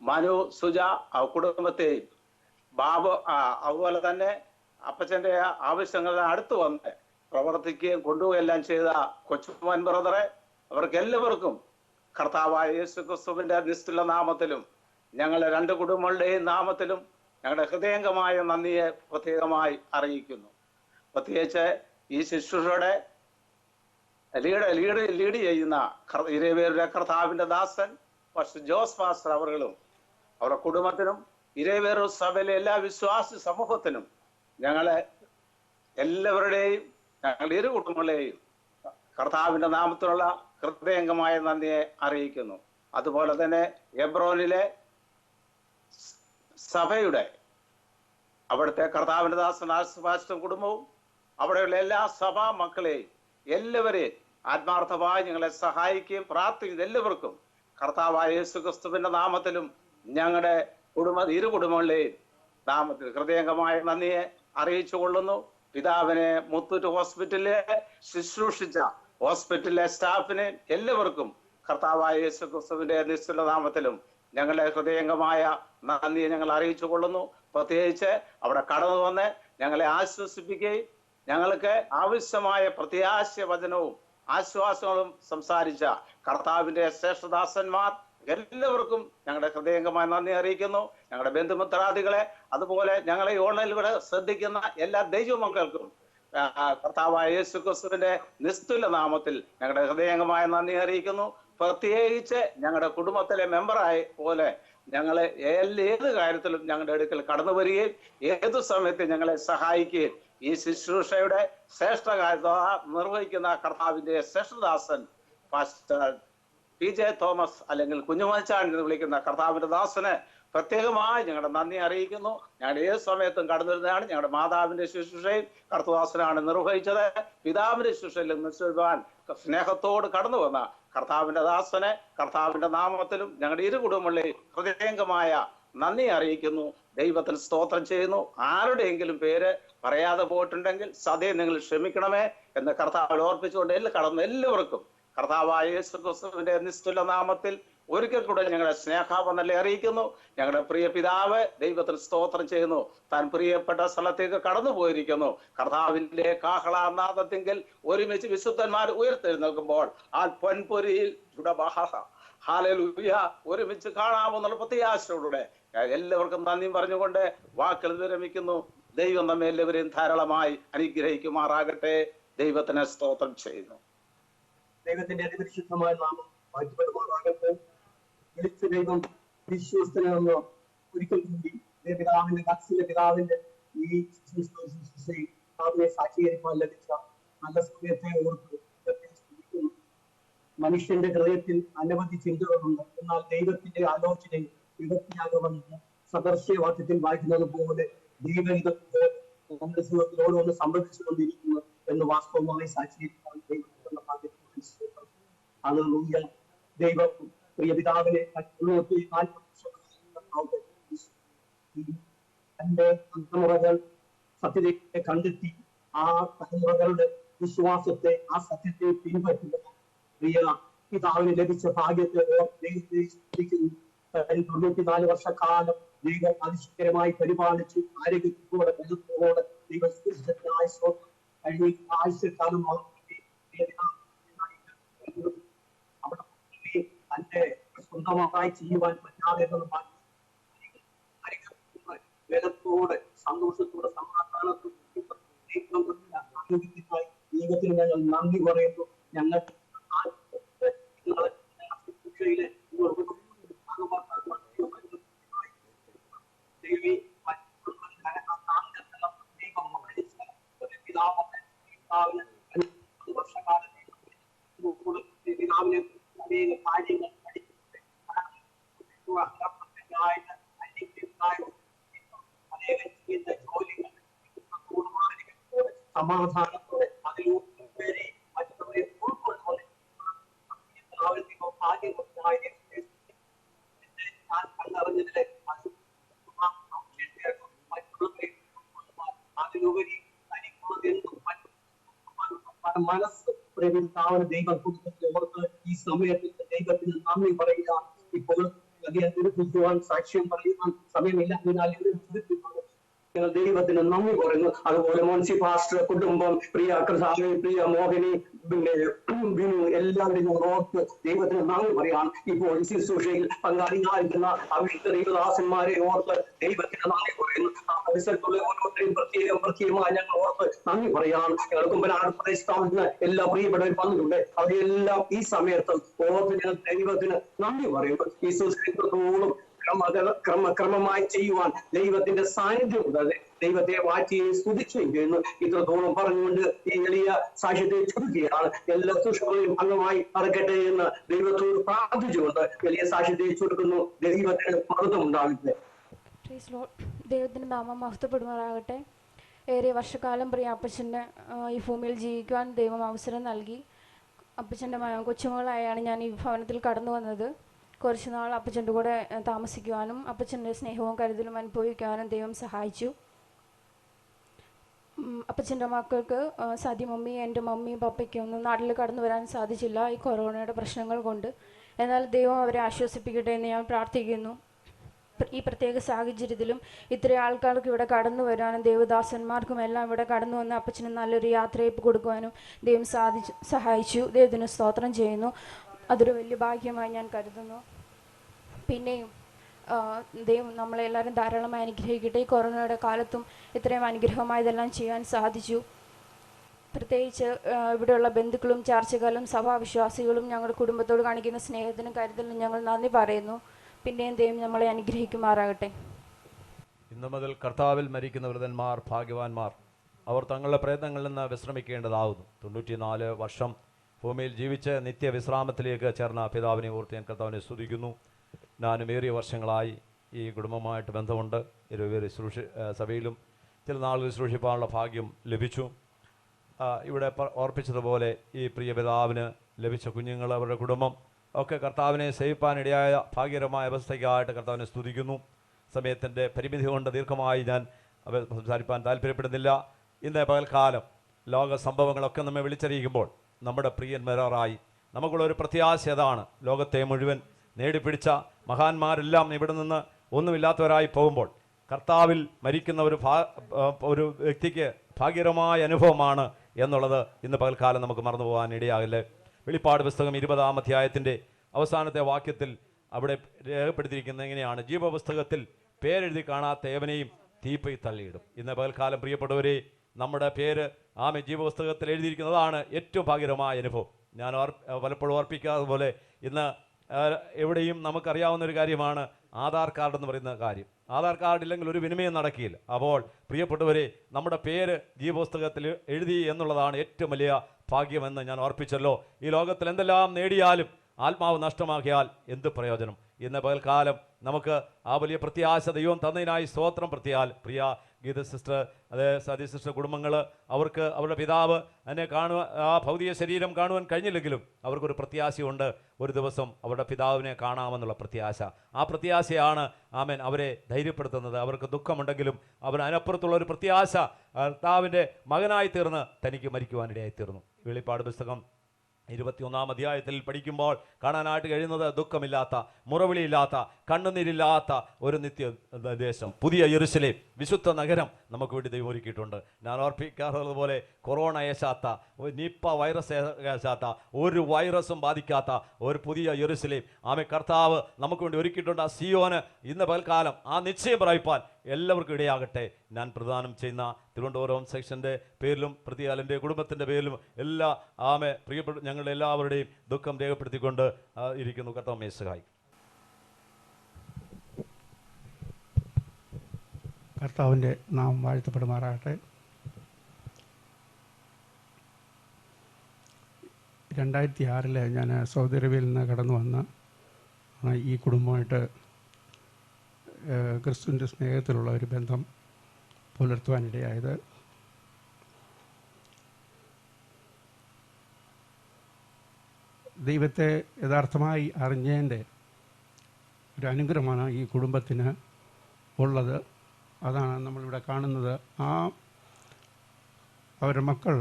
മനു, സുജ കുടുംബത്തെയും ബാബു, അതുപോലെ തന്നെ അപ്പച്ചന്റെ ആവശ്യങ്ങളുടെ അടുത്ത് വന്ന് പ്രവർത്തിക്കുകയും കൊണ്ടുപോയെല്ലാം ചെയ്ത കൊച്ചുമോൻ ബ്രദറെ, അവർക്ക് എല്ലാവർക്കും കർത്താവായ യേശു ക്രിസ്തുവിന്റെ നിസ്തുല നാമത്തിലും ഞങ്ങളുടെ 2 കുടുംബങ്ങളുടെയും നാമത്തിലും ഞങ്ങളുടെ ഹൃദയംഗമായ നന്ദിയെ പ്രത്യേകമായി അറിയിക്കുന്നു. പ്രത്യേകിച്ച് ഈ ശുശ്രൂഷയുടെ ലീഡ് ചെയ്യുന്ന ഇരേവേരുടെ കർത്താവിന്റെ ദാസൻ ഫാസ്റ്റർ ജോസ് പാസ്റ്റർ അവர்களுം അവരുടെ കുടുംബത്തിനും ഇരേവേറു സഭയിലെ എല്ലാ വിശ്വാസി സമൂഹത്തിനും ഞങ്ങളെ എല്ലാവരുടെയും ഞങ്ങളുടെ 2 കുടുംബങ്ങളെയും കർത്താവിന്റെ നാമത്തിലുള്ള ഹൃദയംഗമായ നന്ദിയെ അറിയിക്കുന്നു. അതുപോലെ തന്നെ എബ്രോനിലെ സഭയുടെ അവിടുത്തെ കർത്താവിന്റെ ദാസൻ ആശുപാസ്റ്റം കുടുംബവും അവിടെയുള്ള എല്ലാ സഭാ മക്കളെയും എല്ലാവരെയും ആത്മാർത്ഥമായി ഞങ്ങളെ സഹായിക്കുകയും പ്രാർത്ഥിക്കുന്ന എല്ലാവർക്കും കർത്താവായ യേശു ക്രിസ്തുവിന്റെ നാമത്തിലും ഞങ്ങളുടെ 2 കുടുംബങ്ങളെയും നാമത്തിൽ ഹൃദയംഗമായ നന്ദിയെ അറിയിച്ചു കൊള്ളുന്നു. പിതാവിനെ മുത്തൂറ്റ് ഹോസ്പിറ്റലിലെ ശുശ്രൂഷിച്ച ഹോസ്പിറ്റലിലെ സ്റ്റാഫിനെ എല്ലാവർക്കും കർത്താവായ യേശു ക്രിസ്തുവിന്റെ നിശ്ചല നാമത്തിലും ഞങ്ങളുടെ ഹൃദയംഗമായ നന്ദിയെ ഞങ്ങൾ അറിയിച്ചു കൊള്ളുന്നു. പ്രത്യേകിച്ച് അവിടെ കടന്നു വന്ന് ഞങ്ങളെ ആശ്വസിപ്പിക്കുകയും ഞങ്ങൾക്ക് ആവശ്യമായ പ്രത്യാശ വചനവും ആശ്വാസങ്ങളും സംസാരിച്ച കർത്താവിന്റെ ശ്രേഷ്ഠദാസന്മാർ എല്ലാവർക്കും ഞങ്ങളുടെ ഹൃദയംഗമായ നന്ദി അറിയിക്കുന്നു. ഞങ്ങളുടെ ബന്ധുമിത്രാദികളെ, അതുപോലെ ഞങ്ങളെ ഓൺലൈനിലൂടെ ശ്രദ്ധിക്കുന്ന എല്ലാ ദൈവമക്കൾക്കും കർത്താവായ യേശു ക്രിസ്തുവിന്റെ നിസ്തുല നാമത്തിൽ ഞങ്ങളുടെ ഹൃദയംഗമായ നന്ദി അറിയിക്കുന്നു. പ്രത്യേകിച്ച് ഞങ്ങളുടെ കുടുംബത്തിലെ മെമ്പറായി പോലെ ഞങ്ങളെ ഏത് കാര്യത്തിലും ഞങ്ങളുടെ അടുക്കൽ കടന്നു വരികയും ഏതു സമയത്ത് ഞങ്ങളെ സഹായിക്കുകയും ഈ ശുശ്രൂഷയുടെ നിർവഹിക്കുന്ന കർത്താവിന്റെ ശ്രേഷ്ഠദാസൻ പാസ്റ്റർ PJ തോമസ് അല്ലെങ്കിൽ കുഞ്ഞുമച്ചാൻ എന്ന് വിളിക്കുന്ന കർത്താവിന്റെ ദാസന് പ്രത്യേകമായി ഞങ്ങളുടെ നന്ദി അറിയിക്കുന്നു. ഞങ്ങളുടെ ഏത് സമയത്തും കടന്നു വരുന്നതാണ്. ഞങ്ങളുടെ മാതാവിന്റെ ശുശ്രൂഷയും കർത്തദാസനാണ് നിർവഹിച്ചത്. പിതാവിന്റെ ശുശ്രൂഷയിൽ നിശ്ചയിക്കുവാൻ സ്നേഹത്തോട് കടന്നു വന്ന കർത്താവിന്റെ ദാസനെ കർത്താവിന്റെ നാമത്തിലും ഞങ്ങളുടെ ഇരു കുടുംബങ്ങളിലെയും ഹൃദയംഗമായ നന്ദി അറിയിക്കുന്നു. ദൈവത്തിന് സ്തോത്രം ചെയ്യുന്നു. ആരുടെയെങ്കിലും പേര് പറയാതെ പോയിട്ടുണ്ടെങ്കിൽ സദയം നിങ്ങൾ ക്ഷമിക്കണമേ എന്ന് കർത്താവിൽ ഓർപ്പിച്ചുകൊണ്ട് കടന്ന എല്ലാവർക്കും കർത്താവായ യേശു ക്രിസ്തുവിന്റെ നിസ്തുല നാമത്തിൽ ഒരിക്കൽ കൂടെ ഞങ്ങളുടെ സ്നേഹാവന്ദനം അറിയിക്കുന്നു. ഞങ്ങളുടെ പ്രിയ പിതാവ് ദൈവത്തിന് സ്തോത്രം ചെയ്യുന്നു. താൻ പ്രിയപ്പെട്ട സ്ഥലത്തേക്ക് കടന്നു പോയിരിക്കുന്നു. കർത്താവിന്റെ കാഹളാനാദത്തിങ്കിൽ ഒരുമിച്ച് വിശുദ്ധന്മാർ ഉയർത്തെഴുന്നേൽക്കുമ്പോൾ ആ പൊൻപൊരിയിൽ ഹല്ലേലൂയ ഒരുമിച്ച് കാണാമെന്നുള്ള പ്രത്യാശയോടെ എല്ലാവർക്കും നന്ദി പറഞ്ഞുകൊണ്ട് വാക്കുകൾ വിരമിക്കുന്നു. ദൈവം നമ്മെ എല്ലാവരെയും ധാരാളമായി അനുഗ്രഹിക്കുമാറാകട്ടെ. ദൈവത്തിന് സ്തോത്രം ചെയ്യുന്നു. ദൈവത്തിന്റെ അതിപരിശുദ്ധമായ നാമം വാഴ്ത്തപ്പെടുമാറാകട്ടെ. വിളിച്ച ദൈവം വിശ്വസ്തനെന്ന് ഒരിക്കൽ കൂടി പിതാവിന്റെ ഈ സാക്ഷീകരിക്കാൻ ലഭിച്ച നല്ല സമയത്തെ ഓർത്ത് മനുഷ്യന്റെ ഹൃദയത്തിൽ അനവധി ചിന്തകളുണ്ട്. എന്നാൽ ദൈവത്തിന്റെ ആലോചനയും വിഭക്തിയാകുമെന്ന് സദർശ്യവാക്യത്തിൽ വായിക്കുന്നത് പോലെ ദൈവം നമ്മുടെ ജീവിതത്തിൽ ഓരോന്ന് സംഭവിച്ചുകൊണ്ടിരിക്കുന്നു എന്ന് വാസ്തവമായി സാക്ഷീകരിക്കാൻ ദൈവത്തിന്റെ ഭാഗ്യത്തിൽ ദൈവം പ്രിയ പിതാവിനെ തന്റെ തലമുറകൾ സത്യത്തെ കണ്ടെത്തി ആ തലമുറകളുടെ വിശ്വാസത്തെ ആ സത്യത്തെ പിൻപറ്റുക പ്രിയ പിതാവിന് ലഭിച്ച ഭാഗ്യത്തെ ദൈവത്തെ 94 വർഷക്കാലം ദൈവം അതിശയകരമായി പരിപാലിച്ചു. ആരോഗ്യത്തോടെ ബലത്തോടെ ദൈവം കഴിഞ്ഞ ആഴ്ചക്കാലം തന്റെ സ്വന്തമായി ചെയ്യുവാൻ പറ്റാതെ ബലത്തോടെ സന്തോഷത്തോടെ സമാധാനത്തോടെ ദൈവത്തിന് ഞങ്ങൾ നന്ദി പറയുന്നു. ഞങ്ങൾ പിതാവിനെ അനേക കാര്യങ്ങൾ ജോലികൾ സമാധാനത്തോടെ അതിലൂടെ മറ്റുള്ളവരെ ഉൾക്കൊള്ളുന്നത് ഞാൻ കണ്ടറിഞ്ഞതിലെ അതിലുപരി മനസ്സ് പ്രേമിതാവിന് ദൈവം കൊടുത്തത് ഈ സമയത്ത് ദൈവത്തിന് നന്ദി പറയുക. ഇപ്പോൾ അദ്ദേഹത്തിന് സാക്ഷ്യം പറയുവാൻ സമയമില്ല. ഞങ്ങൾ ദൈവത്തിന് നന്ദി പറയുന്നു. അതുപോലെ മോൻസി പാസ്റ്റർ കുടുംബം പ്രിയ കൃഷ്ണ പ്രിയ മോഹിനി ബിനു എല്ലാവരും ഓർത്ത് ദൈവത്തിന് നന്ദി പറയാൻ ഇപ്പോൾ ശുശ്രൂഷയിൽ പങ്കാളികളായിരിക്കുന്ന അവിശുദ്ധ ദൈവദാസന്മാരെ ഓർത്ത് ദൈവത്തിന് നന്ദി പറയുന്നു. ആ പരിസരത്തുള്ള ഓരോരുത്തരെയും പ്രത്യേകമായി ഞങ്ങൾ ഓർത്ത് നന്ദി പറയാൻ ഞങ്ങൾ കുമ്പനാട് പ്രദേശത്താമസിക്കുന്ന എല്ലാ പ്രിയപ്പെട്ടവരും വന്നിട്ടുണ്ട്. അവരെല്ലാം ഈ സമയത്ത് ഓർത്ത് ഞങ്ങൾ ദൈവത്തിന് നന്ദി പറയുന്നു. ഈ ശുശ്രൂഷത്തോളം ക്രമമായി ചെയ്യുവാൻ ദൈവത്തിന്റെ സാന്നിധ്യം കൂടാതെ ദൈവത്തെ വാഴ്ചയെ സ്തുതിക്കുകയും ചെയ്യുന്നു. ഇത്രത്തോളം പറഞ്ഞുകൊണ്ട് ഈ എളിയ സാക്ഷ്യത്തെ ചുരുക്കുകയാണ്. എല്ലാ ശുശ്രൂഷകളും അംഗമായി നടക്കട്ടെ എന്ന് ദൈവത്തോട് പ്രാർത്ഥിച്ചുകൊണ്ട് എളിയ സാക്ഷ്യത്തെ ചുരുക്കുന്നു. ദൈവത്തിന് മഹത്വം ഉണ്ടാകട്ടെ. ദൈവത്തിന്റെ നാമം മഹത്വപ്പെടുമാറാകട്ടെ. ഏറെ വർഷക്കാലം പ്രിയ അപ്പച്ചന് ഈ ഭൂമിയിൽ ജീവിക്കുവാൻ ദൈവം അവസരം നൽകി. അപ്പച്ചൻ്റെ കൊച്ചുമകളായാണ് ഞാൻ ഈ ഭവനത്തിൽ കടന്നു വന്നത്. കുറച്ച് നാൾ അപ്പച്ചൻ്റെ കൂടെ താമസിക്കുവാനും അപ്പച്ചൻ്റെ സ്നേഹവും കരുതലും അനുഭവിക്കുവാനും ദൈവം സഹായിച്ചു. അപ്പച്ചൻ്റെ മക്കൾക്ക് മമ്മി എൻ്റെ മമ്മിയും പപ്പയ്ക്കും ഒന്നും നാട്ടിൽ കടന്നു വരാൻ സാധിച്ചില്ല ഈ കൊറോണയുടെ പ്രശ്നങ്ങൾ കൊണ്ട്. എന്നാൽ ദൈവം അവരെ ആശ്വസിപ്പിക്കട്ടെ എന്ന് ഞാൻ പ്രാർത്ഥിക്കുന്നു. ഈ പ്രത്യേക സാഹചര്യത്തിലും ഇത്രയും ആൾക്കാർക്ക് ഇവിടെ കടന്നു വരാനും ദൈവദാസന്മാർക്കും എല്ലാം ഇവിടെ കടന്നു വന്ന് അപ്പച്ചന് നല്ലൊരു യാത്രയപ്പ് കൊടുക്കുവാനും ദൈവം സഹായിച്ചു. ദൈവത്തിന് സ്തോത്രം ചെയ്യുന്നു. അതൊരു വലിയ ഭാഗ്യമായി ഞാൻ കരുതുന്നു. പിന്നെയും ദൈവം നമ്മളെല്ലാവരും ധാരാളമായി അനുഗ്രഹിക്കട്ടെ. ഈ കൊറോണയുടെ കാലത്തും ഇത്രയും അനുഗ്രഹമായതെല്ലാം ചെയ്യാൻ സാധിച്ചു. പ്രത്യേകിച്ച് ഇവിടെയുള്ള ബന്ധുക്കളും ചാർച്ചക്കാരും സഭാവിശ്വാസികളും ഞങ്ങളുടെ കുടുംബത്തോട് കാണിക്കുന്ന സ്നേഹത്തിനും കരുതലിനും ഞങ്ങൾ നന്ദി പറയുന്നു. പിന്നെയും ദൈവം നമ്മളെ അനുഗ്രഹിക്കുമാറാകട്ടെ. ഇന്നു മുതൽ കർത്താവിൽ മരിക്കുന്ന വൃതന്മാർ ഭാഗ്യവാന്മാർ. അവർ തങ്ങളുടെ പ്രയത്നങ്ങളിൽ നിന്ന് വിശ്രമിക്കേണ്ടതാവുന്നു. 94 വർഷം ഭൂമിയിൽ ജീവിച്ച് നിത്യവിശ്രാമത്തിലേക്ക് ചേർന്ന പിതാവിനെ ഓർത്ത് ഞാൻ കർത്താവിനെ സ്തുതിക്കുന്നു. ഞാനും ഏറിയ വർഷങ്ങളായി ഈ കുടുംബമായിട്ട് ബന്ധമുണ്ട്. ഇരുവരും സഭയിലും ചില നാളുകൾ ശുശ്രൂഷിപ്പാനുള്ള ഭാഗ്യം ലഭിച്ചു. ഇവിടെ ഓർപ്പിച്ചതുപോലെ ഈ പ്രിയ പിതാവിന് ലഭിച്ച കുഞ്ഞുങ്ങൾ, അവരുടെ കുടുംബം ഒക്കെ കർത്താവിനെ സേവിപ്പാനിടയായ ഭാഗ്യകരമായ അവസ്ഥയ്ക്കായിട്ട് കർത്താവിനെ സ്തുതിക്കുന്നു. സമയത്തിൻ്റെ പരിമിതി കൊണ്ട് ദീർഘമായി ഞാൻ സംസാരിപ്പാൻ താല്പര്യപ്പെടുന്നില്ല. ഇന്ന് പകൽക്കാലം ലോക സംഭവങ്ങളൊക്കെ നമ്മെ വിളിച്ചറിയിക്കുമ്പോൾ നമ്മുടെ പ്രിയന്മാരായി നമുക്കുള്ളൊരു പ്രത്യാശ അതാണ്. ലോകത്തെ മുഴുവൻ നേടിപ്പിടിച്ച മഹാന്മാരെല്ലാം ഇവിടെ നിന്ന് ഒന്നുമില്ലാത്തവരായി പോകുമ്പോൾ കർത്താവിൽ മരിക്കുന്ന ഒരു വ്യക്തിക്ക് ഭാഗ്യകരമായ അനുഭവമാണ് എന്നുള്ളത് ഇന്ന് പകൽക്കാലം നമുക്ക് മറന്നു പോകാൻ ഇടയാകില്ലേ. വെളിപ്പാട് പുസ്തകം 20-ാം അധ്യായത്തിൻ്റെ അവസാനത്തെ വാക്യത്തിൽ അവിടെ രേഖപ്പെടുത്തിയിരിക്കുന്നത് എങ്ങനെയാണ്? ജീവപുസ്തകത്തിൽ പേരെഴുതി കാണാത്ത ഏവനെയും തീപ്പൈ തള്ളിയിടും. ഇന്ന് പകൽക്കാലം പ്രിയപ്പെട്ടവരെ, നമ്മുടെ പേര് ജീവപുസ്തകത്തിൽ എഴുതിയിരിക്കുന്നതാണ് ഏറ്റവും ഭാഗ്യകരമായ അനുഭവം. ഞാൻ പലപ്പോഴും ഓർപ്പിക്കാതെ പോലെ ഇന്ന് എവിടെയും നമുക്കറിയാവുന്ന ഒരു കാര്യമാണ് ആധാർ കാർഡ് എന്ന് പറയുന്ന കാര്യം. ആധാർ കാർഡ് ഇല്ലെങ്കിൽ ഒരു വിനിമയം നടക്കില്ല. അപ്പോൾ പ്രിയപ്പെട്ടവരെ, നമ്മുടെ പേര് ജീവപുസ്തകത്തിൽ എഴുതി എന്നുള്ളതാണ് ഏറ്റവും വലിയ ഭാഗ്യമെന്ന് ഞാൻ ഓർപ്പിച്ചല്ലോ. ഈ ലോകത്തിൽ എന്തെല്ലാം നേടിയാലും ആത്മാവ് നഷ്ടമാക്കിയാൽ എന്ത് പ്രയോജനം? ഇന്ന് പകൽക്കാലം നമുക്ക് ആ വലിയ പ്രത്യാശ ദൈവം തന്നതിനായി സ്തോത്രം. പ്രിയ ഗീത സിസ്റ്റർ, അതേ സതി സിസ്റ്റർ കുടുംബങ്ങൾ, അവർക്ക് അവരുടെ പിതാവ് എന്നെ ആ ഭൗതിക ശരീരം കാണുവാൻ കഴിഞ്ഞില്ലെങ്കിലും അവർക്കൊരു പ്രത്യാശയുണ്ട്. ഒരു ദിവസം അവരുടെ പിതാവിനെ കാണാമെന്നുള്ള പ്രത്യാശ. ആ പ്രത്യാശയാണ് അവരെ ധൈര്യപ്പെടുത്തുന്നത്. അവർക്ക് ദുഃഖമുണ്ടെങ്കിലും അതിനപ്പുറത്തുള്ള ഒരു പ്രത്യാശ, കർത്താവിൻ്റെ മകനായി തീർന്ന് തനിക്ക് മരിക്കുവാനിടയായി തീർന്നു. വെളിപ്പാട് പുസ്തകം 21-ാം അധ്യായത്തിൽ പഠിക്കുമ്പോൾ കാണാനായിട്ട് കഴിയുന്നത് ദുഃഖമില്ലാത്ത, മുറവിളിയില്ലാത്ത, കണ്ണുനീരില്ലാത്ത ഒരു നിത്യദേശം, പുതിയ യെരുശലേം, വിശുദ്ധ നഗരം നമുക്ക് വേണ്ടി ദൈവം ഒരുക്കിയിട്ടുണ്ട്. ഞാൻ ഓർപ്പിക്കാറുള്ളതുപോലെ കൊറോണ ഏശാത്ത, നിപ്പ വൈറസ് ഏശാത്ത, ഒരു വൈറസും ബാധിക്കാത്ത ഒരു പുതിയ യെരുശലേം കർത്താവ് നമുക്ക് വേണ്ടി ഒരുക്കിയിട്ടുണ്ട്. ആ സിയോന് ഇന്ന് പകൽക്കാലം ആ നിശ്ചയം പ്രാപിപ്പാൻ എല്ലാവർക്കും ഇടയാകട്ടെ. ഞാൻ പ്രദാനം ചെയ്യുന്ന തിരുവനന്തപുരം സെക്ഷൻ്റെ പേരിലും പ്രതിയാലിൻ്റെ കുടുംബത്തിൻ്റെ പേരിലും എല്ലാ പ്രിയപ്പെട്ട ഞങ്ങളുടെ എല്ലാവരുടെയും ദുഃഖം രേഖപ്പെടുത്തിക്കൊണ്ട് ഇരിക്കുന്നു. കർത്താവേ സഹായിക്കും. കർത്താവിൻ്റെ നാമം വാഴ്ത്തപ്പെടുമാറാകട്ടെ. 2006 ഞാൻ സൗദി അറേബ്യയിൽ നിന്ന് കടന്നു വന്ന് ഈ കുടുംബമായിട്ട് ക്രിസ്തുവിൻ്റെ സ്നേഹത്തിലുള്ള ഒരു ബന്ധം പുലർത്തുവാനിടയായത്. ദൈവത്തെ യഥാർത്ഥമായി അറിഞ്ഞതിൻ്റെ ഒരു അനുഗ്രഹമാണ് ഈ കുടുംബത്തിന് ഉള്ളത്. അതാണ് നമ്മളിവിടെ കാണുന്നത്. അവരുടെ മക്കൾ,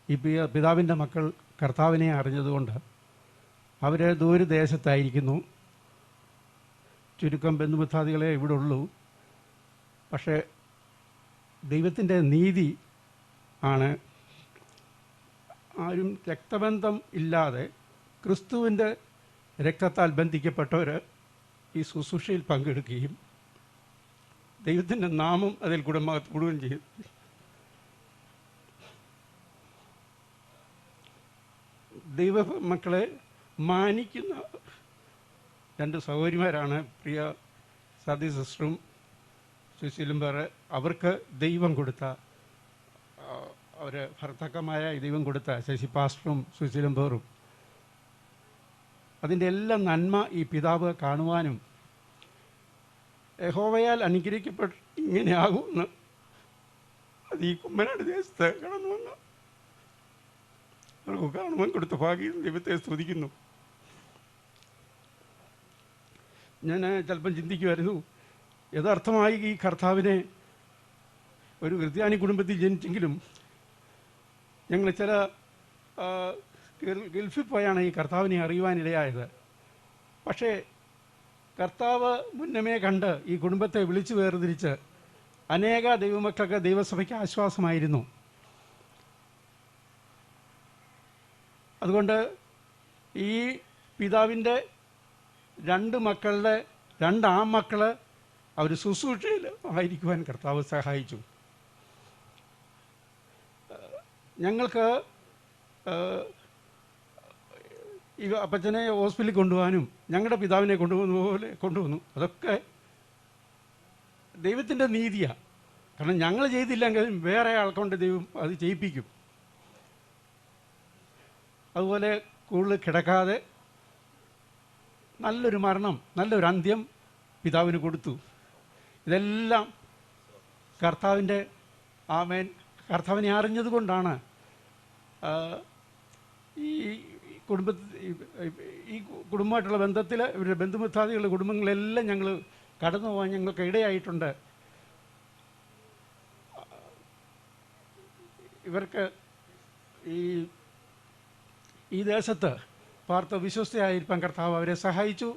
ഈ പിതാവിൻ്റെ മക്കൾ കർത്താവിനെ അറിഞ്ഞതുകൊണ്ട് അവർ ദൂരദേശത്തായിരിക്കുന്നു. ചുരുക്കം ബന്ധുമിത്രാദികളെ ഇവിടെ ഉള്ളൂ. പക്ഷേ ദൈവത്തിൻ്റെ നീതി ആണ്, ആരും രക്തബന്ധം ഇല്ലാതെ ക്രിസ്തുവിൻ്റെ രക്തത്താൽ ബന്ധിക്കപ്പെട്ടവർ ഈ ശുശ്രൂഷയിൽ പങ്കെടുക്കുകയും ദൈവത്തിൻ്റെ നാമം അതിൽ കൂടുകയും ചെയ്യും. ദൈവ മക്കളെ മാനിക്കുന്ന 2 സഹോദരിമാരാണ് പ്രിയ സതി സിസ്റ്ററും സുശീലും പേര്. അവർക്ക് ദൈവം കൊടുത്ത, അവർ ഭർത്താക്കമായ ദൈവം കൊടുത്ത ശശി പാസ്റ്ററും സുശീലും പേറും, അതിൻ്റെ എല്ലാം നന്മ ഈ പിതാവ് കാണുവാനും യഹോവയാൽ അനുഗ്രഹിക്കപ്പെട്ട് ഇങ്ങനെയാകുമെന്ന് അത് ഈ കുമ്മനാട് ദേശത്ത് കടന്നു വന്ന അവർക്ക് കാണുവാൻ കൊടുത്ത ഭാഗ്യം ദൈവത്തെ സ്തുതിക്കുന്നു. ഞാൻ ചിലപ്പം ചിന്തിക്കുമായിരുന്നു, യഥാർത്ഥമായി ഈ കർത്താവിനെ ഒരു ക്രിസ്ത്യാനി കുടുംബത്തിൽ ജനിച്ചെങ്കിലും ഞങ്ങൾ ചില ഗൾഫിൽ പോയാണ് ഈ കർത്താവിനെ അറിയുവാനിടയായത്. പക്ഷേ കർത്താവ് മുന്നമേ കണ്ട് ഈ കുടുംബത്തെ വിളിച്ചു വേർതിരിച്ച് അനേക ദൈവമക്കൾക്ക് ദൈവസഭയ്ക്ക് ആശ്വാസമായിരുന്നു. അതുകൊണ്ട് ഈ പിതാവിൻ്റെ 2 മക്കളുടെ 2 ആൺമക്കൾ അവർ ശുശ്രൂഷയിൽ ആയിരിക്കുവാൻ കർത്താവ് സഹായിച്ചു. ഞങ്ങൾക്ക് ഈ അപ്പച്ചനെ ഹോസ്പിറ്റലിൽ കൊണ്ടുപോകാനും ഞങ്ങളുടെ പിതാവിനെ കൊണ്ടുപോകുന്ന പോലെ കൊണ്ടുവന്നു. അതൊക്കെ ദൈവത്തിൻ്റെ നീതിയാണ്. കാരണം ഞങ്ങൾ ചെയ്തില്ലെങ്കിലും വേറെ ആൾക്കൊണ്ട് ദൈവം അത് ചെയ്യിപ്പിക്കും. അതുപോലെ കൂടുതൽ കിടക്കാതെ നല്ലൊരു മരണം, നല്ലൊരു അന്ത്യം പിതാവിന് കൊടുത്തു. ഇതെല്ലാം കർത്താവിൻ്റെ ആമേൻ, കർത്താവിനെ അറിഞ്ഞതുകൊണ്ടാണ് ഈ കുടുംബമായിട്ടുള്ള ബന്ധത്തിൽ ഇവരുടെ ബന്ധുമിത്രാദികളുടെ കുടുംബങ്ങളെല്ലാം ഞങ്ങൾ കടന്നു പോകാൻ ഞങ്ങൾക്ക് ഇടയായിട്ടുണ്ട്. ഇവർക്ക് ഈ ദേശത്ത് പാർത്ത് വിശ്വസ്തയായിരിക്കാൻ കർത്താവ് അവരെ സഹായിച്ചു.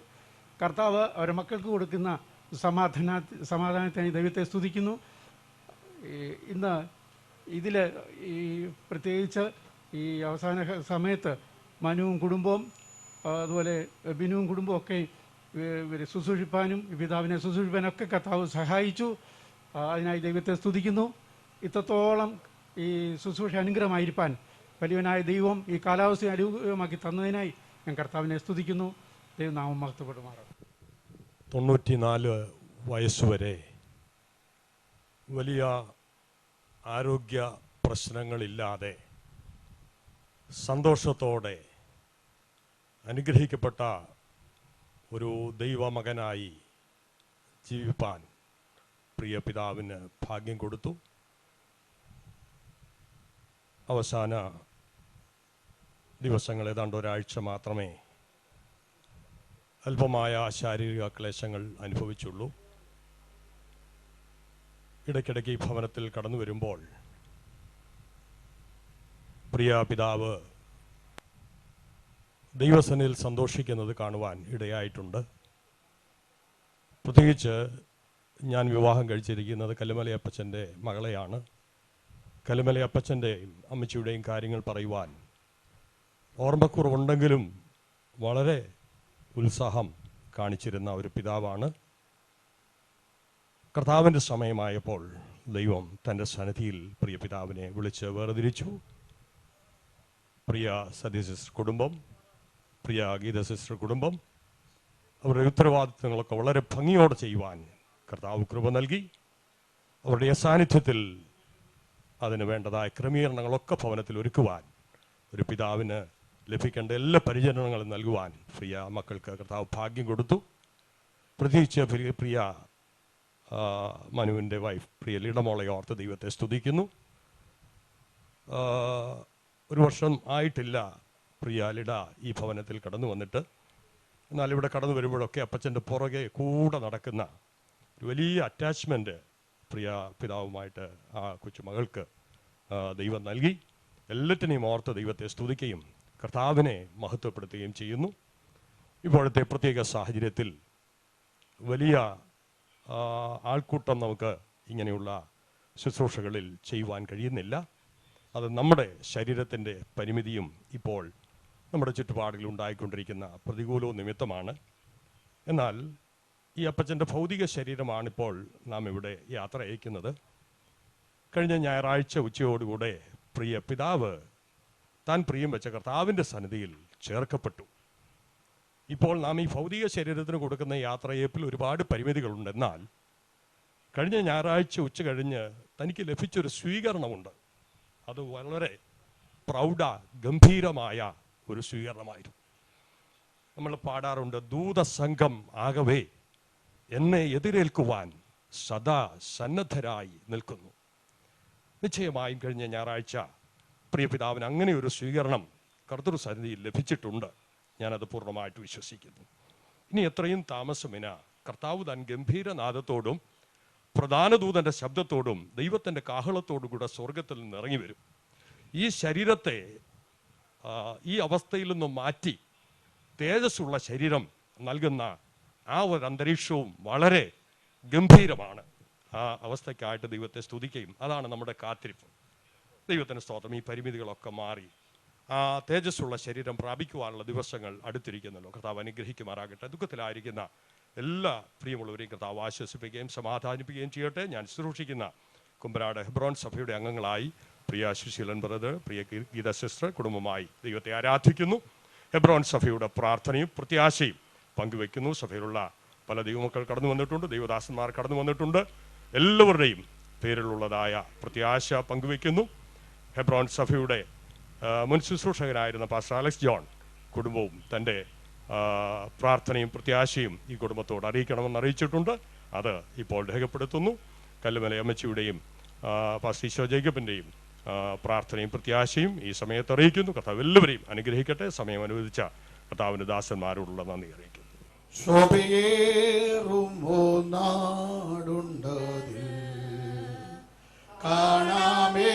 കർത്താവ് അവരുടെ മക്കൾക്ക് കൊടുക്കുന്ന സമാധാനത്തിനായി ദൈവത്തെ സ്തുതിക്കുന്നു. ഇന്ന് ഇതിൽ പ്രത്യേകിച്ച് ഈ അവസാന സമയത്ത് മനുവും കുടുംബവും അതുപോലെ ബിനുവും കുടുംബവും ഒക്കെ ശുശ്രൂഷിപ്പാനും പിതാവിനെ ശുശ്രൂഷിപ്പാനൊക്കെ കർത്താവ് സഹായിച്ചു. അതിനായി ദൈവത്തെ സ്തുതിക്കുന്നു. ഇത്രത്തോളം ഈ ശുശ്രൂഷ അനുഗ്രഹമായിരിക്കാൻ വലിയവനായ ദൈവം ഈ കാലാവസ്ഥയെ അനുകൂലമാക്കി തന്നതിനായി ഞാൻ കർത്താവിനെ സ്തുതിക്കുന്നു. ദൈവനാമം മഹത്വപ്പെടുമാറാം. 94 വയസ്സുവരെ വലിയ ആരോഗ്യ പ്രശ്നങ്ങളില്ലാതെ സന്തോഷത്തോടെ അനുഗ്രഹിക്കപ്പെട്ട ഒരു ദൈവമകനായി ജീവിപ്പാൻ പ്രിയ പിതാവിന് ഭാഗ്യം കൊടുത്തു. അവസാന ദിവസങ്ങൾ ഏതാണ്ട് ഒരാഴ്ച മാത്രമേ അല്പമായ ശാരീരിക ക്ലേശങ്ങൾ അനുഭവിച്ചുള്ളൂ. ഇടയ്ക്കിടയ്ക്ക് ഈ ഭവനത്തിൽ കടന്നു വരുമ്പോൾ പ്രിയ പിതാവ് ദൈവസന്നിധിയിൽ സന്തോഷിക്കുന്നത് കാണുവാൻ ഇടയായിട്ടുണ്ട്. പ്രത്യേകിച്ച് ഞാൻ വിവാഹം കഴിച്ചിരിക്കുന്നത് കല്ലുമലയപ്പച്ചൻ്റെ മകളെയാണ്. കല്ലുമലയപ്പച്ചൻ്റെയും അമ്മച്ചിയുടെയും കാര്യങ്ങൾ പറയുവാൻ ഓർമ്മക്കുറവുണ്ടെങ്കിലും വളരെ ഉത്സാഹം കാണിച്ചിരുന്ന ഒരു പിതാവാണ്. കർത്താവിൻ്റെ സമയമായപ്പോൾ ദൈവം തൻ്റെ സന്നിധിയിൽ പ്രിയ പിതാവിനെ വിളിച്ച് വേർതിരിച്ചു. പ്രിയ സതി സിസ്റ്റർ കുടുംബം, പ്രിയ ഗീത സിസ്റ്റർ കുടുംബം, അവരുടെ ഉത്തരവാദിത്തങ്ങളൊക്കെ വളരെ ഭംഗിയോടെ ചെയ്യുവാൻ കർത്താവ് കൃപ നൽകി. അവരുടെ സാന്നിധ്യത്തിൽ അതിന് വേണ്ടതായ ക്രമീകരണങ്ങളൊക്കെ ഭവനത്തിൽ ഒരുക്കുവാൻ ഒരു പിതാവിന് ലഭിക്കേണ്ട എല്ലാ പരിചരണങ്ങളും നൽകുവാൻ പ്രിയ മക്കൾക്ക് കർത്താവ് ഭാഗ്യം കൊടുത്തു. പ്രത്യേകിച്ച് പ്രിയ മനുവിൻ്റെ വൈഫ് പ്രിയ ലീഡമോളെ ഓർത്ത് ദൈവത്തെ സ്തുതിക്കുന്നു. ഒരു വർഷം ആയിട്ടില്ല പ്രിയ ലിഡ ഈ ഭവനത്തിൽ കടന്നു വന്നിട്ട്. എന്നാൽ ഇവിടെ കടന്നു വരുമ്പോഴൊക്കെ അപ്പച്ചൻ്റെ പുറകെ കൂടെ നടക്കുന്ന ഒരു വലിയ അറ്റാച്ച്മെൻറ്റ് പ്രിയ പിതാവുമായിട്ട് ആ കൊച്ചുമകൾക്ക് ദൈവം നൽകി. എല്ലാറ്റിനെയും ഓർത്ത് ദൈവത്തെ സ്തുതിക്കുകയും കർത്താവിനെ മഹത്വപ്പെടുത്തുകയും ചെയ്യുന്നു. ഇപ്പോഴത്തെ പ്രത്യേക സാഹചര്യത്തിൽ വലിയ ആൾക്കൂട്ടം നമുക്ക് ഇങ്ങനെയുള്ള ശുശ്രൂഷകളിൽ ചെയ്യുവാൻ കഴിയുന്നില്ല. അത് നമ്മുടെ ശരീരത്തിൻ്റെ പരിമിതിയും ഇപ്പോൾ നമ്മുടെ ചുറ്റുപാടുകളിൽ ഉണ്ടായിക്കൊണ്ടിരിക്കുന്ന പ്രതികൂലവും നിമിത്തമാണ്. എന്നാൽ ഈ അപ്പച്ചൻ്റെ ഭൗതിക ശരീരമാണിപ്പോൾ നാം ഇവിടെ യാത്ര അയക്കുന്നത്. കഴിഞ്ഞ ഞായറാഴ്ച ഉച്ചയോടുകൂടെ പ്രിയ പിതാവ് താൻ പ്രിയം വെച്ച കർത്താവിൻ്റെ സന്നിധിയിൽ ചേർക്കപ്പെട്ടു. ഇപ്പോൾ നാം ഈ ഭൗതിക ശരീരത്തിന് കൊടുക്കുന്ന യാത്രയപ്പിൽ ഒരുപാട് പരിമിതികളുണ്ട്. എന്നാൽ കഴിഞ്ഞ ഞായറാഴ്ച ഉച്ച കഴിഞ്ഞ് തനിക്ക് ലഭിച്ചൊരു സ്വീകരണമുണ്ട്. അത് വളരെ ഗംഭീരമായ ഒരു സ്വീകരണമായിരുന്നു. നമ്മൾ പാടാറുണ്ട്, ദൂതസംഘം ആകവേ എന്നെ എതിരേൽക്കുവാൻ സദാ സന്നദ്ധരായി നിൽക്കുന്നു. നിശ്ചയമായും കഴിഞ്ഞ ഞായറാഴ്ച പ്രിയ പിതാവിന് അങ്ങനെ ഒരു സ്വീകരണം കർത്തൃസന്നിധിയിൽ ലഭിച്ചിട്ടുണ്ട്. ഞാനത് പൂർണ്ണമായിട്ട് വിശ്വസിക്കുന്നു. ഇനി എത്രയും താമസമിന കർത്താവ് താൻ ഗംഭീരനാദത്തോടും പ്രധാന ദൂതൻ്റെ ശബ്ദത്തോടും ദൈവത്തിൻ്റെ കാഹളത്തോടും കൂടെ സ്വർഗത്തിൽ നിന്ന് ഇറങ്ങി വരും. ഈ ശരീരത്തെ ഈ അവസ്ഥയിൽ നിന്നും മാറ്റി തേജസ്സുള്ള ശരീരം നൽകുന്ന ആ ഒരു അന്തരീക്ഷവും വളരെ ഗംഭീരമാണ്. ആ അവസ്ഥയ്ക്കായിട്ട് ദൈവത്തെ സ്തുതിക്കുകയും അതാണ് നമ്മുടെ കാത്തിരിപ്പ്. ദൈവത്തിൻ്റെ സ്തോത്രം. ഈ പരിമിതികളൊക്കെ മാറി ആ തേജസ്സുള്ള ശരീരം പ്രാപിക്കുവാനുള്ള ദിവസങ്ങൾ അടുത്തിരിക്കുന്നല്ലോ. കർത്താവ് അനുഗ്രഹിക്കുമാറാകട്ടെ. ദുഃഖത്തിലായിരിക്കുന്ന എല്ലാ പ്രിയമുള്ളവരെയും കർത്താവ് ആശ്വസിപ്പിക്കുകയും സമാധാനിപ്പിക്കുകയും ചെയ്യട്ടെ. ഞാൻ ശുശ്രൂഷിക്കുന്ന കുമ്പനാട് ഹെബ്രോൻ സഭയുടെ അംഗങ്ങളായി പ്രിയ സുശീലൻ ബ്രദർ, പ്രിയ ഗീത സിസ്റ്റർ കുടുംബമായി ദൈവത്തെ ആരാധിക്കുന്നു. ഹെബ്രോൻ സഭയുടെ പ്രാർത്ഥനയും പ്രത്യാശയും പങ്കുവെക്കുന്നു. സഭയിലുള്ള പല ദൈവമക്കൾ കടന്നു വന്നിട്ടുണ്ട്, ദൈവദാസന്മാർ കടന്നു വന്നിട്ടുണ്ട്. എല്ലാവരുടെയും പേരിലുള്ളതായ പ്രത്യാശ പങ്കുവെക്കുന്നു. ഹെബ്രോൻ സഭയുടെ മുൻ ശുശ്രൂഷകനായിരുന്ന പാസ്റ്റർ അലക്സ് ജോൺ കുടുംബവും തൻ്റെ പ്രാർത്ഥനയും പ്രത്യാശയും ഈ കുടുംബത്തോട് അറിയിക്കണമെന്ന് അറിയിച്ചിട്ടുണ്ട്. അത് ഇപ്പോൾ രേഖപ്പെടുത്തുന്നു. കല്ലുമല അമ്മച്ചിയുടെയും പാസ്റ്റർ ഈശോ ജേക്കബിൻ്റെയും പ്രാർത്ഥനയും പ്രത്യാശയും ഈ സമയത്ത് അറിയിക്കുന്നു. കർത്താവ് എല്ലാവരെയും അനുഗ്രഹിക്കട്ടെ. സമയം അനുവദിച്ച കർത്താവിൻ്റെ ദാസന്മാരോടുള്ള നന്ദി അറിയിക്കുന്നു. കാണാമേ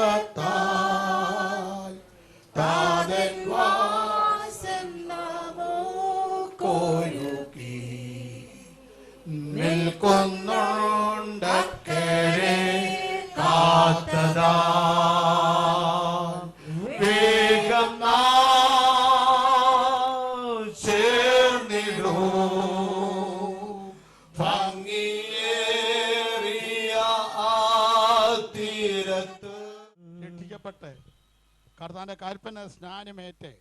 വിശ്വാസത്താൽ താതൻ വാസം നമുക്കൊരുക്കി നിൽക്കുന്നുണ്ടക്കരെ കാത്തതാ വേഗം ചേർന്നിടൂ രക്ഷിക്കപ്പെട്ട് കർത്താവിൻ്റെ കൽപ്പന സ്നാനമേറ്റ്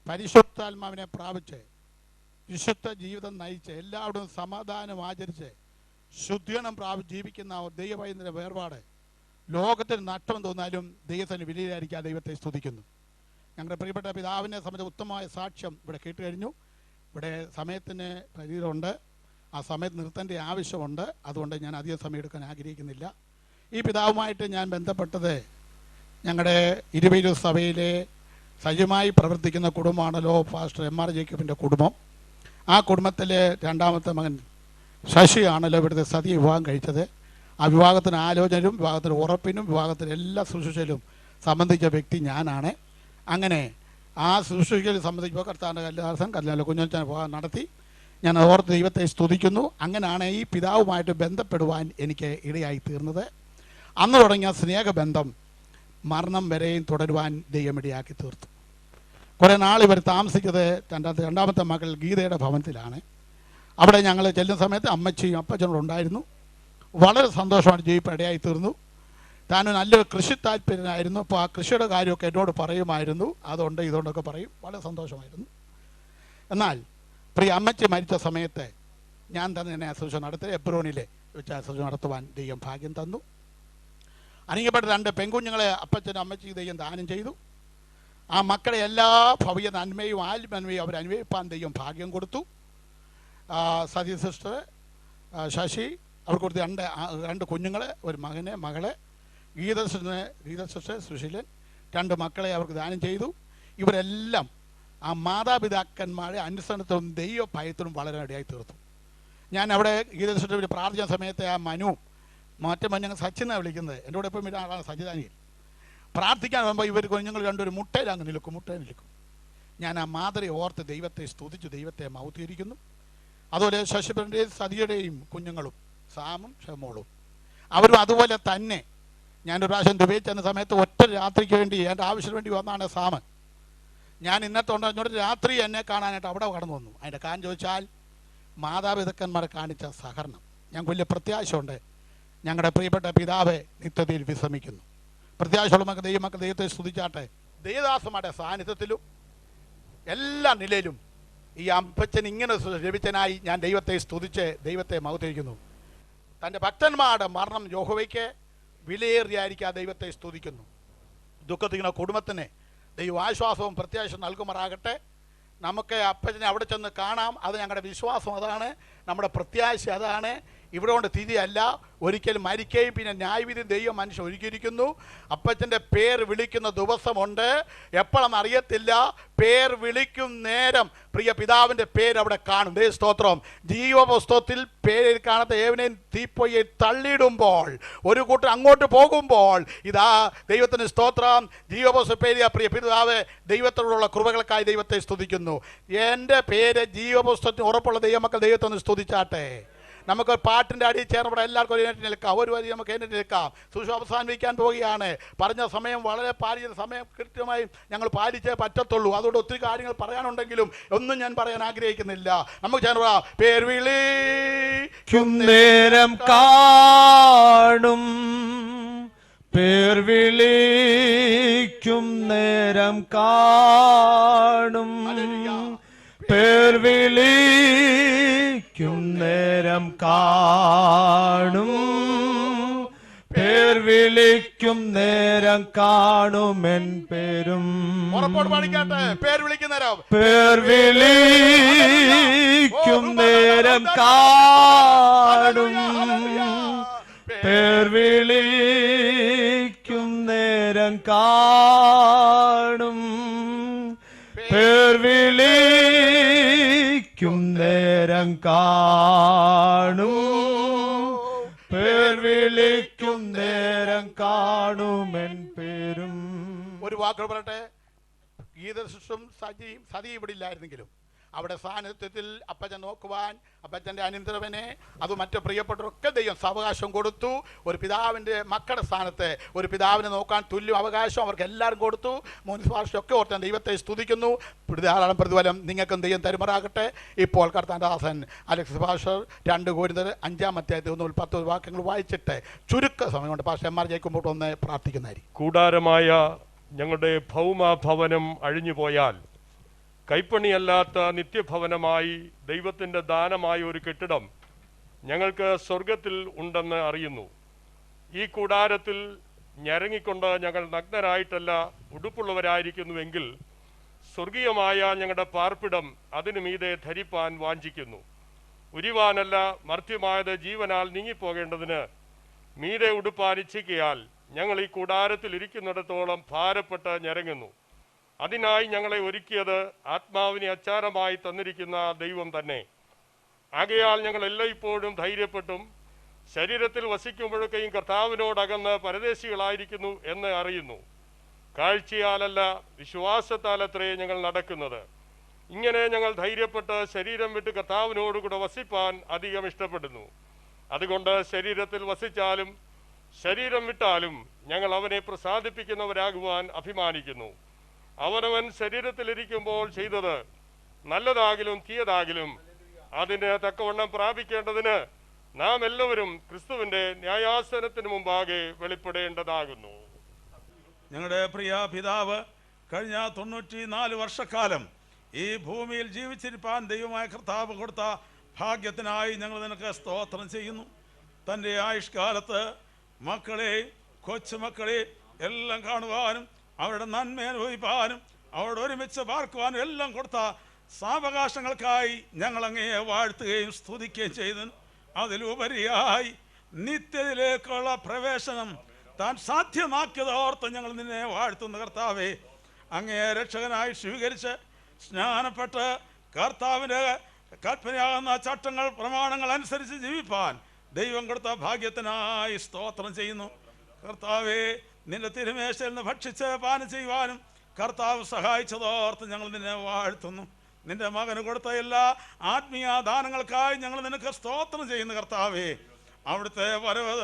പരിശുദ്ധാത്മാവിനെ പ്രാപിച്ച് വിശുദ്ധ ജീവിതം നയിച്ച് എല്ലാവരും സമാധാനം ആചരിച്ച് ശുദ്ധീകരണം പ്രാപിച്ച് ജീവിക്കുന്ന ദൈവവൈദ്യൻ്റെ വേർപാട് ലോകത്തിന് നഷ്ടം തോന്നാലും ദൈവത്തിന് വിലയിലായിരിക്കാൻ ദൈവത്തെ സ്തുതിക്കുന്നു. ഞങ്ങളുടെ പ്രിയപ്പെട്ട പിതാവിനെ സംബന്ധിച്ച ഉത്തമമായ സാക്ഷ്യം ഇവിടെ കേട്ട് കഴിഞ്ഞു. ഇവിടെ സമയത്തിന് പരിധിയുണ്ട്, ആ സമയത്ത് നിർത്തേണ്ട ആവശ്യമുണ്ട്. അതുകൊണ്ട് ഞാൻ അധികം സമയം എടുക്കാൻ ആഗ്രഹിക്കുന്നില്ല. ഈ പിതാവുമായിട്ട് ഞാൻ ബന്ധപ്പെട്ടത് ഞങ്ങളുടെ ഇരുവൈരു സഭയിലെ സജീവമായി പ്രവർത്തിക്കുന്ന കുടുംബമാണല്ലോ പാസ്റ്റർ എം.ആർ. ജേക്കബിൻ്റെ കുടുംബം. ആ കുടുംബത്തിലെ രണ്ടാമത്തെ മകൻ ശശിയാണല്ലോ ഇവിടുത്തെ സതി വിവാഹം കഴിച്ചത്. ആ വിവാഹത്തിന് ആലോചനയിലും വിവാഹത്തിന് ഉറപ്പിനും വിവാഹത്തിന് എല്ലാ ശുശ്രൂഷയിലും സംബന്ധിച്ച വ്യക്തി ഞാനാണ്. അങ്ങനെ ആ ശുശ്രൂഷയിൽ സംബന്ധിക്കുമ്പോൾ കർത്താവിൻ്റെ കല്യാണം കുഞ്ഞുച്ചാൻ വിവാഹം നടത്തി. ഞാൻ ഓർത്ത് ദൈവത്തെ സ്തുതിക്കുന്നു. അങ്ങനെയാണ് ഈ പിതാവുമായിട്ട് ബന്ധപ്പെടുവാൻ എനിക്ക് ഇടയായി തീർന്നത്. അന്ന് തുടങ്ങിയ സ്നേഹബന്ധം മരണം വരെയും തുടരുവാൻ ദൈവം ഇടയാക്കി തീർത്തു. കുറേ നാൾ ഇവർ താമസിച്ചത് രണ്ടാമത്തെ മകൾ ഗീതയുടെ ഭവനത്തിലാണ്. അവിടെ ഞങ്ങൾ ചെല്ലുന്ന സമയത്ത് അമ്മച്ചിയും അപ്പച്ചനോട് ഉണ്ടായിരുന്നു. വളരെ സന്തോഷമാണ് ജീവിപ്പ് ഇടയായി തീർന്നു. താൻ നല്ലൊരു കൃഷി താല്പര്യനായിരുന്നു. അപ്പോൾ ആ കൃഷിയുടെ കാര്യമൊക്കെ എന്നോട് പറയുമായിരുന്നു. അതുകൊണ്ട് ഇതുകൊണ്ടൊക്കെ പറയും. വളരെ സന്തോഷമായിരുന്നു. എന്നാൽ പ്രിയ അമ്മച്ചി മരിച്ച സമയത്ത് ഞാൻ തന്നെ എന്നെ ശുശ്രൂഷ നടത്തി എബ്രോണിലെ വെച്ച് ശുശ്രൂഷ നടത്തുവാൻ ദൈവം ഭാഗ്യം തന്നു. അനുഗ്രഹപ്പെട്ട 2 പെൺകുഞ്ഞുങ്ങളെ അപ്പച്ചനും അമ്മച്ചിക്ക് ദൈവം ദാനം ചെയ്തു. ആ മക്കളെ എല്ലാ ഭവ്യ നന്മയും ആത്മനന്മയും അവർ അനുഭവിപ്പാൻ ദൈവം ഭാഗ്യം കൊടുത്തു. സതി സിസ്റ്റർ ശശി അവർക്ക് കൊടുത്ത് 2 കുഞ്ഞുങ്ങളെ, ഒരു മകനെ മകളെ, ഗീത സിസ്റ്റർ സുശീലൻ 2 മക്കളെ അവർക്ക് ദാനം ചെയ്തു. ഇവരെല്ലാം ആ മാതാപിതാക്കന്മാരെ അനുസരണത്തിലും ദൈവ ഭയത്തിലും വളരെ ഇടയായി തീർത്തു. ഞാൻ അവിടെ ഗീത സിസ്റ്റർ പ്രാർത്ഥിക്കുന്ന സമയത്ത് ആ മനു മറ്റേ ഞങ്ങൾ സച്ചിനാണ് വിളിക്കുന്നത്, എൻ്റെ കൂടെ എപ്പോഴും വരുന്ന ആളാണ് സച്ചിദാനിയിൽ. പ്രാർത്ഥിക്കാൻ വരുമ്പോൾ ഇവർ കുഞ്ഞുങ്ങൾ 2 മുട്ടയിൽ അങ്ങ് നിൽക്കും. ഞാൻ ആ മാതൃ ഓർത്ത് ദൈവത്തെ സ്തുതിച്ചു, ദൈവത്തെ മൗത്തീകരിക്കുന്നു. അതുപോലെ ശശിധരൻ്റെയും സതിയുടെയും കുഞ്ഞുങ്ങളും സാമും ഷമോളും അവരും അതുപോലെ തന്നെ. ഞാനൊരു പ്രാവശ്യം ദുബൈയിൽ ചെന്ന സമയത്ത് ഒറ്റ രാത്രിക്ക് വേണ്ടി എൻ്റെ ആവശ്യത്തിന് വേണ്ടി വന്നാണ് സാമ്. ഞാൻ ഇന്നത്തെ ഉണ്ടോട് രാത്രി എന്നെ കാണാനായിട്ട് അവിടെ കടന്നു വന്നു. അതിൻ്റെ കാരണം ചോദിച്ചാൽ മാതാപിതാക്കന്മാരെ കാണിച്ച സഹകരണം. ഞങ്ങൾക്ക് വലിയ പ്രത്യാശയുണ്ട്. ഞങ്ങളുടെ പ്രിയപ്പെട്ട പിതാവ് നിത്യതയിൽ വിശ്രമിക്കുന്നു. പ്രത്യാശയുള്ള മക്കൾ ദൈവത്തെ സ്തുതിച്ചാട്ടെ. ദേവദാസന്മാരുടെ സാന്നിധ്യത്തിലും എല്ലാ നിലയിലും ഈ അപ്പച്ചൻ ഇങ്ങനെ ലഭിച്ചനായി ഞാൻ ദൈവത്തെ സ്തുതിച്ച് ദൈവത്തെ മഹത്വരിക്കുന്നു. തൻ്റെ ഭക്തന്മാരുടെ മരണം യഹോവയ്ക്ക് വിലയേറിയായിരിക്കും ദൈവത്തെ സ്തുതിക്കുന്നു. ദുഃഖത്തിക്കുന്ന കുടുംബത്തിന് ദൈവാശ്വാസവും പ്രത്യാശയും നൽകുമാറാകട്ടെ. നമുക്ക് അപ്പച്ചനെ അവിടെ ചെന്ന് കാണാം. അത് ഞങ്ങളുടെ വിശ്വാസം, അതാണ് നമ്മുടെ പ്രത്യാശ, അതാണ്. ഇവിടെ കൊണ്ട് തിരിയല്ല, ഒരിക്കലും മരിക്കുകയും പിന്നെ ന്യായവിധി ദൈവം മനുഷ്യൻ ഒരുക്കിയിരിക്കുന്നു. അപ്പച്ചൻ്റെ പേര് വിളിക്കുന്ന ദിവസമുണ്ട്, എപ്പോഴെന്ന് അറിയത്തില്ല. പേർ വിളിക്കും നേരം പ്രിയ പിതാവിൻ്റെ പേര് അവിടെ കാണും. ദൈവ സ്തോത്രം. ജീവപുസ്തകത്തിൽ പേരിൽ കാണാത്ത ഏവനെയും തീപ്പൊയ്യെ തള്ളിയിടുമ്പോൾ ഒരു കൂട്ടർ അങ്ങോട്ട് പോകുമ്പോൾ ഇതാ ദൈവത്തിന് സ്തോത്രം. ജീവപുസ്തക പേര് പ്രിയ പിതാവ് ദൈവത്തോടുള്ള കൃപകൾക്കായി ദൈവത്തെ സ്തുതിക്കുന്നു. എൻ്റെ പേര് ജീവപുസ്തകത്തിന് ഉറപ്പുള്ള ദൈവമക്കൾ ദൈവത്തെ ഒന്ന് സ്തുതിച്ചാട്ടെ. നമുക്ക് പാട്ടിൻ്റെ അടിയിൽ ചേർന്നവിടെ എല്ലാവർക്കും ഒരു എഴുന്നേറ്റ് നിൽക്കാം. ഒരു വരി നമുക്ക് എഴുന്നേറ്റ് നിൽക്കാം. സുവിശേഷം അവസാനിപ്പിക്കാൻ പോവുകയാണ്. പറഞ്ഞ സമയം വളരെ പാലിച്ച സമയം കൃത്യമായി ഞങ്ങൾ പാലിച്ചേ പറ്റത്തുള്ളൂ. അതുകൊണ്ട് ഒത്തിരി കാര്യങ്ങൾ പറയാനുണ്ടെങ്കിലും ഒന്നും ഞാൻ പറയാൻ ആഗ്രഹിക്കുന്നില്ല. നമുക്ക് ചേർന്ന് പേർ വിളിക്കും നേരം കാണും, പേർ വിളിക്കും നേരം കാണും, പേർ വിളിക്കും നേരം കാണും, പേർ വിളിക്കും നേരം കാണുമെൻ പേരും. ഉറപ്പോട് പാടിക്കാട്ടെ. പേർ വിളിക്കും നേരം, പേർ വിളിക്കും നേരം കാണും, പേർ വിളിക്കും നേരം കാണും, പേർ വിളിക്കും നേരം കാണും, പേർ വിളിക്കും നേരം കാണുമെൻ പേരും. ഒരു വാക്കുകൾ പറയട്ടെ. ഗീതശിഷ്യം സതി ഇവിടെ ഇല്ലായിരുന്നെങ്കിലും അവിടെ സാന്നിധ്യത്തിൽ അപ്പച്ചൻ നോക്കുവാൻ അപ്പച്ചൻ്റെ അനന്തരവനെ അത് മറ്റു പ്രിയപ്പെട്ടവരൊക്കെ ദൈവം സാവകാശം കൊടുത്തു. ഒരു പിതാവിൻ്റെ മക്കളുടെ സ്ഥാനത്ത് ഒരു പിതാവിനെ നോക്കാൻ തുല്യം അവകാശം അവർക്ക് എല്ലാവരും കൊടുത്തു. മുനിസിപ്പാലിറ്റിയൊക്കെ ഓർത്താൻ ദൈവത്തെ സ്തുതിക്കുന്നു. ധാരാളം പ്രതിഫലം നിങ്ങൾക്കും ദൈവം തരുമാറാകട്ടെ. ഇപ്പോൾ കർത്താൻ്റെ ദാസൻ അലക്സ് പാസ്റ്റർ 2 കൊരിന്ത്യർ 5-10 വാക്യങ്ങൾ വായിച്ചിട്ട് ചുരുക്ക സമയം കൊണ്ട് പാസ്റ്റർ എം.ആർ. ജേക്കുമ്പോട്ട് ഒന്ന് പ്രാർത്ഥിക്കുന്നതായിരിക്കും. കൂടാരമായ ഞങ്ങളുടെ ഭൗമഭവനം അഴിഞ്ഞുപോയാൽ കൈപ്പണിയല്ലാത്ത നിത്യഭവനമായി ദൈവത്തിൻ്റെ ദാനമായ ഒരു കെട്ടിടം ഞങ്ങൾക്ക് സ്വർഗത്തിൽ ഉണ്ടെന്ന് അറിയുന്നു. ഈ കൂടാരത്തിൽ ഞരങ്ങിക്കൊണ്ട് ഞങ്ങൾ നഗ്നരായിട്ടല്ല ഉടുപ്പുള്ളവരായിരിക്കുന്നുവെങ്കിൽ സ്വർഗീയമായ ഞങ്ങളുടെ പാർപ്പിടം അതിനു മീതെ ധരിപ്പാൻ വാഞ്ചിക്കുന്നു. ഉരിവാനല്ല മർത്യമായത് ജീവനാൽ നീങ്ങിപ്പോകേണ്ടതിന് മീതെ ഉടുപ്പാൻ ഇച്ഛിക്കയാൽ ഞങ്ങൾ ഈ കൂടാരത്തിൽ ഇരിക്കുന്നിടത്തോളം ഭാരപ്പെട്ട് ഞരങ്ങുന്നു. അതിനായി ഞങ്ങളെ ഒരുക്കിയത് ആത്മാവിനെ അച്ചാരമായി തന്നിരിക്കുന്ന ദൈവം തന്നെ. ആകയാൽ ഞങ്ങൾ എല്ലായ്പ്പോഴും ധൈര്യപ്പെട്ടും ശരീരത്തിൽ വസിക്കുമ്പോഴൊക്കെയും കർത്താവിനോടകന്ന് പരദേശികളായിരിക്കുന്നു എന്ന് അറിയുന്നു. കാഴ്ചയാലല്ല വിശ്വാസത്താലത്രേ ഞങ്ങൾ നടക്കുന്നത്. ഇങ്ങനെ ഞങ്ങൾ ധൈര്യപ്പെട്ട് ശരീരം വിട്ട് കർത്താവിനോടുകൂടെ വസിപ്പാൻ അധികം ഇഷ്ടപ്പെടുന്നു. അതുകൊണ്ട് ശരീരത്തിൽ വസിച്ചാലും ശരീരം വിട്ടാലും ഞങ്ങൾ അവനെ പ്രസാദിപ്പിക്കുന്നവരാകുവാൻ അഭിമാനിക്കുന്നു. അവനവൻ ശരീരത്തിലിരിക്കുമ്പോൾ ചെയ്തത് നല്ലതാകിലും തീയതാകിലും അതിന് തക്കവണ്ണം പ്രാപിക്കേണ്ടതിന് നാം എല്ലാവരും ക്രിസ്തുവിന്റെ ന്യായാസനത്തിന് മുമ്പാകെ വെളിപ്പെടേണ്ടതാകുന്നു. ഞങ്ങളുടെ പ്രിയ പിതാവ് കഴിഞ്ഞ 94 വർഷക്കാലം ഈ ഭൂമിയിൽ ജീവിച്ചിരിപ്പാൻ ദൈവമായ കർത്താവ് കൊടുത്ത ഭാഗ്യത്തിനായി ഞങ്ങൾ നിനക്ക് സ്തോത്രം ചെയ്യുന്നു. തൻ്റെ ആയുഷ്കാലത്ത് മക്കളെ കൊച്ചുമക്കളെ എല്ലാം കാണുവാനും അവരുടെ നന്മ അനുഭവിപ്പാനും അവരോട് ഒരുമിച്ച് പാർക്കുവാനും എല്ലാം കൊടുത്ത സാവകാശങ്ങൾക്കായി ഞങ്ങൾ അങ്ങയെ വാഴ്ത്തുകയും സ്തുതിക്കുകയും ചെയ്തു. അതിലുപരിയായി നിത്യതയിലേക്കുള്ള പ്രവേശനം താൻ സാധ്യമാക്കിയതോർത്ത് ഞങ്ങൾ നിന്നെ വാഴ്ത്തുന്ന കർത്താവേ, അങ്ങയെ രക്ഷകനായി സ്വീകരിച്ച് സ്നാനപ്പെട്ട് കർത്താവിൻ്റെ കൽപ്പനയാകുന്ന ചട്ടങ്ങൾ പ്രമാണങ്ങൾ അനുസരിച്ച് ജീവിപ്പാൻ ദൈവം കൊടുത്ത ഭാഗ്യത്തിനായി സ്തോത്രം ചെയ്യുന്നു. കർത്താവേ, നിന്റെ തിരുമേശയിൽ നിന്ന് ഭക്ഷിച്ച് പാനം ചെയ്യുവാനും കർത്താവ് സഹായിച്ചതോർത്ത് ഞങ്ങൾ നിന്നെ വാഴ്ത്തുന്നു. നിന്റെ മകന് കൊടുത്ത എല്ലാ ആത്മീയ ദാനങ്ങൾക്കായി ഞങ്ങൾ നിനക്ക് സ്തോത്രം ചെയ്യുന്നു. കർത്താവേ, അവിടുത്തെ വരവ്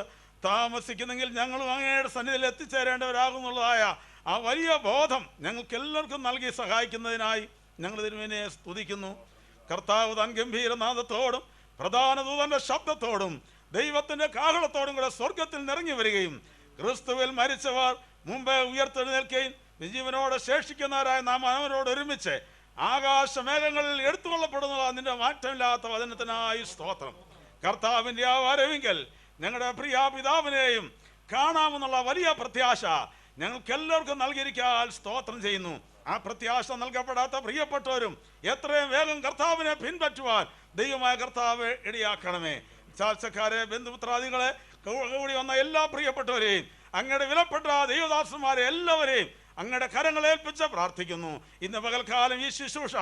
താമസിക്കുന്നെങ്കിൽ ഞങ്ങളും അങ്ങയുടെ സന്നിധിയിൽ എത്തിച്ചേരേണ്ടവരാകുന്നുള്ളതായ ആ വലിയ ബോധം ഞങ്ങൾക്ക് എല്ലാവർക്കും നൽകി സഹായിക്കുന്നതിനായി ഞങ്ങൾ തിരുമേനിയെ സ്തുതിക്കുന്നു. കർത്താവ് താൻ ഗംഭീരനാദത്തോടും പ്രധാന ദൂതന്റെ ശബ്ദത്തോടും ദൈവത്തിന്റെ കാഹളത്തോടും കൂടെ സ്വർഗത്തിൽ നിറങ്ങി വരികയും ക്രിസ്തുവിൽ മരിച്ചവർ മുമ്പേ ഉയർത്തെഴുന്നേൽക്കുകയും ജീവനോടെ ശേഷിക്കുന്നവരായ നാം അവരോട് ഒരുമിച്ച് ആകാശമേഘങ്ങളിൽ എടുത്തുകൊള്ളപ്പെടുന്ന നിന്റെ മാറ്റമില്ലാത്ത വചനത്തിനായി സ്തോത്രം. കർത്താവിൻ്റെ ആ വരവെങ്കിൽ ഞങ്ങളുടെ പ്രിയ പിതാവിനെയും കാണാമെന്നുള്ള വലിയ പ്രത്യാശ ഞങ്ങൾക്ക് എല്ലാവർക്കും നൽകിയിരിക്കാൻ സ്തോത്രം ചെയ്യുന്നു. ആ പ്രത്യാശ നൽകപ്പെടാത്ത പ്രിയപ്പെട്ടവരും എത്രയും വേഗം കർത്താവിനെ പിൻപറ്റുവാൻ ദൈവമായ കർത്താവ് ഇടയാക്കണമേ. ചാർച്ചക്കാരെ, ബന്ധുമിത്രാദികളെ, കൂടി വന്ന എല്ലാ പ്രിയപ്പെട്ടവരെയും അങ്ങയുടെ വിലപ്പെട്ട ദൈവദാസന്മാരെ എല്ലാവരെയും അങ്ങയുടെ കരങ്ങളെ ഏൽപ്പിച്ച് പ്രാർത്ഥിക്കുന്നു. ഇന്ന് പകൽക്കാലം ഈ ശുശ്രൂഷ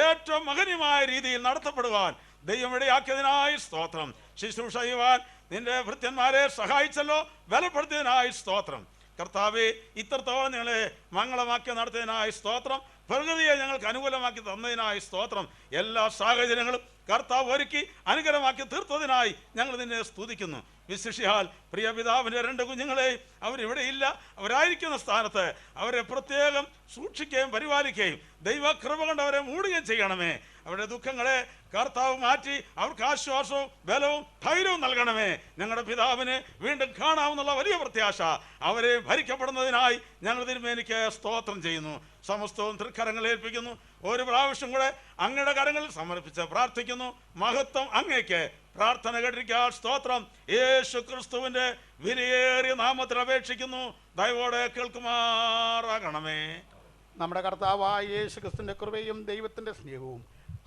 ഏറ്റവും മഹനീയമായ രീതിയിൽ നടത്തപ്പെടുവാൻ ദൈവം ഇടയാക്കിയതിനായി സ്തോത്രം. ശുശ്രൂഷ ചെയ്യുവാൻ നിന്റെ ഭൃത്യന്മാരെ സഹായിച്ചല്ലോ, ബലപ്പെടുത്തിയതിനായി സ്തോത്രം. കർത്താവെ, ഇത്രത്തോളം ഞങ്ങളെ മംഗളമാക്കി നടത്തിയതിനായി സ്തോത്രം. പ്രകൃതിയെ ഞങ്ങൾക്ക് അനുകൂലമാക്കി തന്നതിനായി സ്തോത്രം. എല്ലാ സാഹചര്യങ്ങളും കർത്താവ് ഒരുക്കി അനുഗ്രഹമാക്കി തീർത്തതിനായി ഞങ്ങൾ നിന്നെ സ്തുതിക്കുന്നു. വിശിഷ്യാൽ പ്രിയ പിതാവിൻ്റെ 2 കുഞ്ഞുങ്ങളെ അവരിവിടെ ഇല്ല, അവരായിരിക്കുന്ന സ്ഥാനത്ത് അവരെ പ്രത്യേകം സൂക്ഷിക്കുകയും പരിപാലിക്കുകയും ദൈവകൃപ കൊണ്ട് അവരെ മൂടുകയും ചെയ്യണമേ. അവരുടെ ദുഃഖങ്ങളെ കർത്താവ് മാറ്റി അവർക്ക് ആശ്വാസവും ബലവും ധൈര്യവും നൽകണമേ. ഞങ്ങളുടെ പിതാവിനെ വീണ്ടും കാണാമെന്നുള്ള വലിയ പ്രത്യാശ അവരെ ഭരിക്കപ്പെടുന്നതിനായി ഞങ്ങൾ തിരുമേനിക്ക് സ്തോത്രം ചെയ്യുന്നു. സമസ്തവും തൃക്കരങ്ങളിൽ ഏൽപ്പിക്കുന്നു. ഒരു പ്രാവശ്യം കൂടെ അങ്ങയുടെ കരങ്ങളിൽ സമർപ്പിച്ച് പ്രാർത്ഥിക്കുന്നു. മഹത്വം അങ്ങേക്ക്. പ്രാർത്ഥന കേട്ടിരിക്കാൻ സ്തോത്രം. യേശു ക്രിസ്തുവിന്റെ വിലയേറിയ നാമത്തിൽ അപേക്ഷിക്കുന്നു. ദയവോടെ കേൾക്കുമാറാകണമേ. നമ്മുടെ കർത്താവായ യേശു ക്രിസ്തുവിന്റെ കൃപയും ദൈവത്തിന്റെ സ്നേഹവും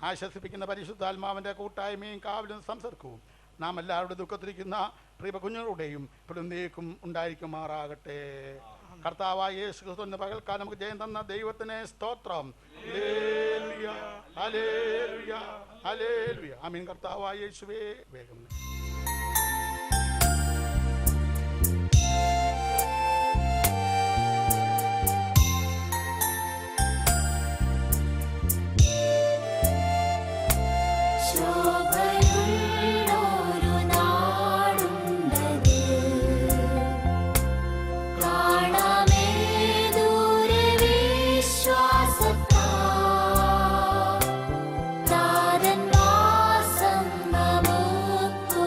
ആശ്വസിപ്പിക്കുന്ന പരിശുദ്ധാത്മാവിന്റെ കൂട്ടായ്മയും കാവലും സംസർക്കവും നാം എല്ലാവരുടെ ദുഃഖത്തിരിക്കുന്ന പ്രിയ കുഞ്ഞുങ്ങളുടെയും പ്രതിനിധിക്കും ഉണ്ടായിരിക്കുമാറാകട്ടെ. കർത്താവായ യേശു ക്രിസ്തുവിന്റെ പകൽക്കാലം നമുക്ക് ജയം തന്ന ദൈവത്തിന് സ്തോത്രം. ഹല്ലേലൂയ, ഹല്ലേലൂയ, ഹല്ലേലൂയ. ആമീൻ. കർത്താവായ യേശുവേ വേഗം. വാസം നമുക്ക്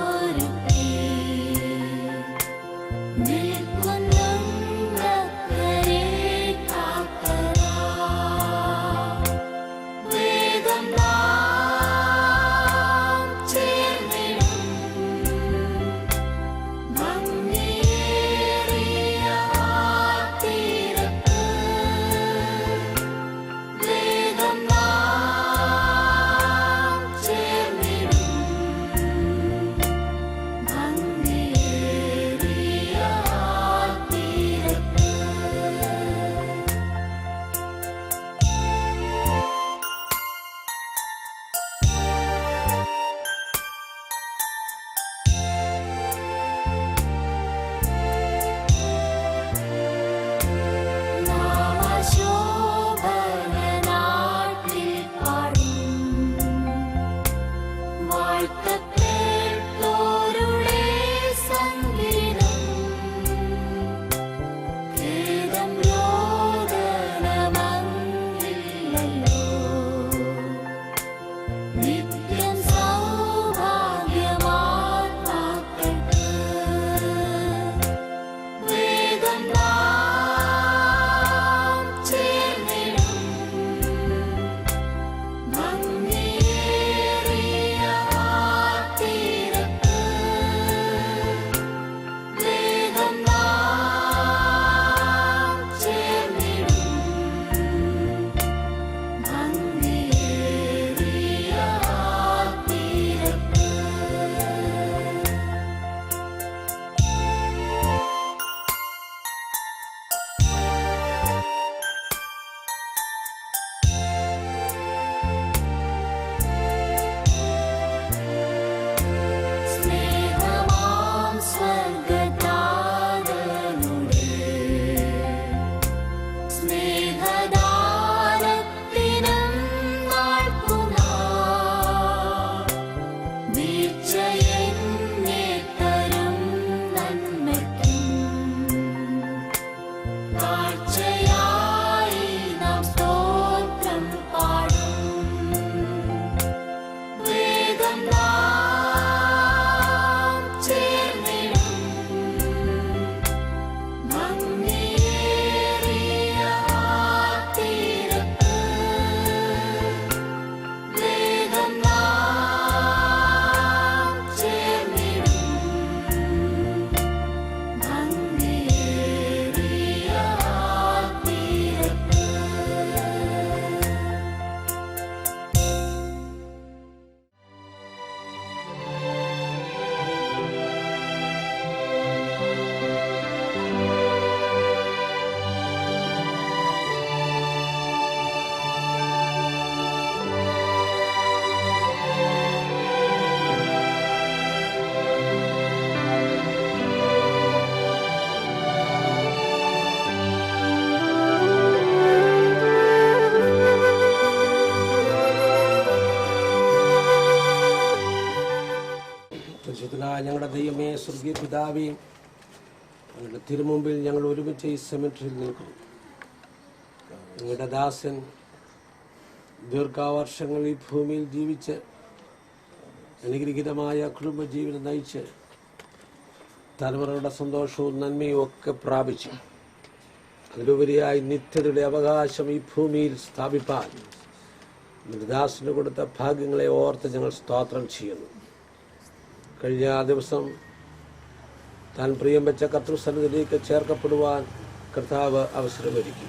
സ്വർഗീയ പിതാവേയും അങ്ങയുടെ തിരുമുമ്പിൽ ഞങ്ങൾ ഒരുമിച്ച് ഈ സെമിട്രിയിൽ നിൽക്കുന്നു. അങ്ങയുടെ ദാസൻ ദീർഘവർഷങ്ങൾ ഈ ഭൂമിയിൽ ജീവിച്ച് അനുഗ്രഹീതമായ കുടുംബജീവിതം നയിച്ച് തലമുറകളുടെ സന്തോഷവും നന്മയും ഒക്കെ പ്രാപിച്ചു അതിലുപരിയായി നിത്യതയുടെ അവകാശം ഈ ഭൂമിയിൽ സ്ഥാപിപ്പാൻ ദാസിന് കൊടുത്ത ഭാഗ്യങ്ങളെ ഓർത്ത് ഞങ്ങൾ സ്തോത്രം ചെയ്യുന്നു. കഴിഞ്ഞ ദിവസം താൻ പ്രിയം വെച്ച കർത്തൃസന്നിധിയിലേക്ക് ചേർക്കപ്പെടുവാൻ കർത്താവ് അവസരമൊരുക്കി.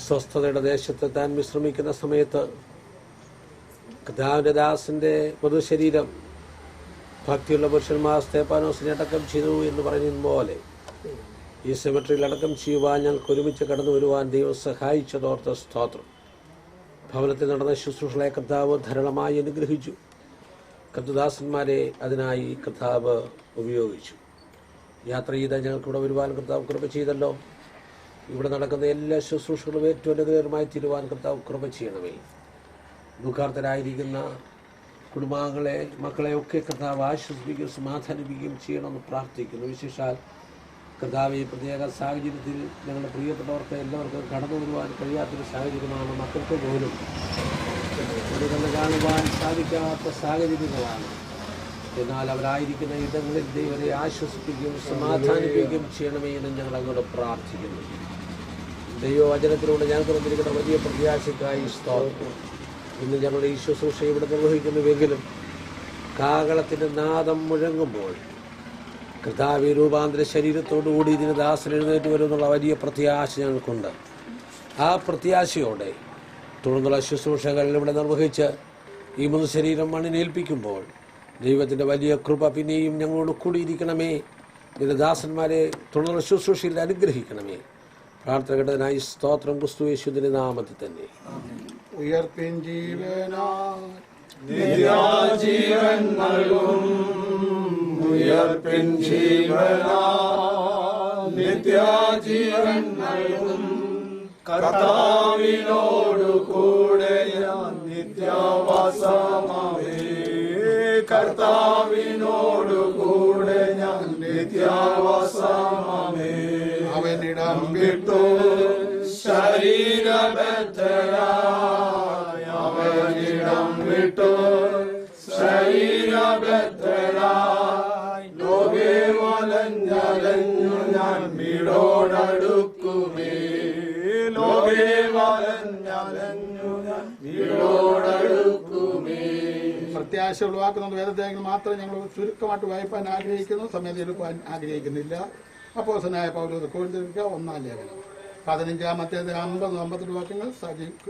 സ്വസ്ഥതയുടെ ദേശത്ത് താൻ വിശ്രമിക്കുന്ന സമയത്ത് കർത്താവിൻ്റെ ദാസിൻ്റെ പൊതുശരീരം ഭക്തിയുള്ള പുരുഷന്മാർ സ്തേഫാനോസിനെ അടക്കം ചെയ്തു എന്ന് പറയുന്നതുപോലെ ഈ സെമിട്രിയിൽ അടക്കം ചെയ്യുവാൻ ഞങ്ങൾക്ക് ഒരുമിച്ച് കടന്നു വരുവാൻ ദൈവം സഹായിച്ചതോർത്ത് സ്തോത്രം. ഭവനത്തിൽ നടന്ന ശുശ്രൂഷകളെ കർത്താവ് ധാരാളമായി അനുഗ്രഹിച്ചു. കർത്തൃദാസന്മാരെ അതിനായി കർത്താവ് ഉപയോഗിച്ചു. യാത്ര ചെയ്താൽ ഞങ്ങൾക്കിവിടെ വരുവാൻ കർത്താവ് കൃപ ചെയ്തല്ലോ. ഇവിടെ നടക്കുന്ന എല്ലാ ശുശ്രൂഷകളും ഏറ്റവും അനുഗ്രഹമായി തീരുവാൻ കർത്താവ് കൃപ ചെയ്യണമേ. ദുഃഖാർത്ഥരായിരിക്കുന്ന കുടുംബാംഗങ്ങളെ മക്കളെയൊക്കെ കർത്താവ് ആശ്വസിപ്പിക്കുകയും സമാധാനിപ്പിക്കുകയും ചെയ്യണമെന്ന് പ്രാർത്ഥിക്കുന്നു. വിശേഷാൽ കർത്താവ് ഈ പ്രത്യേക സാഹചര്യത്തിൽ ഞങ്ങളുടെ പ്രിയപ്പെട്ടവർക്ക് എല്ലാവർക്കും കടന്നു വരുവാൻ കഴിയാത്തൊരു സാഹചര്യമാണ്. മക്കൾക്ക് പോലും കണ്ണ് കാണുവാൻ സാധിക്കാത്ത സാഹചര്യങ്ങളാണ്. എന്നാൽ അവരായിരിക്കുന്ന ഇടങ്ങളിൽ ദൈവരെ ആശ്വസിപ്പിക്കുകയും സമാധാനിപ്പിക്കുകയും ചെയ്യണമേ എന്ന് ഞങ്ങൾ അങ്ങോട്ട് പ്രാർത്ഥിക്കുന്നു. ദൈവവചനത്തിലൂടെ ഞങ്ങൾക്ക് വന്നിരിക്കുന്ന വലിയ പ്രത്യാശയ്ക്കായി സ്തോത്രം. ഇന്ന് ഞങ്ങൾ ഈ ശുശ്രൂഷ ഇവിടെ നിർവഹിക്കുന്നുവെങ്കിലും കാഹളത്തിൻ്റെ നാദം മുഴങ്ങുമ്പോൾ കർത്താവ് രൂപാന്തര ശരീരത്തോടുകൂടി ഇതിന് ദാസൻ എഴുന്നേറ്റ് വരുമെന്നുള്ള വലിയ പ്രത്യാശ ഞങ്ങൾക്കുണ്ട്. ആ പ്രത്യാശയോടെ തുടർന്നുള്ള ശുശ്രൂഷകൾ ഇവിടെ നിർവഹിച്ച് ഈ മുൻ ശരീരം മണ്ണിനേൽപ്പിക്കുമ്പോൾ ദൈവത്തിൻ്റെ വലിയ കൃപ പിന്നെയും ഞങ്ങളോട് കൂടിയിരിക്കണമേ. ഇതിൻ്റെ ദാസന്മാരെ തുടർന്നുള്ള ശുശ്രൂഷയിൽ അനുഗ്രഹിക്കണമേ. പ്രാർത്ഥന കേട്ടതിനായി സ്തോത്രം. ക്രിസ്തു യേശുവിന്റെ നാമത്തിൽ തന്നെ. ഉയർപ്പിൻ ജീവനായി നിത്യാജീവൻ നൽകും. ഉയർപ്പിൻ ജീവനായി നിത്യാജീവൻ നൽകും. കർത്താവിനോടു കൂടെ ഞാൻ നിത്യവാസമാവേ. കർത്താവിനോടു കൂടെ ഞാൻ നിത്യവാസമാവേ. അവനിടം വിട്ടു ശരീരബദ്ധരായി. അവനിടം വിട്ടു ശരീരബദ്ധരായി. ലോകേ വലഞ്ഞലഞ്ഞു ഞാൻ വീടോടടുക്കുമേ. ലോകേ വലഞ്ഞലഞ്ഞു ഞാൻ വീടോടടുക്കുമേ. പ്രത്യാശ ഉളവാക്കുന്ന വേദത്തേങ്ങൾ മാത്രം ഞങ്ങൾ ചുരുക്കമായിട്ട് വായിപ്പാൻ ആഗ്രഹിക്കുന്നു. സമയം എടുക്കുവാൻ ആഗ്രഹിക്കുന്നില്ല. അപ്പോസ്തലനായ പൗലോസ് കൊരിന്ത്യർക്ക് 1-ാം ലേഖനം 15-50 വാക്യങ്ങൾ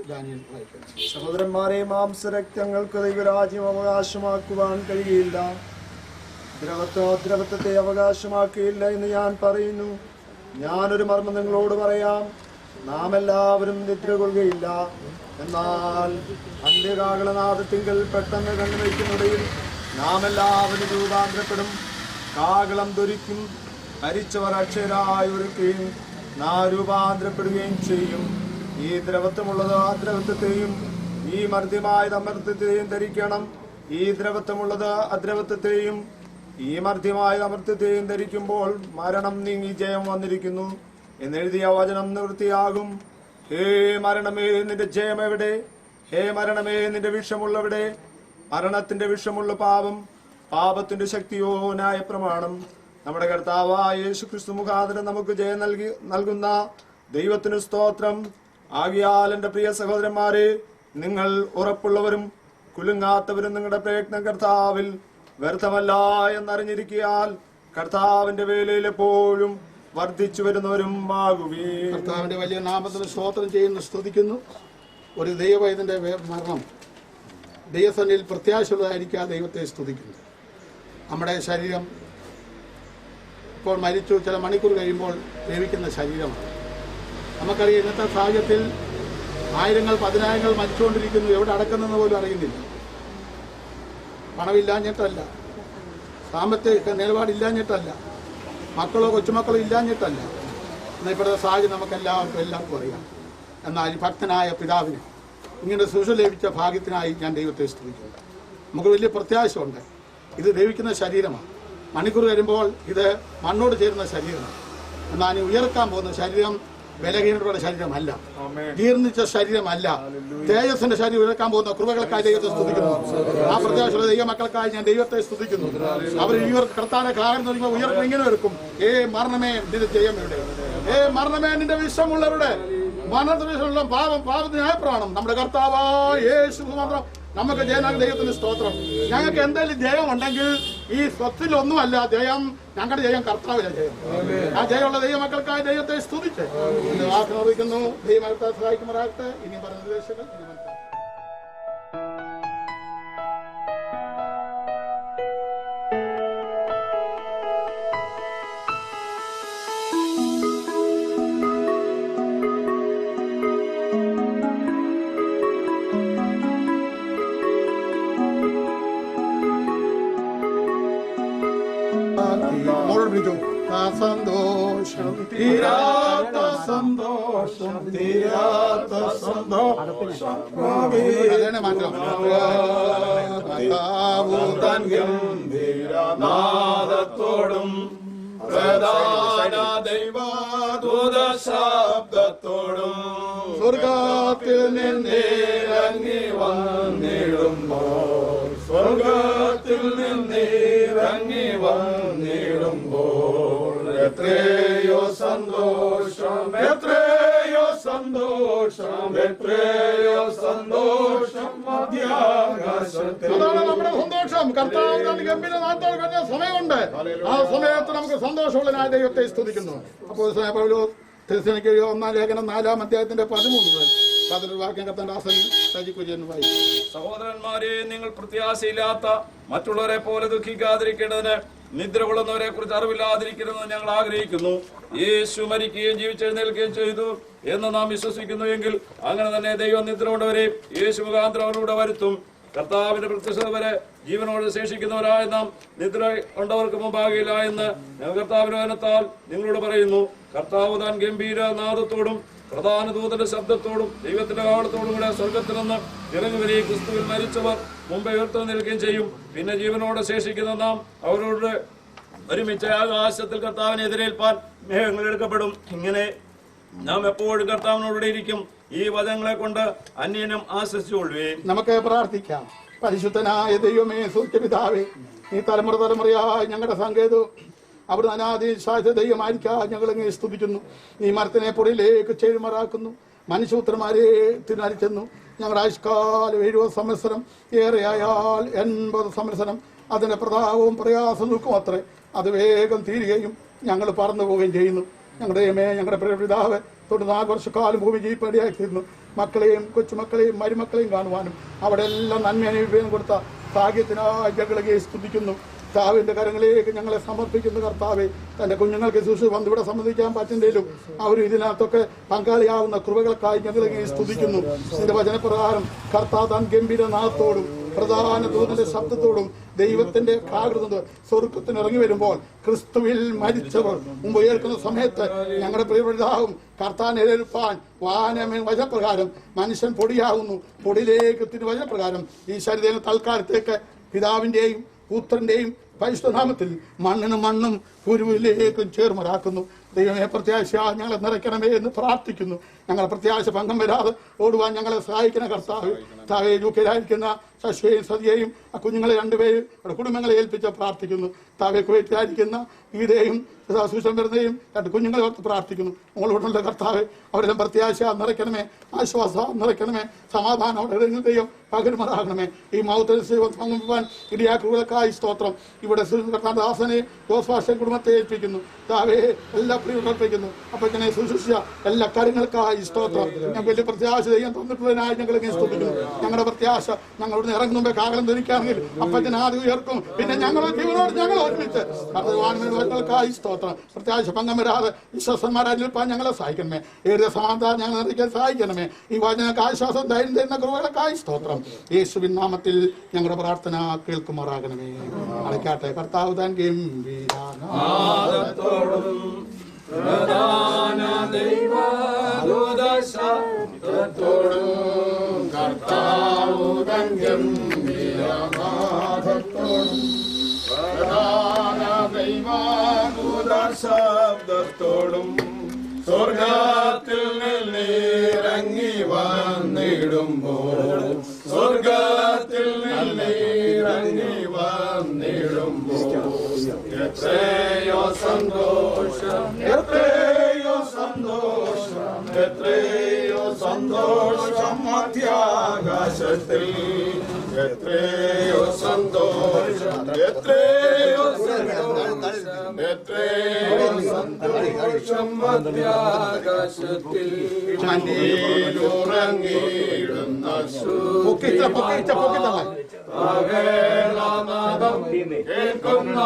ദാനിയേൽ വായിക്കുന്നു. സഹോദരന്മാരെ, മാംസരക്തങ്ങൾക്ക് ദൈവരാജ്യം അവകാശമാക്കുവാൻ കഴിയില്ല. ദ്രവത്വത്തെ അവകാശമാക്കിയില്ല എന്ന് ഞാൻ പറയുന്നു. ഞാനൊരു മർമ്മം നിങ്ങളോട് പറയാം. നാം എല്ലാവരും നിദ്ര കൊള്ളുകയില്ല. എന്നാൽ അന്ത്യകാകളനാദത്തിങ്കൽ പെട്ടെന്ന് കണ്ണുവയ്ക്കുന്നിടയിൽ നാം എല്ലാവരും രൂപാന്തരപ്പെടും. കാകളം ധരിക്കും. മരിച്ചവർ അക്ഷയരായി ഒരുക്കുകയും നാം രൂപാന്തരപ്പെടുകയും ചെയ്യും. ഈ ദ്രവത്വമുള്ളത് അദ്രവത്വത്തെയും ഈ മർദ്യമായത് അമർത്യത്തെയും ധരിക്കണം. ഈ ദ്രവത്വമുള്ളത് അദ്രവത്വത്തെയും ഈ മർദ്യമായത് അമർത്യത്തെയും ധരിക്കുമ്പോൾ മരണം നീങ്ങി ജയം വന്നിരിക്കുന്നു എന്നെഴുതിയ വചനം നിവൃത്തിയാകും. ഹേ മരണമേ, നിന്റെ ജയം എവിടെ? ഹേ മരണമേ, നിന്റെ വിഷമുള്ളവിടെ? മരണത്തിന്റെ വിഷമുള്ള പാപം, പാപത്തിന്റെ ശക്തിയോ ന്യായപ്രമാണം. നമ്മുടെ കർത്താവായ യേശു ക്രിസ്തു മുഖാന്തരം നമുക്ക് ജയം നൽകുന്ന ദൈവത്തിന് സ്തോത്രം. ആകയാൽ എൻ്റെ പ്രിയ സഹോദരന്മാരെ, നിങ്ങൾ ഉറപ്പുള്ളവരും കുലുങ്ങാത്തവരും നിങ്ങളുടെ പ്രയത്നം കർത്താവിൽ വ്യർത്ഥമല്ല എന്നറിഞ്ഞിരിക്കയാൽ കർത്താവിന്റെ വേലയിൽ എപ്പോഴും വർദ്ധിച്ചു വരുന്നവരും ആകുവേ. കർത്താവിന്റെ വലിയ നാമത്തിൽ സ്തോത്രം ചെയ്യുന്നു, സ്തുതിക്കുന്നു. ഒരു ദൈവവൈദ്യന്റെ മരണം ദൈവസന്നിധിയിൽ പ്രത്യാശയുള്ളതായിരിക്കാൻ ദൈവത്തെ സ്തുതിക്കുന്നു. നമ്മുടെ ശരീരം ഇപ്പോൾ മരിച്ചു ചില മണിക്കൂർ കഴിയുമ്പോൾ ലഭിക്കുന്ന ശരീരമാണ്. നമുക്കറിയാം ഇന്നത്തെ സാഹചര്യത്തിൽ ആയിരങ്ങൾ പതിനായിരങ്ങൾ മരിച്ചുകൊണ്ടിരിക്കുന്നു. എവിടെ അടക്കുന്നതെന്ന് പോലും അറിയുന്നില്ല. പണമില്ലാഞ്ഞിട്ടല്ല, സാമ്പത്തിക നിലപാടില്ലാഞ്ഞിട്ടല്ല, മക്കളോ കൊച്ചുമക്കളോ ഇല്ലാഞ്ഞിട്ടല്ല. എന്നാൽ ഇപ്പോഴത്തെ സാഹചര്യം എല്ലാവർക്കും അറിയാം. എന്നാൽ ഈ ഭക്തനായ പിതാവിന് ഇങ്ങനെ ശുശ്രൂഷ ലഭിച്ച ഭാഗ്യത്തിനായി ഞാൻ ദൈവത്തെ സ്തുതിക്കുന്നു. നമുക്ക് വലിയ പ്രത്യാശയുണ്ട്. ഇത് ദൈവിക്കുന്ന ശരീരമാണ്. മണിക്കൂർ വരുമ്പോൾ ഇത് മണ്ണോട് ചേരുന്ന ശരീരമാണ്. എന്നാൽ ഉയർക്കാൻ പോകുന്ന ശരീരം ബലഹീനരുടെ ശരീരമല്ല, ജീർണിച്ച ശരീരമല്ല, തേജസ്സിന്റെ ശരീരം ഉയർക്കാൻ പോകുന്ന കൃപകൾക്കായി ദൈവത്തെ സ്തുതിക്കുന്നു. ആ പ്രത്യാശയുള്ള ദൈവമക്കൾക്കായി ഞാൻ ദൈവത്തെ സ്തുതിക്കുന്നു. അവർ കർത്താനെ കാര്യം ഉയർപ്പ് ഇങ്ങനെ എടുക്കും. മരണമേ നിന്റെ ജയം എവിടെ? മരണമേ നിന്റെ വിഷമുള്ളവരുടെ മരണത്തിനുള്ള പാപത്തിന് ന്യായപ്രമാണം നമ്മുടെ കർത്താവായ യേശു മാത്രം നമുക്ക് ജയനായ ദൈവത്തിന്റെ സ്തോത്രം. ഞങ്ങൾക്ക് എന്തെങ്കിലും ജയം ഉണ്ടെങ്കിൽ ഈ സ്വത്തിലൊന്നുമല്ല ജയം, ഞങ്ങളുടെ ജയം കർത്താവിലെ ജയം. ആ ജയമുള്ള ദൈവമക്കൾക്കായി ദൈവത്തെ സ്തുതിച്ച് വാക്കിനോദിക്കുന്നു. ദൈവത്തെ സഹായിക്കുമാറാകട്ടെ. ഇനി പറഞ്ഞ നിർദ്ദേശങ്ങൾ സന്തോഷം തീരാത്ത സന്തോഷം തീരാത്ത സന്തോഷം ഗംഭീരനാദത്തോടും പ്രധാന ദൈവദൂത ശബ്ദത്തോടും സ്വർഗത്തിൽ നിന്നിറങ്ങി വന്നിടുമ്പോൾ സ്വർഗത്തിൽ നിന്നിറങ്ങി വന്നിടുമ്പോൾ എത്രയോ സന്തോഷം എത്രയോ സന്തോഷം എത്രയോ സന്തോഷം മധ്യാകാശത്തിൽ. അതാണ് നമ്മുടെ സന്തോഷം. കർത്താവ് ഗംഭീര നാട്ടോട് കഴിഞ്ഞ സമയമുണ്ട്. ആ സമയത്ത് നമുക്ക് സന്തോഷമുള്ള ദൈവത്തെ സ്തുതിക്കുന്നു. അപ്പോൾ പൗലോസ് തെസ്സലോനിക്കർ 1-ാം ലേഖനം 4-ാം അധ്യായത്തിന്റെ 13 വാക്യം കർത്താവിന്റെ ആസൻ സജിക്കുര്യൻ വായിക്കും. സഹോദരന്മാരെ, നിങ്ങൾ പ്രത്യാശയില്ലാത്ത മറ്റുള്ളവരെ പോലെ ദുഃഖിക്കാതിരിക്കേണ്ടതിന് നിദ്ര കൊള്ളുന്നവരെ കുറിച്ച് അറിവില്ലാതിരിക്കരുതെന്ന് ഞങ്ങൾ ആഗ്രഹിക്കുന്നു. യേശു മരിക്കുകയും ജീവിച്ചെഴുന്നേൽക്കുകയും ചെയ്തു എന്ന് നാം വിശ്വസിക്കുന്നു എങ്കിൽ അങ്ങനെ തന്നെ ദൈവം നിദ്ര കൊണ്ടവരെ യേശു മുഖാന്തരം അവരോട് വരുത്തും. കർത്താവിന്റെ പ്രത്യക്ഷത വരെ ജീവനോട് ശേഷിക്കുന്നവരായ നാം നിദ്ര കൊണ്ടവർക്ക് മുമ്പാകില്ല എന്ന് ഞങ്ങൾ കർത്താവിന്റെ വചനത്താൽ നിങ്ങളോട് പറയുന്നു. കർത്താവ് താൻ ഗംഭീര നാദത്തോടും പ്രധാന ദൂതന്റെ ശബ്ദത്തോടും ദൈവത്തിന്റെ കാവളത്തോടും കൂടെ സ്വർഗത്തിൽ നിന്ന് ഇറങ്ങി വരികയും ക്രിസ്തുവിൽ മരിച്ചവർ മുമ്പേ ഉയർത്തെഴുന്നേൽക്കുകയും ചെയ്യും. പിന്നെ ജീവനോടെ ശേഷിക്കുന്ന നാം അവരോട് ഒരുമിച്ച് ആകാശത്തിൽ കർത്താവിനെ എതിരേൽപ്പാൻ മേഘങ്ങൾ എടുക്കപ്പെടും. ഇങ്ങനെ നാം എപ്പോഴും കർത്താവിനോടെ ഇരിക്കും. ഈ വചനങ്ങളെ കൊണ്ട് അന്യനും ആശ്വസിച്ചുകൊള്ളുകയും. നമുക്ക് പ്രാർത്ഥിക്കാം. പരിശുദ്ധനായ ദൈവമേ, സൂര്യപിതാവേ, ഈ തലമുറ തലമുറയായി ഞങ്ങളുടെ സങ്കേതവും അവിടുന്ന് അനാദി ശാശ്വത ദൈവമായിരിക്കാം ഞങ്ങളെങ്ങനെ സ്തുതിക്കുന്നു. ഈ മരത്തിനെ പൊടിയിലേക്ക് ചേരുമാറാക്കുന്നു. മനുഷ്യപുത്രന്മാരെ തിരിച്ചെന്നു. ഞങ്ങളുടെ ആയുഷ്കാലം 70 സംവത്സരം, ഏറെയായാൽ 80 സംവത്സരം. അതിന്റെ പ്രതാപവും പ്രയാസം നോക്കും അത്രേ. അത് വേഗം തീരുകയും ഞങ്ങൾ പറന്നു പോവുകയും ചെയ്യുന്നു. ഞങ്ങളുടെ ദൈവമേ, ഞങ്ങളുടെ പിതാവ് 4 വർഷക്കാലം ഭൂമി ജീപ്പടിയാക്കിയിരുന്നു. മക്കളെയും കൊച്ചുമക്കളെയും മരുമക്കളെയും കാണുവാനും അവിടെ എല്ലാം നന്മ കൊടുത്ത ഭാഗ്യത്തിനായി ഞങ്ങളെ സ്തുതിക്കുന്നു. കർത്താവിന്റെ കരങ്ങളിലേക്ക് ഞങ്ങളെ സമർപ്പിക്കുന്നു. കർത്താവെ, തന്റെ കുഞ്ഞുങ്ങൾക്ക് ശുശ്രൂഷ വന്ന് ഇവിടെ സംബന്ധിക്കാൻ പറ്റുന്നതിലും അവർ ഇതിനകത്തൊക്കെ പങ്കാളിയാവുന്ന കൃപകൾക്കായി ഞങ്ങളെ സ്തുതിക്കുന്നു. നിന്റെ വചനപ്രകാരം കർത്താവ് താൻ ഗംഭീരനാഥത്തോടും പ്രധാന ദൂതന്റെ ശബ്ദത്തോടും ദൈവത്തിന്റെ കാകൃത സ്വർഗത്തിന് ഇറങ്ങി വരുമ്പോൾ ക്രിസ്തുവിൽ മരിച്ചവർ മുമ്പ് ഏൽക്കുന്ന സമയത്ത് ഞങ്ങളുടെ പ്രിയപിതാവും കർത്താവിനെ എതിർപ്പാൻ വാനമേൻ വചനപ്രകാരം മനുഷ്യൻ പൊടിയാകുന്നു. പൊടിയിലേക്ക് വചനപ്രകാരം ഈ ശരീരം തൽക്കാലത്തേക്ക് പിതാവിന്റെയും പുത്രന്റെയും പരിശുദ്ധനാമത്തിൽ മണ്ണിനും മണ്ണും ഗുരുവിലേക്കും ചേർമറാക്കുന്നു. ദൈവമേ, പ്രത്യാശ ഞങ്ങളെ നിറയ്ക്കണമേ എന്ന് പ്രാർത്ഥിക്കുന്നു. ഞങ്ങളെ പ്രത്യാശ ഭംഗം വരാതെ ഓടുവാൻ ഞങ്ങളെ സഹായിക്കുന്ന കർത്താവ് താവേ, യുകയിലായിരിക്കുന്ന ശശിയെയും സതിയെയും ആ കുഞ്ഞുങ്ങളെ 2 പേരും അവരുടെ കുടുംബങ്ങളെ ഏൽപ്പിച്ച് പ്രാർത്ഥിക്കുന്നു. താവേ, കുവൈറ്റിലായിരിക്കുന്ന ഗീതയും സുശംബരനെയും 2 കുഞ്ഞുങ്ങളെ ഓർത്ത് പ്രാർത്ഥിക്കുന്നു. മോളോടുള്ള കർത്താവ് അവരെല്ലാം പ്രത്യാശ നിറയ്ക്കണമേ, ആശ്വാസം നിറയ്ക്കണമേ, സമാധാനം അവിടെ ദൈവം പകരുമാറാകണമേ. ഈ മൗത്തിന് പങ്കുവെക്കാൻ ഇടിയാക്കുകളൊക്കായി സ്തോത്രം. ഇവിടെ കർത്താവിന്റെ ദാസനെ ജോസ്വാശൻ കുടുംബത്തെ ഏൽപ്പിക്കുന്നു. താവേ, എല്ലാ പ്രിയം അർപ്പിക്കുന്നു. അപ്പൊ ഇങ്ങനെ ശുശ്രൂഷ എല്ലാ കാര്യങ്ങൾക്കായി സ്തോത്രം. ഞാൻ വലിയ പ്രത്യാശ ദൈവം തന്നിട്ടുള്ളതിനായി ഞങ്ങൾ സ്തുതിക്കുന്നു. ഞങ്ങളുടെ പ്രത്യാശ ഞങ്ങളോട് ഇറങ്ങുമ്പോ കാകലം ധരിക്കുകയാണെങ്കിൽ അപ്പത്തിന് ആദ്യം ഉയർക്കും. പിന്നെ ഞങ്ങൾ ജീവനോട് ഞങ്ങൾ ഒരുമിച്ച് വാനങ്ങൾക്കായി സ്തോത്രം. പ്രത്യാശ പങ്കം വരാതെ വിശ്വാസന്മാരായി നിൽപ്പാൻ ഞങ്ങളെ സഹായിക്കണമേ. ഏറിയ സമാധാനം ഞങ്ങൾ നിറയ്ക്കാൻ സഹായിക്കണമേ. ഈ വാചനക്ക് ആശ്വാസം ധൈര്യം തരുന്ന കൃപകൾക്കായി സ്തോത്രം. യേശുവിൻ നാമത്തിൽ ഞങ്ങളുടെ പ്രാർത്ഥന കേൾക്കുമാറാകണമേ. അടയ്ക്കാട്ടെ. കർത്താവ് താൻ ഗംഭീരനാദത്തോടും പ്രധാന ദൈവദൂത ശബ്ദത്തോടും കർത്താവ് താൻ ഗംഭീരനാദത്തോടും പ്രധാന ശബ്ദത്തോടും സ്വർഗത്തിൽ നിന്നിറങ്ങി വന്നിടുമ്പോൾ സ്വർഗത്തിൽ നിന്നിറങ്ങി വന്നിടുമ്പോൾ എത്രയോ സന്തോഷം എത്രയോ സന്തോഷം എത്രയോ സന്തോഷം മധ്യാകാശത്തിൽ എത്രയോ സന്തോഷം എത്രയോ സന്തോഷം എത്രയോ സന്തോഷം മധ്യാകാശത്തിൽ ഉറങ്ങിയിടുന്ന അകേളനാദം കേൾക്കുന്ന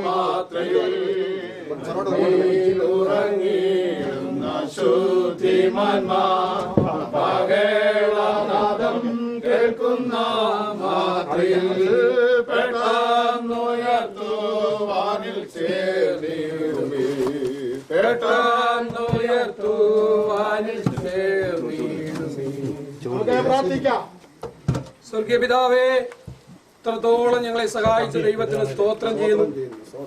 മാത്രയിൽ ഉറങ്ങിയിടുന്ന ശുദ്ധിമാന്മാർ അകേളനാദം കേൾക്കുന്ന മാത്രയിൽ പെട്ടെന്നുയർത്തുവാനിൽ ചേർന്നിടുമേ പെട്ടെന്നുയർത്തുവാനിൽ ചേർന്നിടുമേ. പ്രാർത്ഥിക്കാം. സ്വർഗീയ പിതാവേ, ഇത്രത്തോളം ഞങ്ങളെ സഹായിച്ച ദൈവത്തിന് സ്തോത്രം ചെയ്യുന്നു.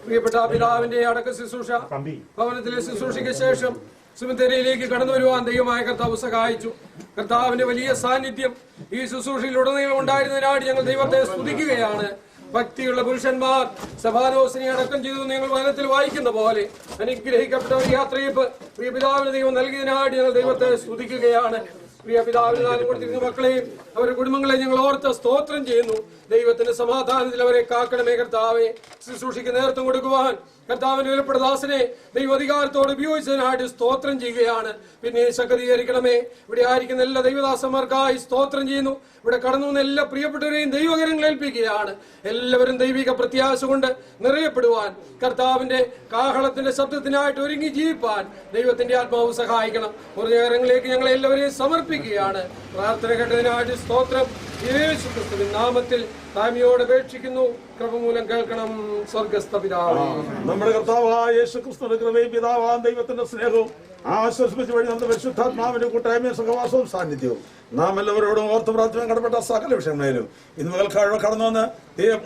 പ്രിയപ്പെട്ട പിതാവിന്റെ അടക്ക ശുശ്രൂഷ ഭവനത്തിലെ ശുശ്രൂഷയ്ക്ക് ശേഷം സെമിത്തേരിയിലേക്ക് കടന്നു വരുവാൻ ദൈവമായ കർത്താവ് സഹായിച്ചു. കർത്താവിന്റെ വലിയ സാന്നിധ്യം ഈ ശുശ്രൂഷയിലുടനീളം ഉണ്ടായിരുന്നതിനായിട്ട് ഞങ്ങൾ ദൈവത്തെ സ്തുതിക്കുകയാണ്. ഭക്തിയുള്ള പുരുഷന്മാർ സഭാനോസിനെ അടക്കം ചെയ്തു നിങ്ങൾ വചനത്തിൽ വായിക്കുന്ന പോലെ അനുഗ്രഹിക്കപ്പെട്ട ഒരു യാത്രയപ്പ് പ്രിയ പിതാവിന് ദൈവം നൽകിയതിനായിട്ട് ഞങ്ങൾ ദൈവത്തെ സ്തുതിക്കുകയാണ്. പ്രിയ പിതാവിന് ദാനം കൊടുത്തിരുന്ന മക്കളെയും അവരുടെ കുടുംബങ്ങളെ ഞങ്ങൾ ഓർത്ത് സ്തോത്രം ചെയ്യുന്നു. ദൈവത്തിന്റെ സമാധാനത്തിൽ അവരെ കാക്കണമേ കർത്താവെ. ശുശ്രൂഷയ്ക്ക് നേതൃത്വം കൊടുക്കുവാൻ കർത്താവിന്റെ വിലപ്പെട്ടദാസനെ ദൈവാധികാരത്തോട് ഉപയോഗിച്ചതിനായിട്ട് സ്തോത്രം ചെയ്യുകയാണ്. പിന്നെ ശക്തീകരിക്കണമേ. ഇവിടെ ആയിരിക്കുന്ന എല്ലാ ദൈവദാസന്മാർക്കായി സ്തോത്രം ചെയ്യുന്നു. ഇവിടെ കടന്നു വന്ന എല്ലാ പ്രിയപ്പെട്ടവരെയും ദൈവകരങ്ങൾ ഏൽപ്പിക്കുകയാണ്. എല്ലാവരും ദൈവിക പ്രത്യാശ കൊണ്ട് നിറയപ്പെടുവാൻ കർത്താവിന്റെ കാഹളത്തിന്റെ ശബ്ദത്തിനായിട്ട് ഒരുങ്ങി ജീവിപ്പാൻ ദൈവത്തിന്റെ ആത്മാവ് സഹായിക്കണം. ഹൃദയകരങ്ങളിലേക്ക് ഞങ്ങൾ എല്ലാവരെയും സമർപ്പിക്കുകയാണ്. പ്രാർത്ഥന കേട്ടതിനായിട്ട് സ്തോത്രം. യേശു ക്രിസ്തുവിൻ നാമത്തിൽ താഴ്മയോടെ അപേക്ഷിക്കുന്നു. കൃപ മൂലം കേൾക്കണം സ്വർഗസ്ഥ പിതാവേ. നമ്മുടെ കർത്താവായ യേശു ക്രിസ്തുവിന്റെ കൃപയും പിതാവാം ദൈവത്തിന്റെ സ്നേഹവും ആശ്വസിപ്പിച്ച വഴി നമ്മുടെ പരിശുദ്ധാത്മാവിന്റെ കൂട്ടായ്മയും സഹവാസവും സാന്നിധ്യവും നാം എല്ലാവരോടും ഓർത്ത് പ്രാർത്ഥന കടപ്പെട്ട സകല വിഷയങ്ങളായാലും ഇന്ന് മുതൽ കടന്നു വന്ന്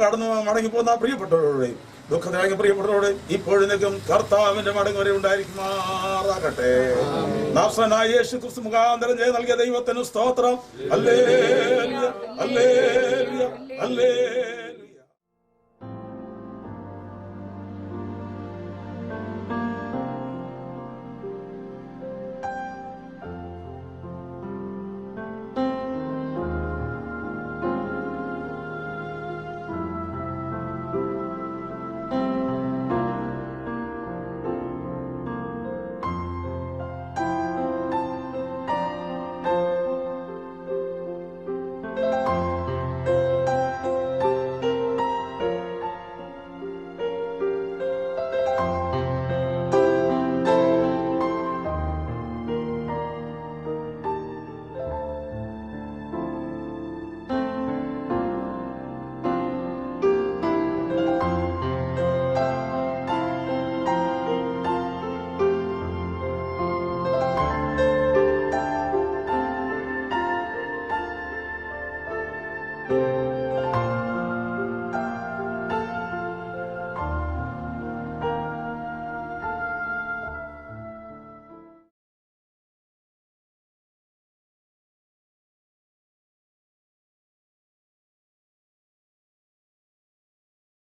കടന്നു മടങ്ങിപ്പോകുന്ന പ്രിയപ്പെട്ടവരോടെയും ദുഃഖത്തിലാക്കി പ്രിയപ്പെട്ടവരോടെയും ഇപ്പോഴേക്കും കർത്താവിന്റെ മടങ്ങ് വരെ ഉണ്ടായിരിക്കുമാറാകട്ടെ. നാസനായ യേശു ക്രിസ്തു മുഖാന്തരം ചെയ്ത് നൽകിയ ദൈവത്തിന് സ്തോത്രം. ഹല്ലേലൂയ ഹല്ലേലൂയ ഹല്ലേലൂയ.